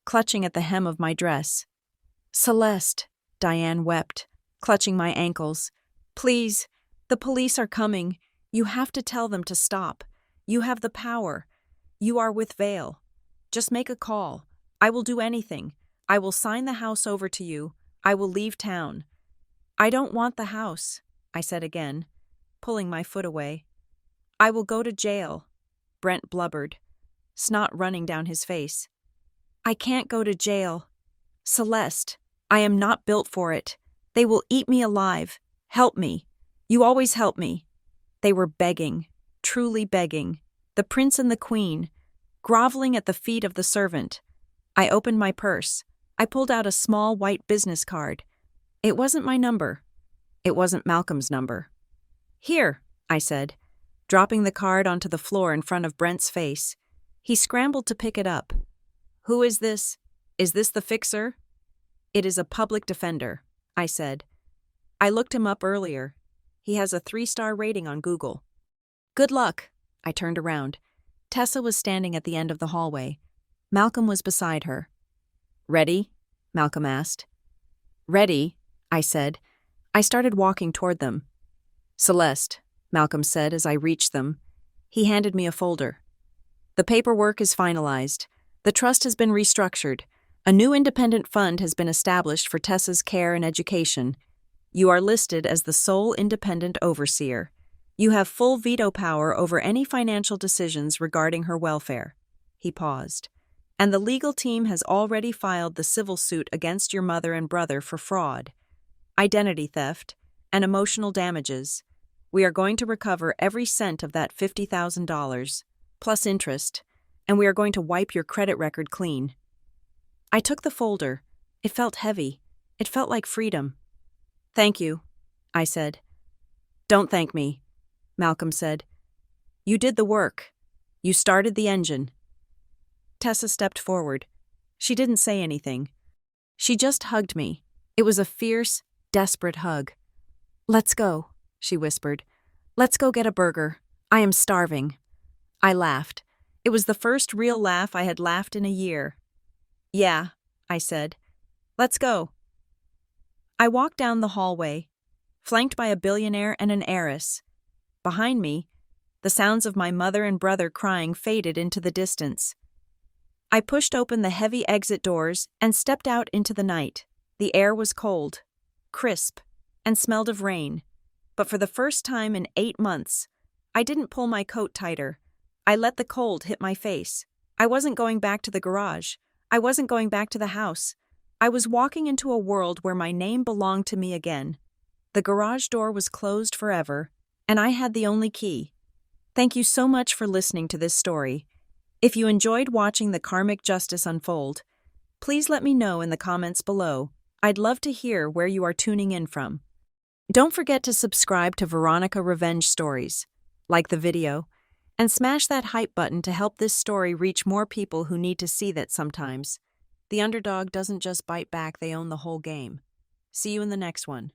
clutching at the hem of my dress. "Celeste," Diane wept, clutching my ankles. "Please, the police are coming. You have to tell them to stop. You have the power. You are with Vale. Just make a call. I will do anything. I will sign the house over to you. I will leave town." "I don't want the house," I said again, pulling my foot away. "I will go to jail," Brent blubbered, snot running down his face. "I can't go to jail. Celeste, I am not built for it. They will eat me alive. Help me. You always help me." They were begging, truly begging, the prince and the queen, groveling at the feet of the servant. I opened my purse. I pulled out a small white business card. It wasn't my number. It wasn't Malcolm's number. "Here," I said, dropping the card onto the floor in front of Brent's face. He scrambled to pick it up. "Who is this? Is this the fixer?" "It is a public defender," I said. "I looked him up earlier. He has a 3-star rating on Google." "Good luck." I turned around. Tessa was standing at the end of the hallway. Malcolm was beside her. "Ready?" Malcolm asked. "Ready," I said. I started walking toward them. "Celeste," Malcolm said as I reached them. He handed me a folder. "The paperwork is finalized. The trust has been restructured. A new independent fund has been established for Tessa's care and education. You are listed as the sole independent overseer. You have full veto power over any financial decisions regarding her welfare." He paused. "And the legal team has already filed the civil suit against your mother and brother for fraud, identity theft, and emotional damages. We are going to recover every cent of that $50,000, plus interest, and we are going to wipe your credit record clean." I took the folder. It felt heavy. It felt like freedom. "Thank you," I said. "Don't thank me," Malcolm said. "You did the work. You started the engine." Tessa stepped forward. She didn't say anything. She just hugged me. It was a fierce, desperate hug. "Let's go," she whispered. "Let's go get a burger. I am starving." I laughed. It was the first real laugh I had laughed in a year. "Yeah," I said. "Let's go." I walked down the hallway, flanked by a billionaire and an heiress. Behind me, the sounds of my mother and brother crying faded into the distance. I pushed open the heavy exit doors and stepped out into the night. The air was cold, crisp, and smelled of rain. But for the first time in 8 months, I didn't pull my coat tighter. I let the cold hit my face. I wasn't going back to the garage. I wasn't going back to the house. I was walking into a world where my name belonged to me again. The garage door was closed forever, and I had the only key. Thank you so much for listening to this story. If you enjoyed watching the karmic justice unfold, please let me know in the comments below. I'd love to hear where you are tuning in from. Don't forget to subscribe to Veronica Revenge Stories, like the video, and smash that hype button to help this story reach more people who need to see that sometimes the underdog doesn't just bite back, they own the whole game. See you in the next one.